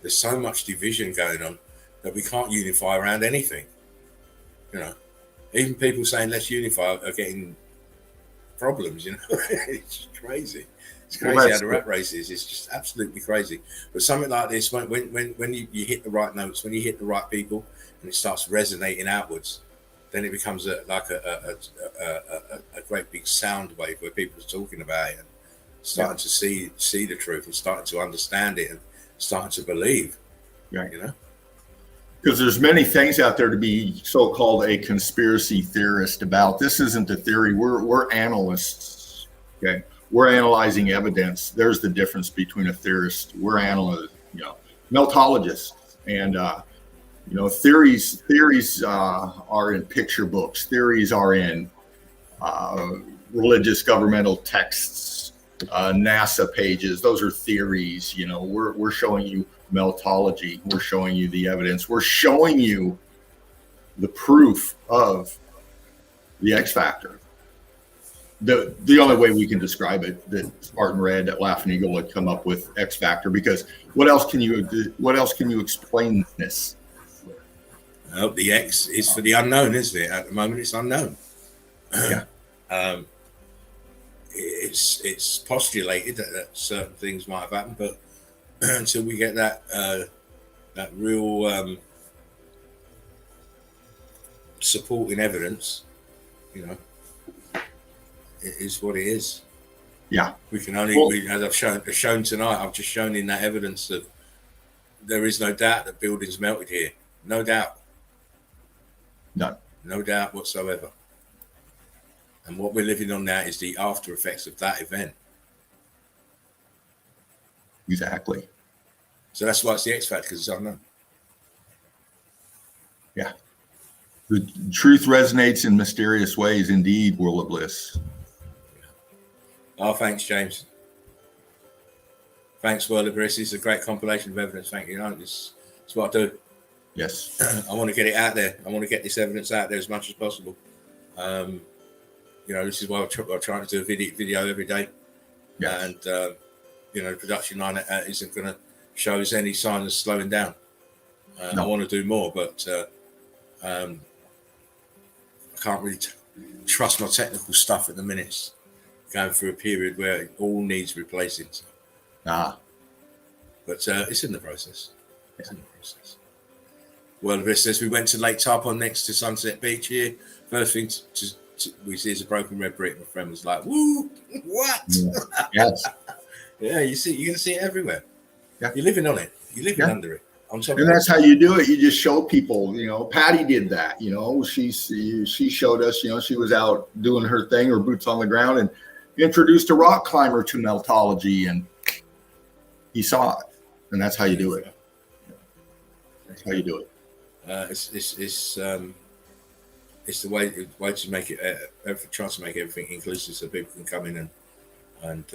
There's so much division going on that we can't unify around anything. Even people saying let's unify are getting problems. It's just crazy. It's crazy how the rat race is. It's just absolutely crazy. But something like this, when you hit the right notes, when you hit the right people, and it starts resonating outwards, then it becomes a great big sound wave where people are talking about it and starting to see the truth and starting to understand it and starting to believe. Right. Because there's many things out there to be so-called a conspiracy theorist about. This isn't a theory. We're analysts. Okay. We're analyzing evidence. There's the difference between a theorist. We're analysts, meltologists. And, theories are in picture books. Theories are in religious governmental texts, NASA pages. Those are theories. We're showing you meltology. We're showing you the evidence. We're showing you the proof of the X factor. The only way we can describe it, that Spartan Red at Laughing Eagle would come up with X factor, because what else can you explain this? The X is for the unknown, isn't it? At the moment, it's unknown. Yeah. It's postulated that certain things might have happened, but until we get that real supporting evidence, it is what it is. Yeah. We can only, as I've shown tonight, I've just shown in that evidence that there is no doubt that buildings melted here. No doubt. None. No doubt whatsoever. And what we're living on now is the after effects of that event. Exactly. So that's why it's the X factor, because it's unknown. Yeah. The truth resonates in mysterious ways, indeed, World of Bliss. Oh, thanks, James. Thanks, World of Bliss. It's a great compilation of evidence. Thank you. It's what I do. Yes. I want to get it out there. I want to get this evidence out there as much as possible. This is why I'm trying to do a video every day. Yes. And, the production line isn't going to show us any sign of slowing down. No. I want to do more, but I can't really trust my technical stuff at the minute. It's going through a period where it all needs replacing. But it's in the process. It's in the process. Well, this says we went to Lake Tarpon next to Sunset Beach here. First thing we see is a broken red brick. My friend was like, "Woo, what?" Yes. Yeah, you're going to see it everywhere. Yeah. You're living on it. You're living under it. And that's how you do it. You just show people. Patty did that. She showed us. She was out doing her thing, her boots on the ground, and introduced a rock climber to meltology, and he saw it. And that's how you do it. That's how you do it. It's the way to make it. Trying to make everything inclusive so people can come in and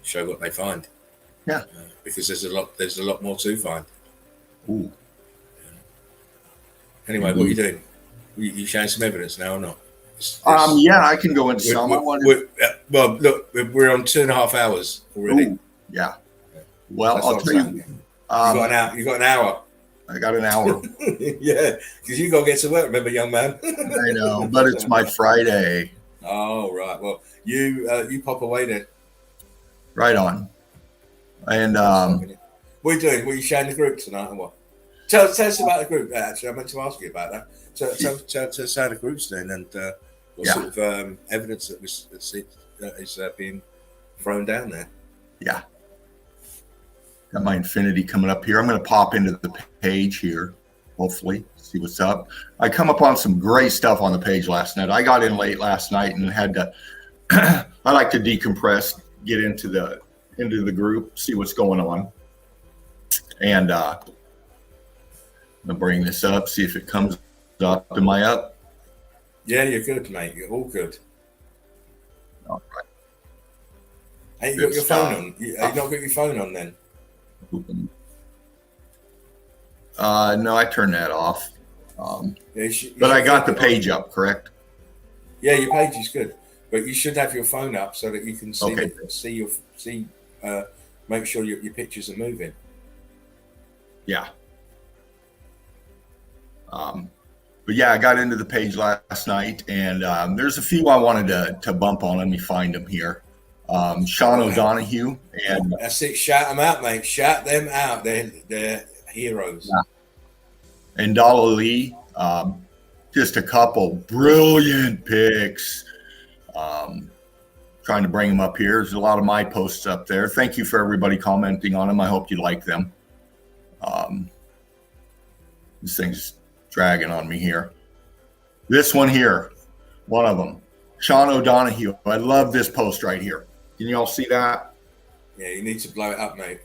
show what they find. Yeah. Because there's a lot more to find. Ooh. Anyway, what are you doing? You showing some evidence now or not? Yeah, I can go into some. Well, look, we're on 2.5 hours already. Ooh, yeah. Well, I'll tell you. You got an hour. I got an hour. Yeah, because you got to get to work. Remember, young man. I know, but it's my Friday. Oh right. Well, you pop away then. Right on. And what are you doing? What are you showing the group tonight or what? Tell us about the group. Actually, I meant to ask you about that. So tell us how the group's doing and what sort of evidence that is being thrown down there. Yeah. Got my infinity coming up here. I'm going to pop into the page here, hopefully, see what's up. I come upon some great stuff on the page last night. I got in late last night and had to, I like to decompress, get into the group, see what's going on. And I'm going to bring this up, see if it comes up. Am I up? Yeah, you're good, mate. You're all good. All right. Hey, you got your phone on? You not got your phone on then? No, I turned that off. But I got the page up, correct? Yeah, your page is good, but you should have your phone up so that you can see make sure your pictures are moving. Yeah. But yeah, I got into the page last night, and there's a few I wanted to bump on. Let me find them here. Sean O'Donoghue, and that's it. Shout them out, mate. Shout them out. They're heroes. Yeah. And Dalla Lee, just a couple brilliant picks. Trying to bring them up here. There's a lot of my posts up there. Thank you for everybody commenting on them. I hope you like them. This thing's dragging on me here. This one here, one of them, Sean O'Donoghue. I love this post right here. Can you all see that? Yeah, you need to blow it up, mate.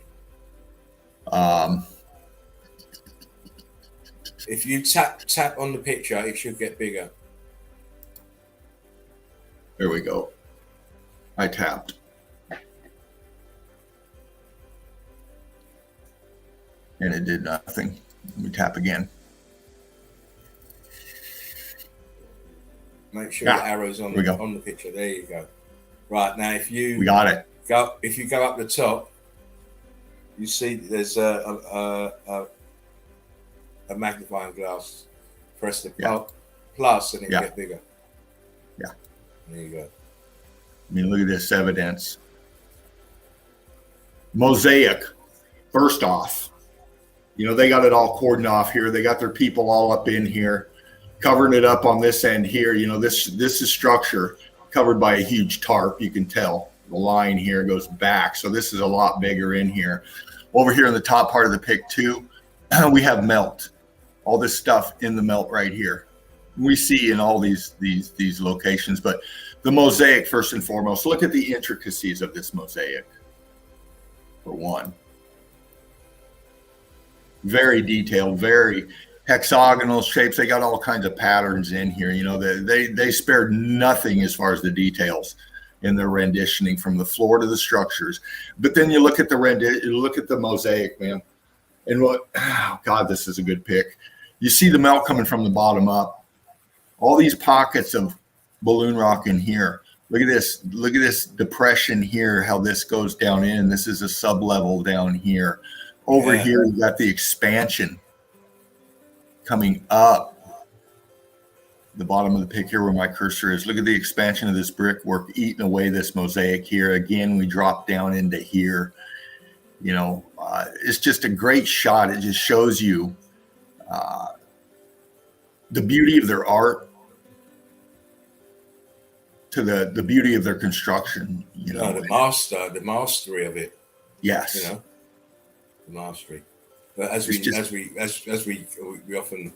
If you tap on the picture, it should get bigger. There we go. I tapped. And it did nothing. Let me tap again. Make sure your arrow's on the picture. There you go. Right, now we got it. If you go up the top, you see there's a magnifying glass. Press the plus and it'll get bigger. Yeah. There you go. I mean, look at this evidence. Mosaic, first off, you know, they got it all cordoned off here. They got their people all up in here, covering it up on this end here. You know, this is structure covered by a huge tarp. You can tell the line here goes back. So this is a lot bigger in here. Over here in the top part of the pic too, we have melt. All this stuff in the melt right here. We see in all these locations, but the mosaic first and foremost, look at the intricacies of this mosaic. For one, very detailed, very hexagonal shapes. They got all kinds of patterns in here. You know, they spared nothing as far as the details in their renditioning from the floor to the structures. But then you look at the mosaic, man, and oh God, this is a good pick. You see the melt coming from the bottom up. All these pockets of balloon rock in here. Look at this. Look at this depression here, how this goes down in. This is a sub-level down here. Over here, you got the expansion coming up. The bottom of the pic here where my cursor is. Look at the expansion of this brickwork eating away this mosaic here. Again, we drop down into here. You know, it's just a great shot. It just shows you the beauty of their art to the beauty of their construction. You know, the mastery of it. Yes, you know, the mastery. But as we often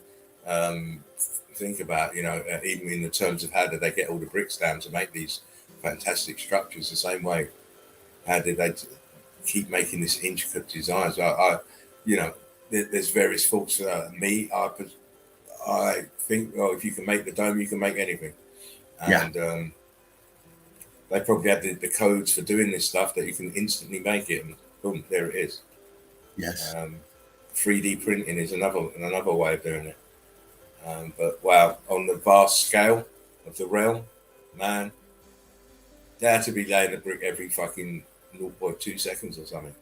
think about, you know, even in the terms of how did they get all the bricks down to make these fantastic structures the same way? How did they keep making this intricate designs? You know, there's various faults. I think, well, if you can make the dome, you can make anything. And they probably had the codes for doing this stuff that you can instantly make it, and boom, there it is. Yes. 3D printing is another way of doing it. But wow, on the vast scale of the realm, man, they had to be laying a brick every fucking 0.2 seconds or something.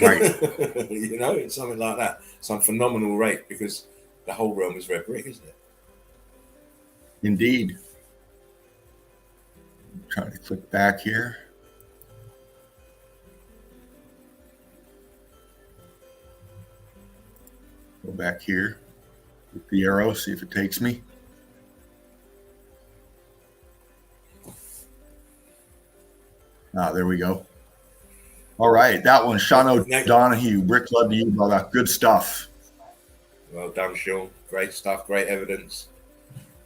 Right. You know, it's something like that. Some phenomenal rate, because the whole realm is red brick, isn't it? Indeed. I'm trying to click back here. Go back here with the arrow, see if it takes me. There we go. All right, that one, Sean O'Donohue, Brick Club to you, brother. Good stuff. Well done, Sean. Great stuff, great evidence.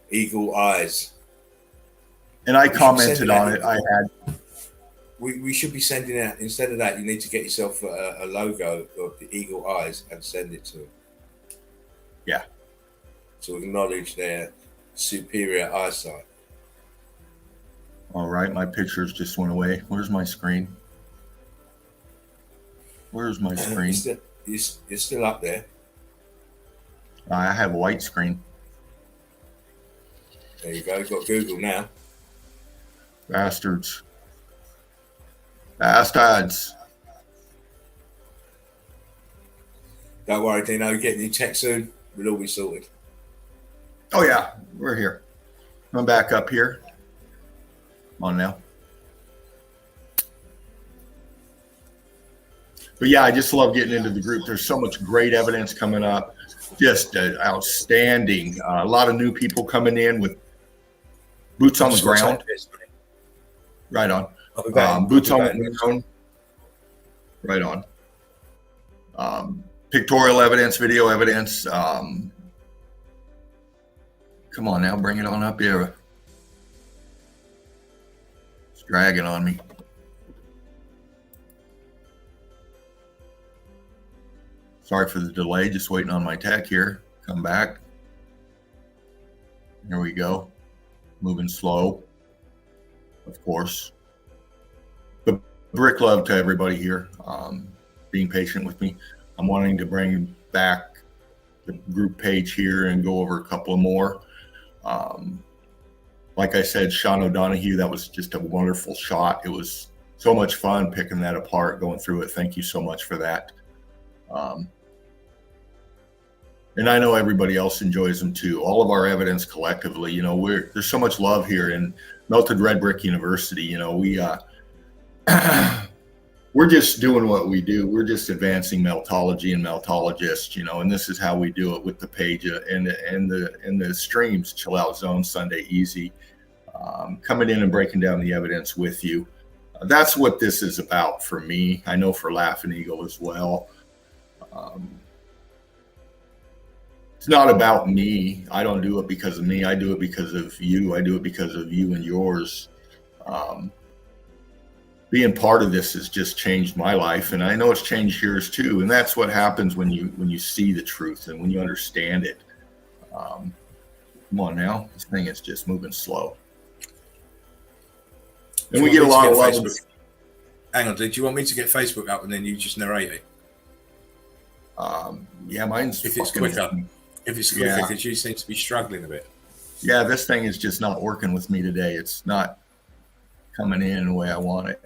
Eagle eyes. And I commented on it. I had. We should be sending out, instead of that, you need to get yourself a logo of the eagle eyes and send it to them. Yeah. To acknowledge their superior eyesight. All right, my pictures just went away. Where's my screen? Where's my screen? You're still up there. I have a white screen. There you go. You've got Google now. Bastards. Bastards. Don't worry, Dino. You're getting your text soon. We'll all be sorted. Oh, yeah. We're here. I'm back up here. Come on now. But yeah, I just love getting into the group. There's so much great evidence coming up. Just outstanding. A lot of new people coming in with boots on the ground. Right on. Boots on the ground. Right on. Pictorial evidence, video evidence. Come on now, bring it on up here. It's dragging on me. Sorry for the delay, just waiting on my tech here. Come back. Here we go. Moving slow, of course. But brick love to everybody here, being patient with me. I'm wanting to bring back the group page here and go over a couple of more. A like I said, Sean O'Donoghue, that was just a wonderful shot. It was so much fun picking that apart, going through it. Thank you so much for that. And I know everybody else enjoys them too. All of our evidence collectively, there's so much love here in Melted Red Brick University. We're just doing what we do. We're just advancing meltology and meltologists, and this is how we do it with the page and the streams. Chill Out Zone Sunday Easy, coming in and breaking down the evidence with you. That's what this is about for me. I know for Laughing Eagle as well. It's not about me. I don't do it because of me. I do it because of you. I do it because of you and yours. Being part of this has just changed my life, and I know it's changed yours too. And that's what happens when you see the truth and when you understand it. Come on now, this thing is just moving slow, and we get a lot of love. Hang on, did you want me to get Facebook up and then you just narrate it? Yeah, mine's. If it's quicker, because you seem to be struggling a bit. Yeah, this thing is just not working with me today. It's not coming in the way I want it.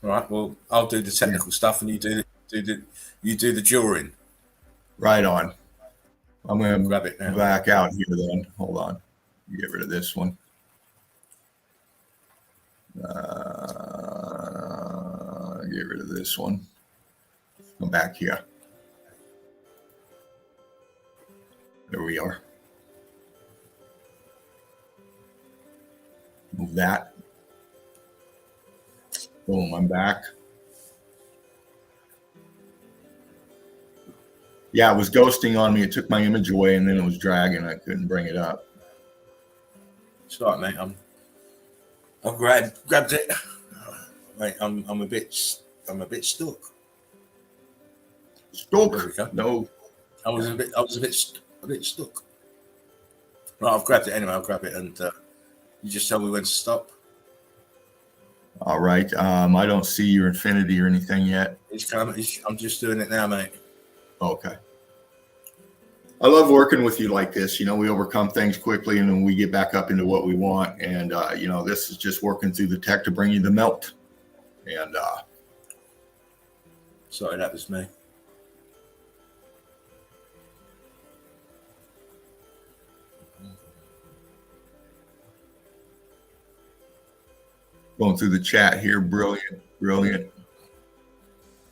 All right. Well, I'll do the technical stuff, and you do the drawing. Right on. I'm going to grab it now. Back out here then. Hold on. Get rid of this one. Get rid of this one. Come back here. There we are. Move that. Boom, I'm back. Yeah, it was ghosting on me. It took my image away and then it was dragging. I couldn't bring it up. It's all right, mate. I've grabbed it. Mate, I'm a bit stuck. Stuck? No. I was a bit stuck. Right, I've grabbed it anyway. I'll grab it and you just tell me when to stop. All right. I don't see your infinity or anything yet. I'm just doing it now, mate. Okay. I love working with you like this. We overcome things quickly and then we get back up into what we want. And, this is just working through the tech to bring you the melt. And sorry, that was me. Going through the chat here. Brilliant. Brilliant.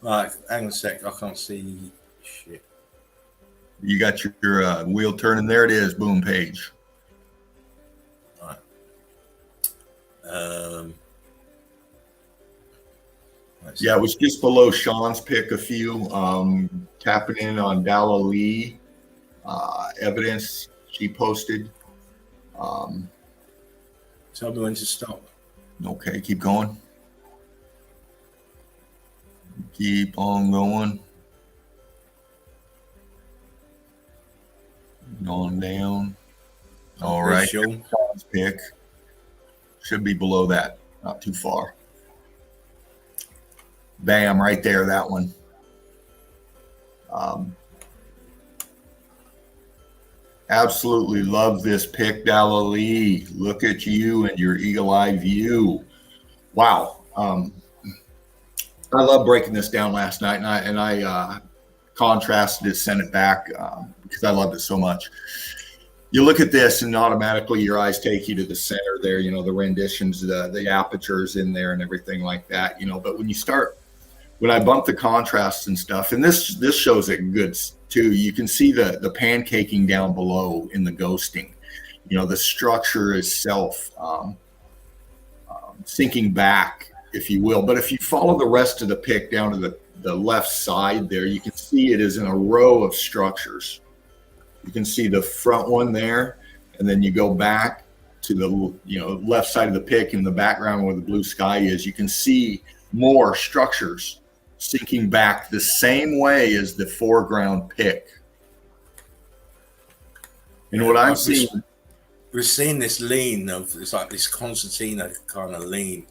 Right, hang on a sec. I can't see shit. You got your wheel turning. There it is. Boom, page. Right. Yeah, it was just below Sean's pick. A few tapping in on Dalla Lee evidence she posted. Tell me when to stop. Okay, keep going. Keep on going. Going down. All right. Sean's pick should be below that, not too far. Bam, right there, that one. Absolutely love this pick, Dalla Lee. Look at you and your eagle-eye view. Wow. I love breaking this down last night, and I contrasted it, sent it back because I loved it so much. You look at this, and automatically your eyes take you to the center there. The renditions, the apertures in there, and everything like that. But when I bump the contrasts and stuff, and this shows it good too. You can see the pancaking down below in the ghosting. The structure itself sinking back, if you will. But if you follow the rest of the pick down to the left side there, you can see it is in a row of structures. You can see the front one there, and then you go back to the left side of the pick in the background where the blue sky is. You can see more structures sinking back the same way as the foreground pick. And what I'm seeing, we're seeing this lean of it's like this concertina kind of lean.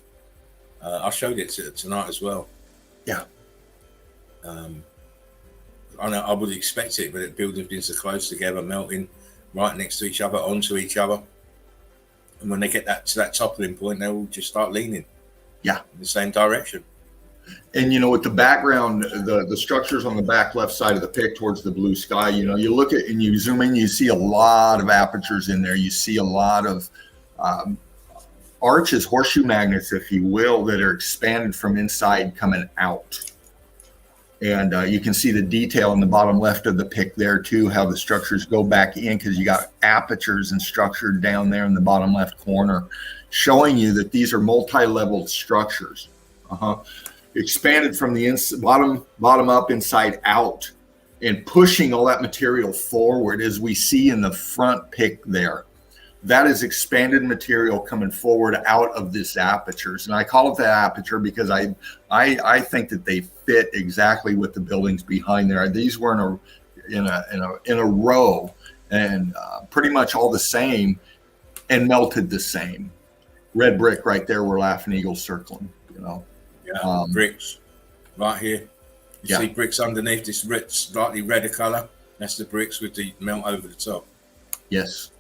I showed it tonight as well. Yeah. I know I would expect it, but buildings being so close together, melting right next to each other, onto each other. And when they get to that toppling point, they will just start leaning. Yeah. In the same direction. And, with the background, the structures on the back left side of the pic towards the blue sky, you look at and you zoom in, you see a lot of apertures in there. You see a lot of arches, horseshoe magnets, if you will, that are expanded from inside coming out. And you can see the detail in the bottom left of the pic there too, how the structures go back in, because you got apertures and structure down there in the bottom left corner, showing you that these are multi-leveled structures. Expanded from the bottom up, inside out, and pushing all that material forward, as we see in the front pic there. That is expanded material coming forward out of this apertures, and I call it the aperture because I think that they fit exactly with the buildings behind there. These were in a row, and pretty much all the same, and melted the same. Red brick right there where Laughing Eagle's circling. Yeah, bricks right here. You see bricks underneath this slightly redder color. That's the bricks with the melt over the top. Yes.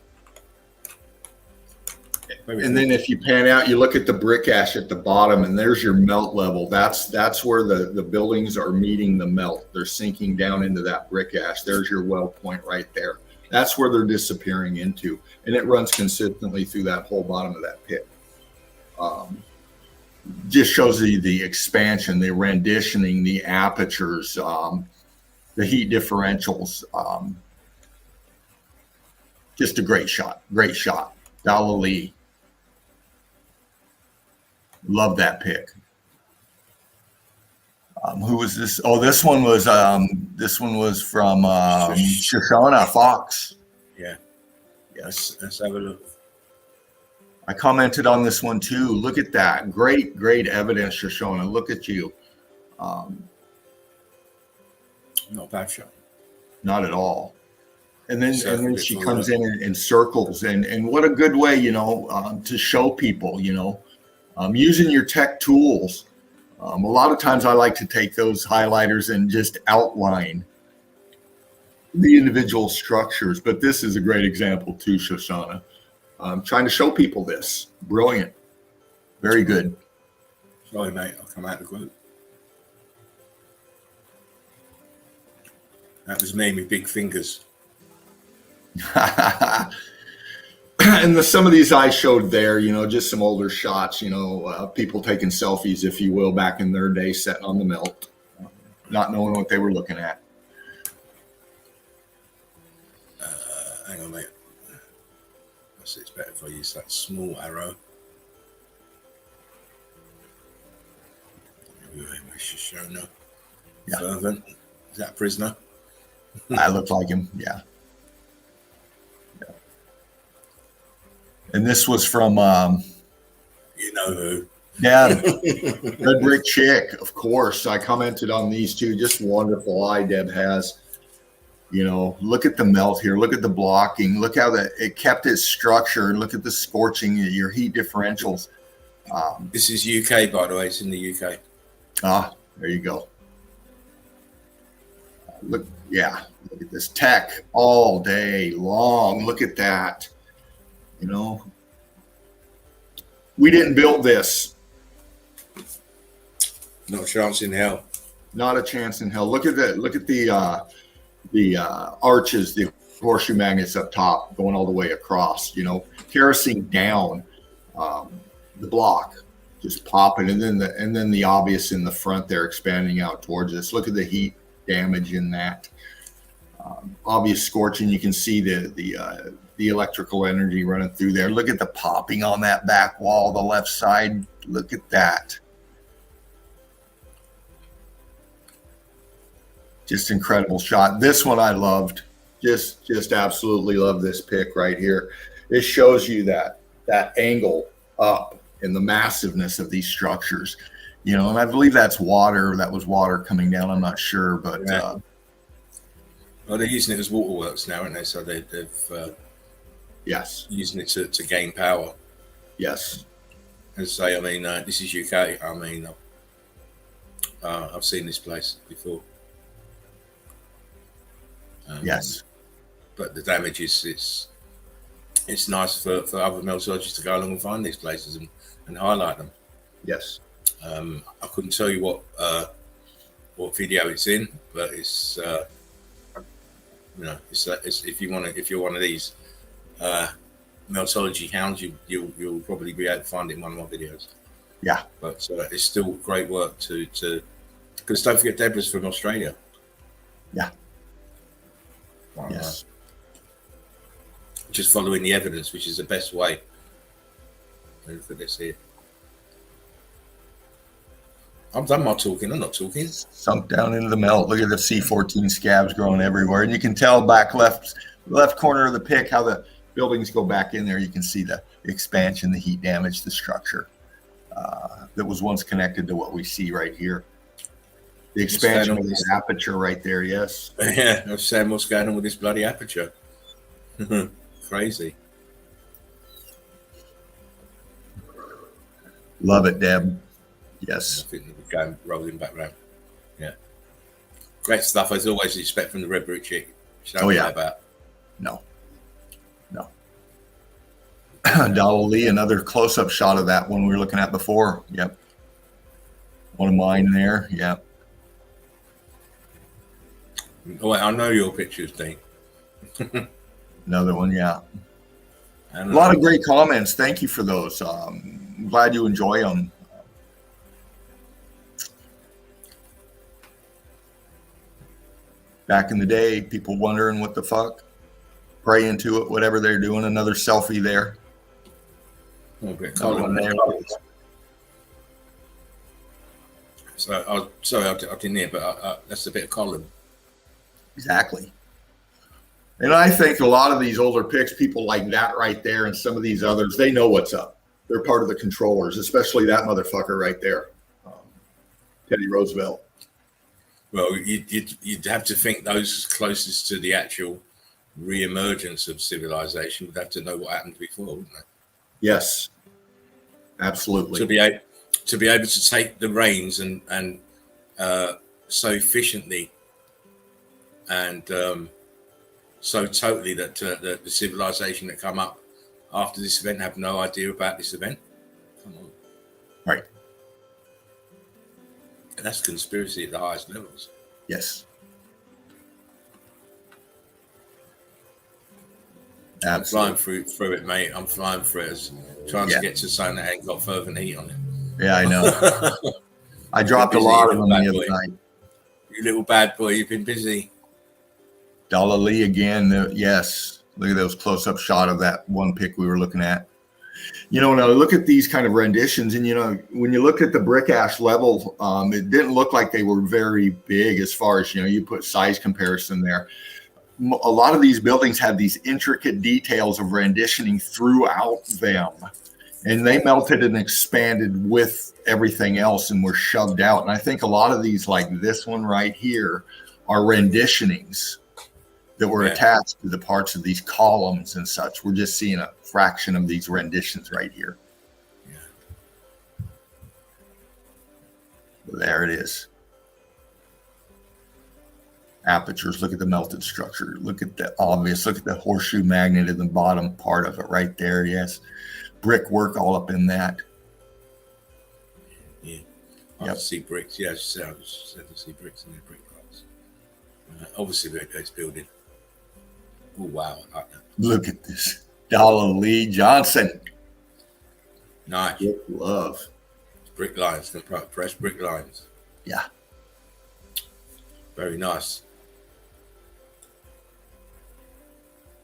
And then if you pan out, you look at the brick ash at the bottom, and there's your melt level. That's where the buildings are meeting the melt. They're sinking down into that brick ash. There's your weld point right there. That's where they're disappearing into, and it runs consistently through that whole bottom of that pit. Just shows you the expansion, the renditioning, the apertures, the heat differentials. Just a great shot. Galilee. Love that pick. Who was this? Oh, this one was from Shoshana Fox. Yeah. Yes. Let's have a look. I commented on this one too. Look at that. Great evidence, Shoshana. Look at you. Not a bad shot. Not at all. And then she comes in circles, and what a good way, to show people, using your tech tools. A lot of times I like to take those highlighters and just outline the individual structures, but this is a great example too, Shoshana. Trying to show people this. Brilliant. Very good. Sorry, mate. I'll come out the group. That was me with big fingers. And some of these I showed there, just some older shots, people taking selfies, if you will, back in their day, sitting on the melt, not knowing what they were looking at. Hang on, mate. It's better if I use that small arrow. Shoshana. Yeah. Fervent. Is that a prisoner? I look like him, yeah. And this was from you know who. Yeah, Red Brick Chick, of course. I commented on these two. Just wonderful eye Deb has. Look at the melt here. Look at the blocking. Look how it kept its structure. And look at the scorching, your heat differentials. This is UK, by the way. It's in the UK. There you go. Look at this tech all day long. Look at that. We didn't build this. Not a chance in hell. Not a chance in hell. Look at that. Look at the arches, the horseshoe magnets up top, going all the way across. Terracing down the block, just popping, and then the obvious in the front there, expanding out towards us. Look at the heat damage in that. Obvious scorching. You can see the electrical energy running through there. Look at the popping on that back wall, the left side. Look at that. Just incredible shot. This one I loved. Just absolutely love this pick right here. It shows you that angle up and the massiveness of these structures. And I believe that's water. That was water coming down. I'm not sure, but well, they're using it as waterworks now, aren't they? So they've yes, using it to gain power. Yes. As I say, this is UK. I've seen this place before. Yes. But the damage is it's nice for other meltologists to go along and find these places and highlight them. Yes. I couldn't tell you what video it's in, but it's it's if you're one of these meltology hounds, you'll probably be able to find it in one of my videos. Yeah, but it's still great work to because don't forget Deborah's from Australia. Yeah. Yes. Just following the evidence, which is the best way. Look at this here. I've done my talking. I'm not talking. Sunk down into the melt. Look at the C14 scabs growing everywhere. And you can tell back left corner of the pic how the buildings go back in there. You can see the expansion, the heat damage, the structure that was once connected to what we see right here. The expansion of this aperture right there, yes. Yeah, I was saying what's going on with this bloody aperture. Crazy. Love it, Deb. Yes. I think we're going rolling back round. Yeah. Great stuff, as always, you expect from the Red Brick Chick. Oh, yeah. About. No. Dollar Lee, another close-up shot of that one we were looking at before. Yep. One of mine there. Yep. Oh, wait, I know your pictures, Dean. Another one, yeah. A lot of great comments. Thank you for those. I'm glad you enjoy them. Back in the day, people wondering what the fuck, praying to it, whatever they're doing. Another selfie there. Okay, there. So, sorry, I didn't hear, but that's a bit of column. Exactly. And I think a lot of these older pics, people like that right there and some of these others, they know what's up. They're part of the controllers, especially that motherfucker right there, Teddy Roosevelt. Well, you'd have to think those closest to the actual re-emergence of civilization would have to know what happened before, wouldn't they? Yes, absolutely. To be able to take the reins and so efficiently and so totally that the civilization that come up after this event have no idea about this event. Come on. Right. And that's conspiracy at the highest levels. Yes. Absolutely. I'm flying through it, mate. I'm flying through it, trying to get to something that ain't got further than heat on it. Yeah, I know. I dropped a lot of them the other night. You little bad boy, you've been busy. Dollar Lee again. Yes. Look at those close-up shot of that one pic we were looking at. When I look at these kind of renditions, and when you look at the brick ash level, it didn't look like they were very big as far as you put size comparison there. A lot of these buildings had these intricate details of renditioning throughout them, and they melted and expanded with everything else and were shoved out. And I think a lot of these, like this one right here, are renditionings that were attached to the parts of these columns and such. We're just seeing a fraction of these renditions right here. Yeah. There it is. Apertures. Look at the melted structure. Look at the obvious. Look at the horseshoe magnet in the bottom part of it right there. Yes. Brickwork all up in that. Yeah. I see bricks. Yeah, I said to see bricks in the brick blocks. Obviously, it's building. Oh, wow. Look at this. Dollar Lee Johnson. Nice. Good love. Brick lines. Press brick lines. Yeah. Very nice.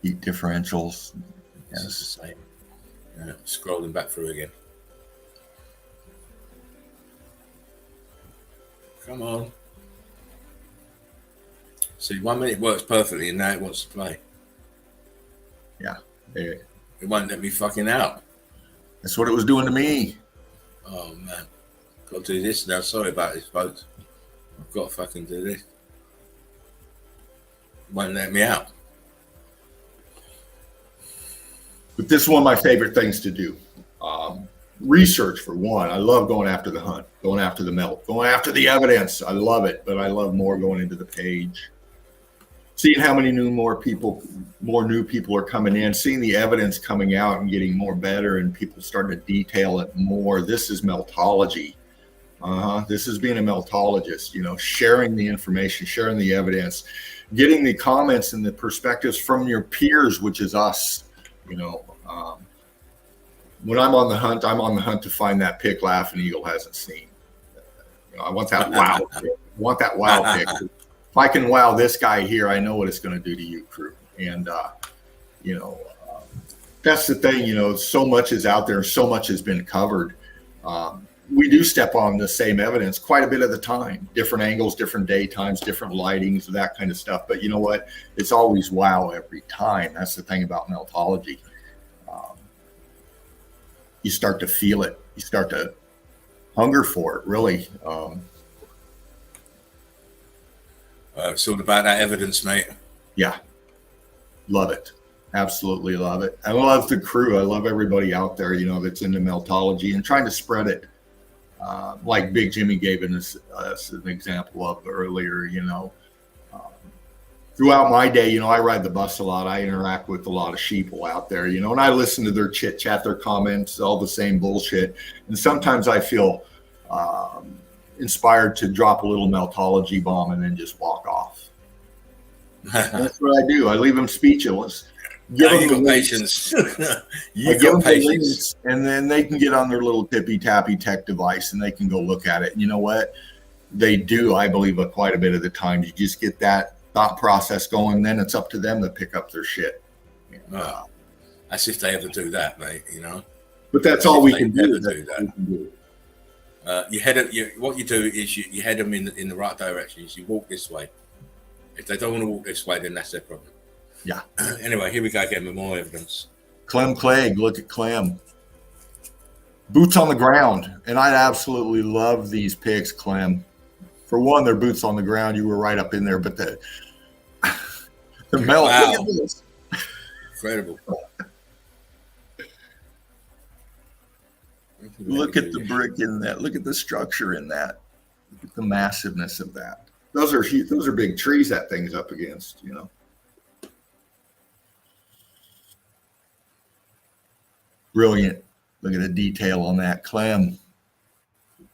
Heat differentials. Yes. It's the same. Scrolling back through again. Come on. See, 1 minute works perfectly and now it wants to play. Yeah. It won't let me fucking out. That's what it was doing to me. Oh, man. Got to do this now. Sorry about this, folks. I've got to fucking do this. It won't let me out. But this is one of my favorite things to do. Research, for one. I love going after the hunt, going after the melt, going after the evidence. I love it, but I love more going into the page. seeing how many more new people are coming in, seeing the evidence coming out and getting more better, and people starting to detail it more. This is meltology. This is being a meltologist, sharing the information, sharing the evidence, getting the comments and the perspectives from your peers, which is us. When I'm on the hunt, to find that pick Laughing Eagle hasn't seen. I want that wow pick. I want that wow pick. If I can wow this guy here, I know what it's going to do to you, crew. And, that's the thing, so much is out there. So much has been covered. We do step on the same evidence quite a bit of the time, different angles, different daytimes, different lightings, that kind of stuff. But you know what? It's always wow every time. That's the thing about meltology. You start to feel it. You start to hunger for it, really. It's all about that evidence, mate. Yeah. Love it. Absolutely love it. I love the crew. I love everybody out there, that's into meltology and trying to spread it. Like Big Jimmy gave us an example of earlier, throughout my day, I ride the bus a lot. I interact with a lot of sheeple out there, and I listen to their chit chat, their comments, all the same bullshit. And sometimes I feel inspired to drop a little meltology bomb and then just walk off. That's what I do. I leave them speechless. You got patience. You got patience. And then they can get on their little tippy tappy tech device and they can go look at it. And you know what? They do, I believe, quite a bit of the time. You just get that thought process going, then it's up to them to pick up their shit. That's if they ever do that, mate. But that's all we can do. What you do is you head them in the right direction. You walk this way. If they don't want to walk this way, then that's their problem. Yeah. Anyway, here we go again with more evidence. Clem Clegg, look at Clem. Boots on the ground, and I absolutely love these pics, Clem. For one, they're boots on the ground. You were right up in there, but the melt. Wow. Look at this. Incredible. Look at the brick in that. Look at the structure in that. Look at the massiveness of that. Those are huge. Those are big trees that thing's up against, Brilliant. Look at the detail on that Clem. You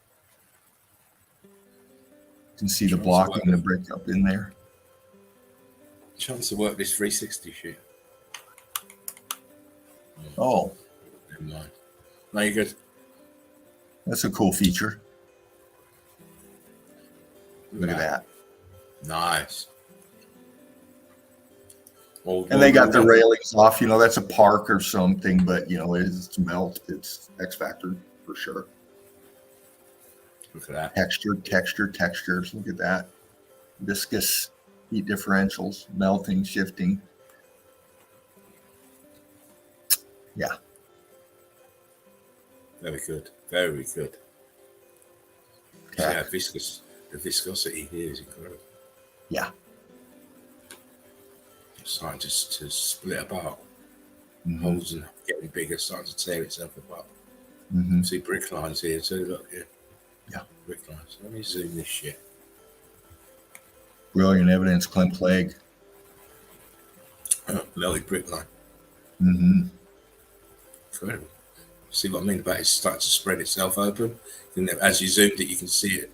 can see the block and the brick up in there. Chance to work this 360 shit. Oh. Never mind. No, you're good. That's a cool feature. Look at that. Nice. And they got the railings off. That's a park or something, but, it's melt. It's X Factor for sure. Look at that. Textures. Look at that. Viscous heat differentials, melting, shifting. Yeah. Very good. Very good. Okay. Yeah, the viscosity here is incredible. Yeah. It's starting to split apart. Mm-hmm. Holes and getting bigger, starting to tear itself apart. Mm-hmm. See brick lines here too. Look here. Yeah. Brick lines. Let me zoom this shit. Brilliant evidence, Clem Clegg. Melted brick line. Mm-hmm. Incredible. See what I mean about it starting to spread itself open? And as you zoomed it, you can see it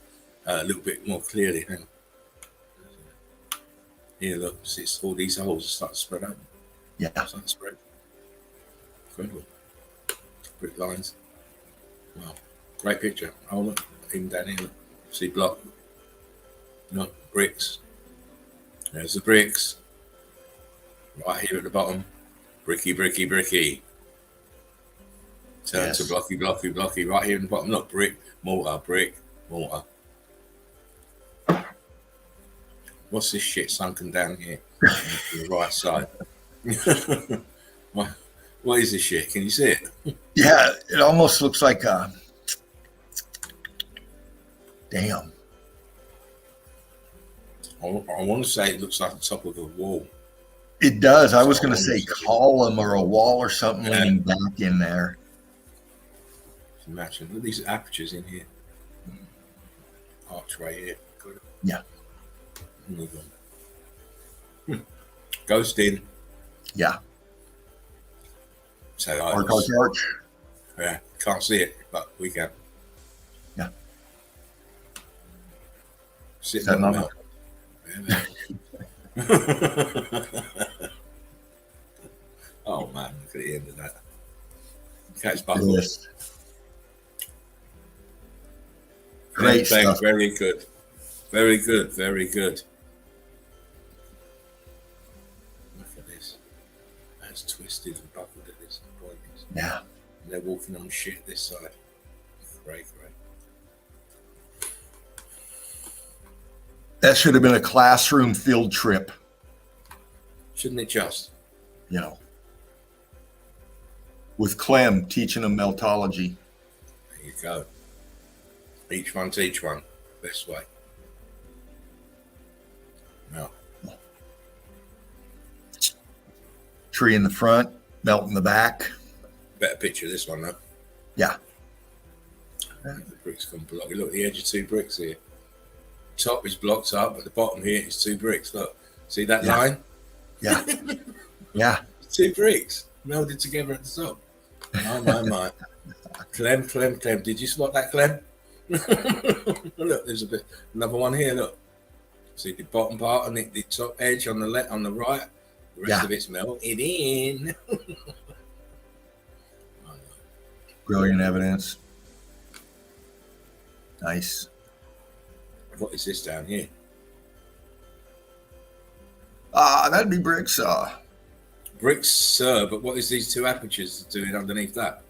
a little bit more clearly. Hang on. Here, look, see, all these holes start to spread open. Yeah. Start to spread. Incredible. Brick lines. Wow. Great picture. Oh, look, even down here, look. See block. Look, bricks. There's the bricks. Right here at the bottom. Bricky. Turn to blocky. Right here in the bottom. Look, brick, mortar. What's this shit sunken down here on the right side? What is this shit? Can you see it? Yeah, it almost looks like a... Damn. I want to say it looks like the top of a wall. It does. I was going to say column or a wall or something leaning back in there. Imagine. Look at these apertures in here. Archway here. Good. Yeah. Move on. Ghosting. Yeah. So Arch. yeah, can't see it, but we can. Yeah. Sitting on the mount. Oh man, look at the end of that. Cat's buckle. Yes. Great stuff. Very good. Very good. Very good. Look at this. That's twisted and buckled at this point. Yeah. And they're walking on shit this side. Great. That should have been a classroom field trip. Shouldn't it just? You know. With Clem teaching them meltology. There you go. Each one to each one. Best way. No. Tree in the front, melt in the back. Better picture of this one though. Yeah. The bricks come blocked. Look at the edge of 2 bricks here. Top is blocked up, but the bottom here is 2 bricks. Look. See that line? Yeah. Yeah. 2 bricks melded together at the top. My. Clem. Did you spot that, Clem? Look, there's another one here. Look, see the bottom part and the top edge on the left, on the right. The rest of it's melted in. Brilliant evidence. Nice. What is this down here? That'd be bricks. Bricks, sir. But what is these 2 apertures doing underneath that?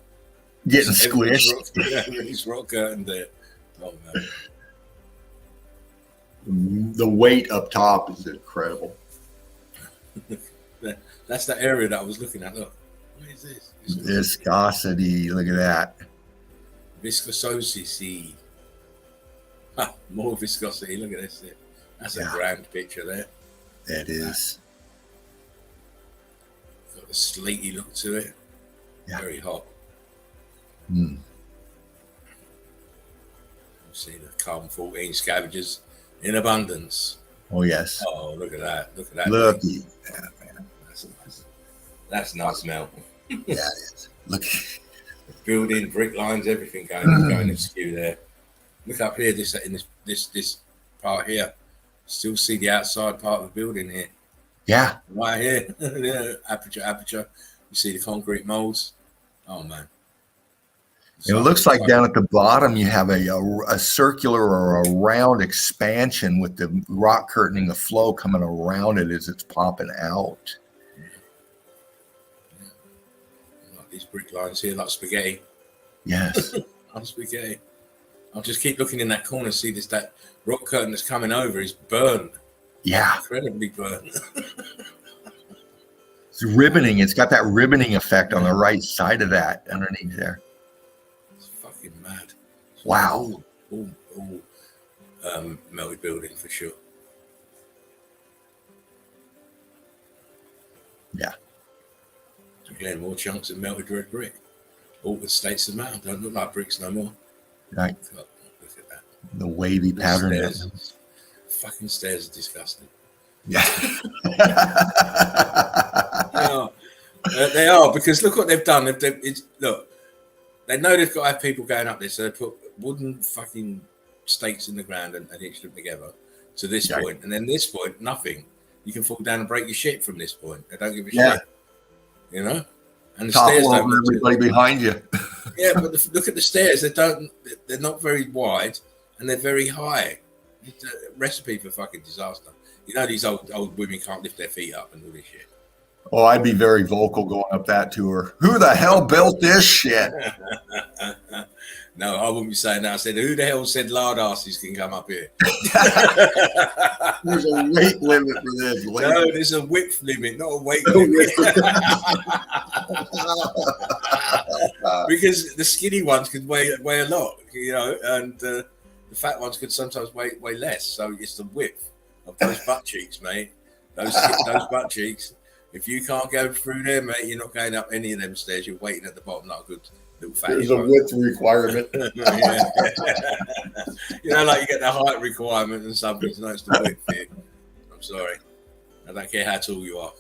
Getting squished. Everything's rock curtain there. Oh man. The weight up top is incredible. That's the area that I was looking at. Look, what is this? Viscosity. Look at that. Viscosity. More viscosity. Look at this. That's a grand picture there. It is. Got a slaty look to it. Yeah. Very hot. Mm. See the carbon 14 scavengers in abundance. Oh yes. Oh, look at that! Look at that! Look at that, man. That's nice, Mel. Yeah, it is. Look. Building, brick lines, everything going askew there. Look up here, this part here. Still see the outside part of the building here. Yeah. Right here. Yeah. Aperture. You see the concrete molds. Oh man. It looks like down at the bottom you have a circular or a round expansion with the rock curtaining the flow coming around it as it's popping out. Yeah. Like these brick lines here, like spaghetti. Yes. Like spaghetti. I'll just keep looking in that corner, see that rock curtain that's coming over is burned. Yeah. Incredibly burned. It's ribboning. It's got that ribboning effect on the right side of that underneath there. Fucking mad. Wow. All melted building for sure. Yeah. Again, more chunks of melted red brick. All the states of metal don't look like bricks no more. Right. God, look at that. The wavy pattern. Fucking stairs are disgusting. Yeah. They are, because look what they've done. Look, they know they've got to have people going up there, so they put wooden fucking stakes in the ground and hitch them together to this point. And then this point, nothing. You can fall down and break your shit from this point. They don't give a shit. You know? And the stairs don't look everybody behind you. Yeah, but look at the stairs. They're not very wide and they're very high. It's a recipe for fucking disaster. You know, these old women can't lift their feet up and all this shit. Oh, I'd be very vocal going up that tour. Who the hell built this shit? No, I wouldn't be saying that. I said, who the hell said lard asses can come up here? There's a weight limit for this. No, there's a width limit, not a weight limit. Because the skinny ones could weigh a lot, you know, and the fat ones could sometimes weigh less. So it's the width of those butt cheeks, mate. Those butt cheeks. If you can't go through there, mate, you're not going up any of them stairs. You're waiting at the bottom like a good little fatty. There's a width requirement. You know, like you get the height requirement and something. No, it's the width here. I'm sorry. I don't care how tall you are.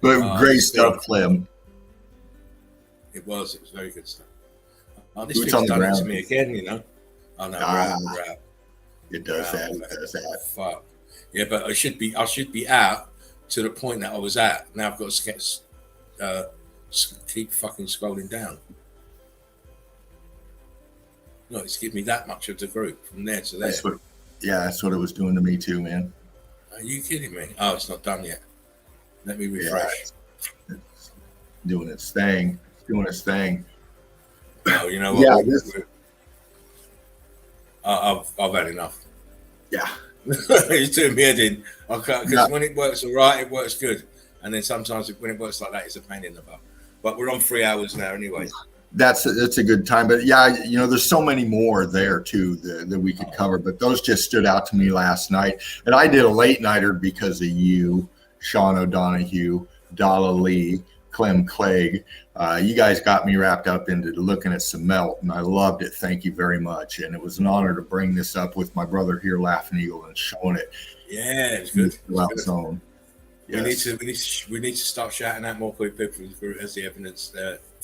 But great stuff, Clem. It was very good stuff. Oh, this Boots thing's on the done it to ground. me again, you know. Oh no, we're out. It does that. It does that. Fuck. Yeah, but I should be out to the point that I was at. Now I've got to keep fucking scrolling down. No, it's given me that much of the group from there to there. That's what it was doing to me too, man. Are you kidding me? Oh, it's not done yet. Let me refresh. Yeah, it's doing its thing. It's doing its thing. Oh, you know what? Yeah, I've had enough. Yeah. It's doing me head in. Because when it works all right, it works good. And then sometimes when it works like that, it's a pain in the butt. But we're on 3 hours now anyway. That's a good time. But yeah, there's so many more there too that we could cover. But those just stood out to me last night. And I did a late nighter because of you, Sean O'Donoghue, Dalla Lee, Clem Clegg. You guys got me wrapped up into looking at some melt, and I loved it. Thank you very much. And it was an honor to bring this up with my brother here, Laughing Eagle, and showing it. Yeah, it's good. Zone. Yes. We need to start shouting out more people as the evidence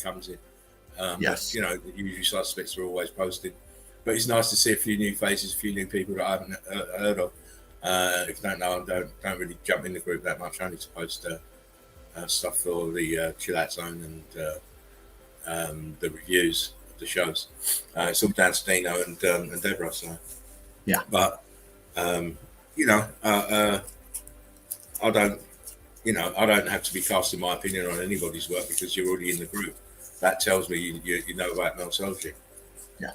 comes in. Yes. The usual suspects are always posted, but it's nice to see a few new faces, a few new people that I haven't heard of. If you don't know, I don't really jump in the group that much. I only to post stuff for the Chill Out Zone and the reviews of the shows. It's all down to Dino and Deborah. So yeah, but I don't have to be casting my opinion on anybody's work because you're already in the group. That tells me you know about meltology. Yeah,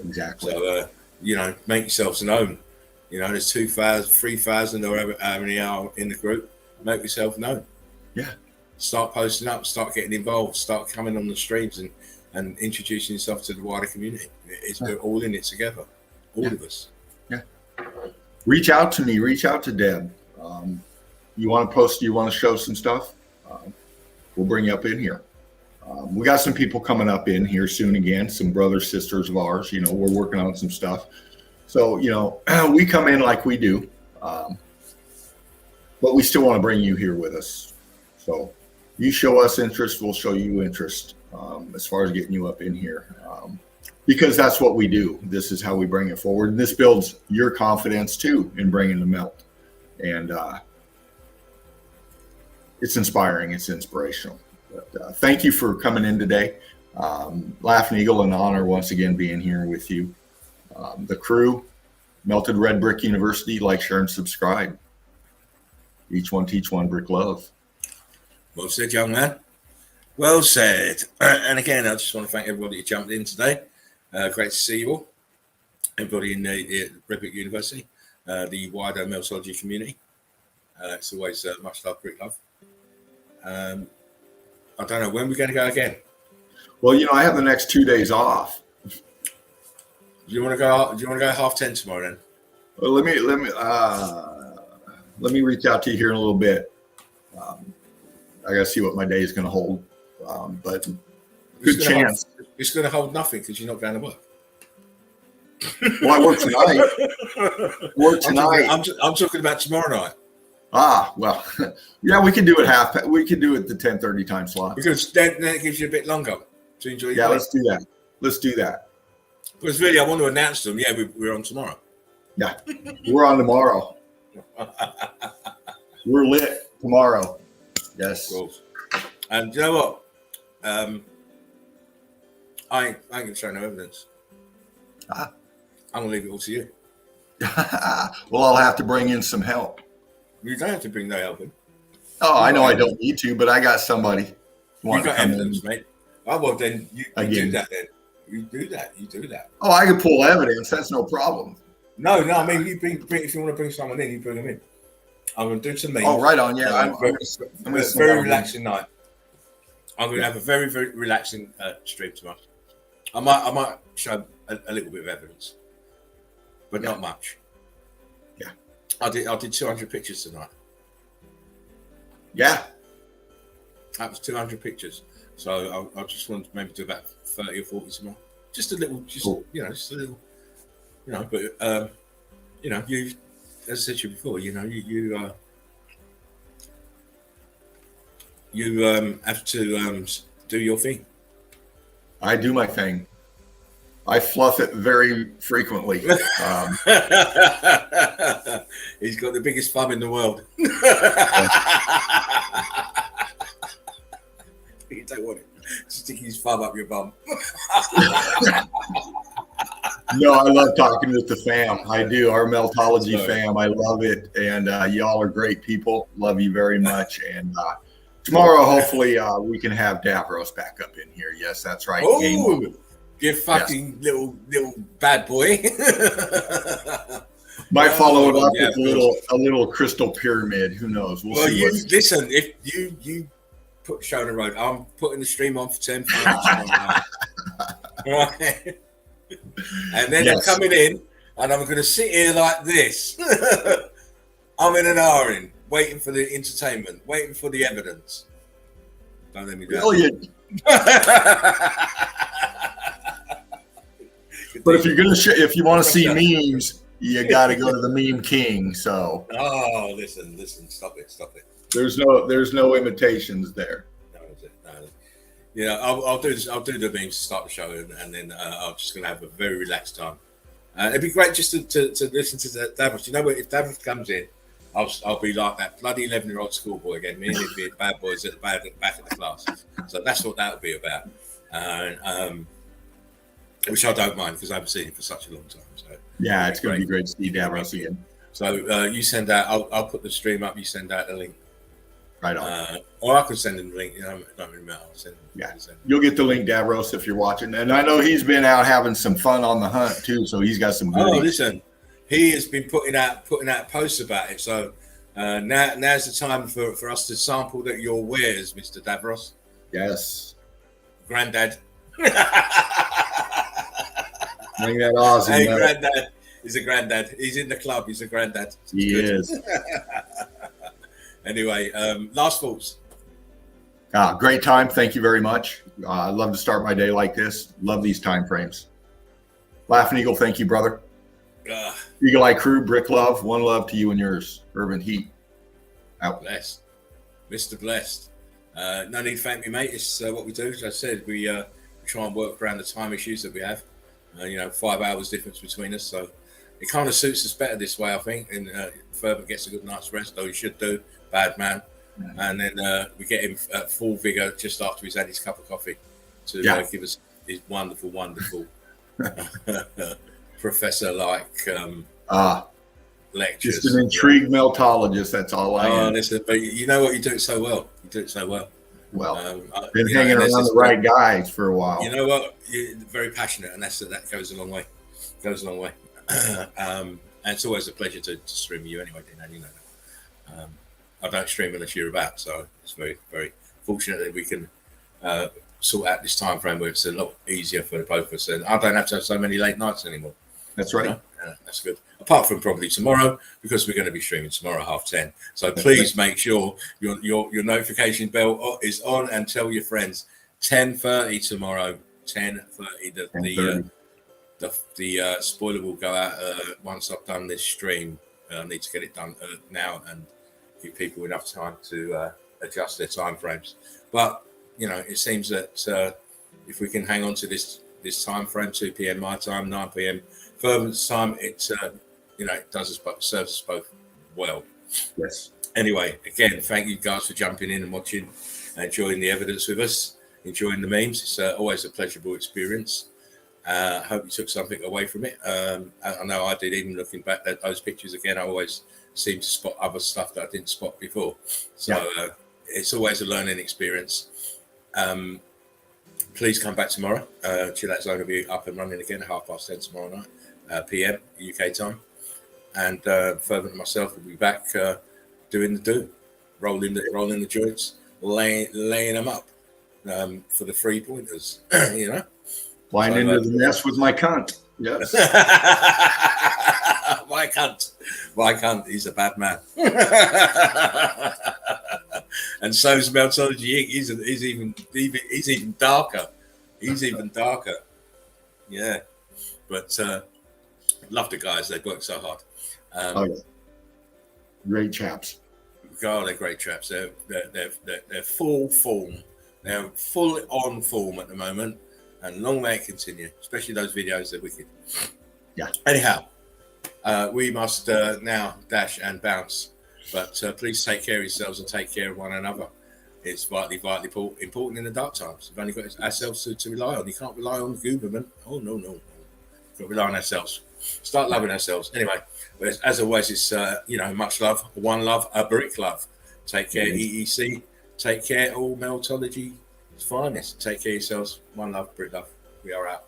exactly. So make yourselves known. There's 2,000, 3,000 or how many are in the group. Make yourself known. Yeah. Start posting up. Start getting involved. Start coming on the streams and introducing yourself to the wider community. We're all in it together. All of us. Yeah. Reach out to me. Reach out to Deb. You want to post? You want to show some stuff? We'll bring you up in here. We got some people coming up in here soon again. Some brothers, sisters of ours. We're working on some stuff. So we come in like we do. But we still want to bring you here with us. So you show us interest, we'll show you interest as far as getting you up in here. Because that's what we do. This is how we bring it forward. And this builds your confidence too in bringing the melt. And it's inspiring. It's inspirational. But, thank you for coming in today. Laughing Eagle, an honor once again being here with you. The crew, Melted Red Brick University, like, share, and subscribe. Each one teach one, brick love. Well said, young man. Well said. And again, I just want to thank everybody who jumped in today. Great to see you all. Everybody in the Red Brick University, the wider meltology community. It's always much love, brick love. I don't know when we're going to go again. Well, I have the next 2 days off. Do you want to go 10:30 tomorrow then? Well, let me reach out to you here in a little bit. I got to see what my day is going to hold. But good chance. It's going to hold nothing because you're not going to work. Well, I work tonight. I'm talking about tomorrow night. Well, yeah, we can do it we can do it the 10:30 time slot. Because then it gives you a bit longer to enjoy your day. Let's do that. Let's do that. Because really, I want to announce to them, we're on tomorrow. Yeah, we're on tomorrow. We're lit tomorrow. Yes. Cool. And you know what? I ain't going to show no evidence. I'm going to leave it all to you. Well, I'll have to bring in some help. You don't have to bring no help in. Oh, I know I don't need to, but I got somebody. You got evidence, mate. Oh, well, then you do that then. You do that. Oh, I can pull evidence. That's no problem. No, I mean, you bring if you want to bring someone in, you bring them in. I'm going to do some meetings. Oh, right on. Yeah. I'm a very relaxing night. I'm going to have a very, very relaxing stream tomorrow. I might show a little bit of evidence, but not much. Yeah. I did 200 pictures tonight. Yeah. That was 200 pictures. So I just wanted to maybe do about 30 or 40 tomorrow. Just a little, cool. just a little, but as I said to you before, you know, you have to do your thing. I do my thing. I fluff it very frequently. He's got the biggest thumb in the world. You don't want it. Stick his thumb up your bum. No, I love talking with the fam. I do. Our Meltology fam. I love it. And y'all are great people. Love you very much. And tomorrow, hopefully, we can have Davros back up in here. Yes, that's right. Oh, you fucking little bad boy. Might follow it up with a little crystal pyramid. Who knows? Well, see. Listen. If you put the show on the road, I'm putting the stream on for 10 minutes. Right. And then they're coming in, and I'm going to sit here like this. I'm in an R-in, waiting for the entertainment, waiting for the evidence. Don't let me do Brilliant. But if you're going to, if you want to see memes, you got to go to the Meme King. So. Oh, listen, stop it. There's no imitations there. No. You know, I'll do this. I'll do the memes to start the show, and then I'm just going to have a very relaxed time. It'd be great just to listen to Davros. You know what? If Davros comes in, I'll be like that bloody 11-year-old schoolboy again. Me and him being bad boys at the back of the class. So that's what that'll be about. Which I don't mind because I haven't seen him for such a long time. So yeah, it's going to be great to see Davros again. So you send out. I'll put the stream up. You send out the link. Right on. Or I can send him the link. You know, it don't really matter. You'll get the link, Davros, if you're watching. And I know he's been out having some fun on the hunt too, so he's got some goodies. Oh, listen, he has been putting out posts about it. So now's the time for us to sample your wares, Mr. Davros. Yes. Granddad. Bring that Aussie. Hey, Granddad. He's a granddad. He's in the club. He's a granddad. He is. Anyway, last thoughts. Great time. Thank you very much. I love to start my day like this. Love these time frames. Laughing Eagle, thank you, brother. Eagle Eye Crew, Brick Love, one love to you and yours. Urban Heat. Out. Blessed. Mr. Blessed. No need to thank me, mate. It's what we do. As I said, we try and work around the time issues that we have. 5 hours difference between us. So it kind of suits us better this way, I think. And Fervent gets a good night's rest, though he should do. Bad man. And then we get him at full vigor just after he's had his cup of coffee to give us his wonderful professor-like lectures. Just an intrigued meltologist, that's all I am. Listen, but you know what? You do it so well. Well, been hanging around the right guys for a while. You know what? You're very passionate, and that goes a long way. And it's always a pleasure to stream you anyway, Dino, you know that. I don't stream unless you're about, so it's very, very fortunate that we can sort out this time frame where it's a lot easier for both of us, and I don't have to have so many late nights anymore. That's right. That's good. Apart from probably tomorrow, because we're going to be streaming tomorrow 10:30. So please make sure your notification bell is on and tell your friends. 10:30 tomorrow. 10:30. The spoiler will go out once I've done this stream. I need to get it done now and give people enough time to adjust their time frames. But it seems that if we can hang on to this time frame, 2 p.m. my time, 9 p.m. Fervent's time, it serves us both well. Yes. Anyway, again, thank you guys for jumping in and watching, enjoying the evidence with us, enjoying the memes. It's always a pleasurable experience. Hope you took something away from it. I know I did. Even looking back at those pictures again, I always seem to spot other stuff that I didn't spot before. So it's always a learning experience. Please come back tomorrow. Chill Out Zone will be up and running again at 10:30 tomorrow night, PM UK time. And Fervent and myself will be back doing the do, rolling the joints, laying them up for the 3 pointers. Flying into the nest with my cunt. Yes. My cunt. He's a bad man. And so's Meltology. He's even darker. He's even darker. Yeah. But love the guys. They work so hard. Great chaps. God, they're great chaps. They're full form. They're full on form at the moment, and long may it continue. Especially those videos, they're wicked. Yeah. Anyhow, we must now dash and bounce. But please take care of yourselves and take care of one another. It's vitally important in the dark times. We've only got ourselves to rely on. You can't rely on the government. Oh, no. We've got to rely on ourselves. Start loving ourselves. Anyway, as always, it's, much love, one love, a brick love. Take care, EEC. Take care, all Meltology finest. Take care of yourselves. One love, brick love. We are out.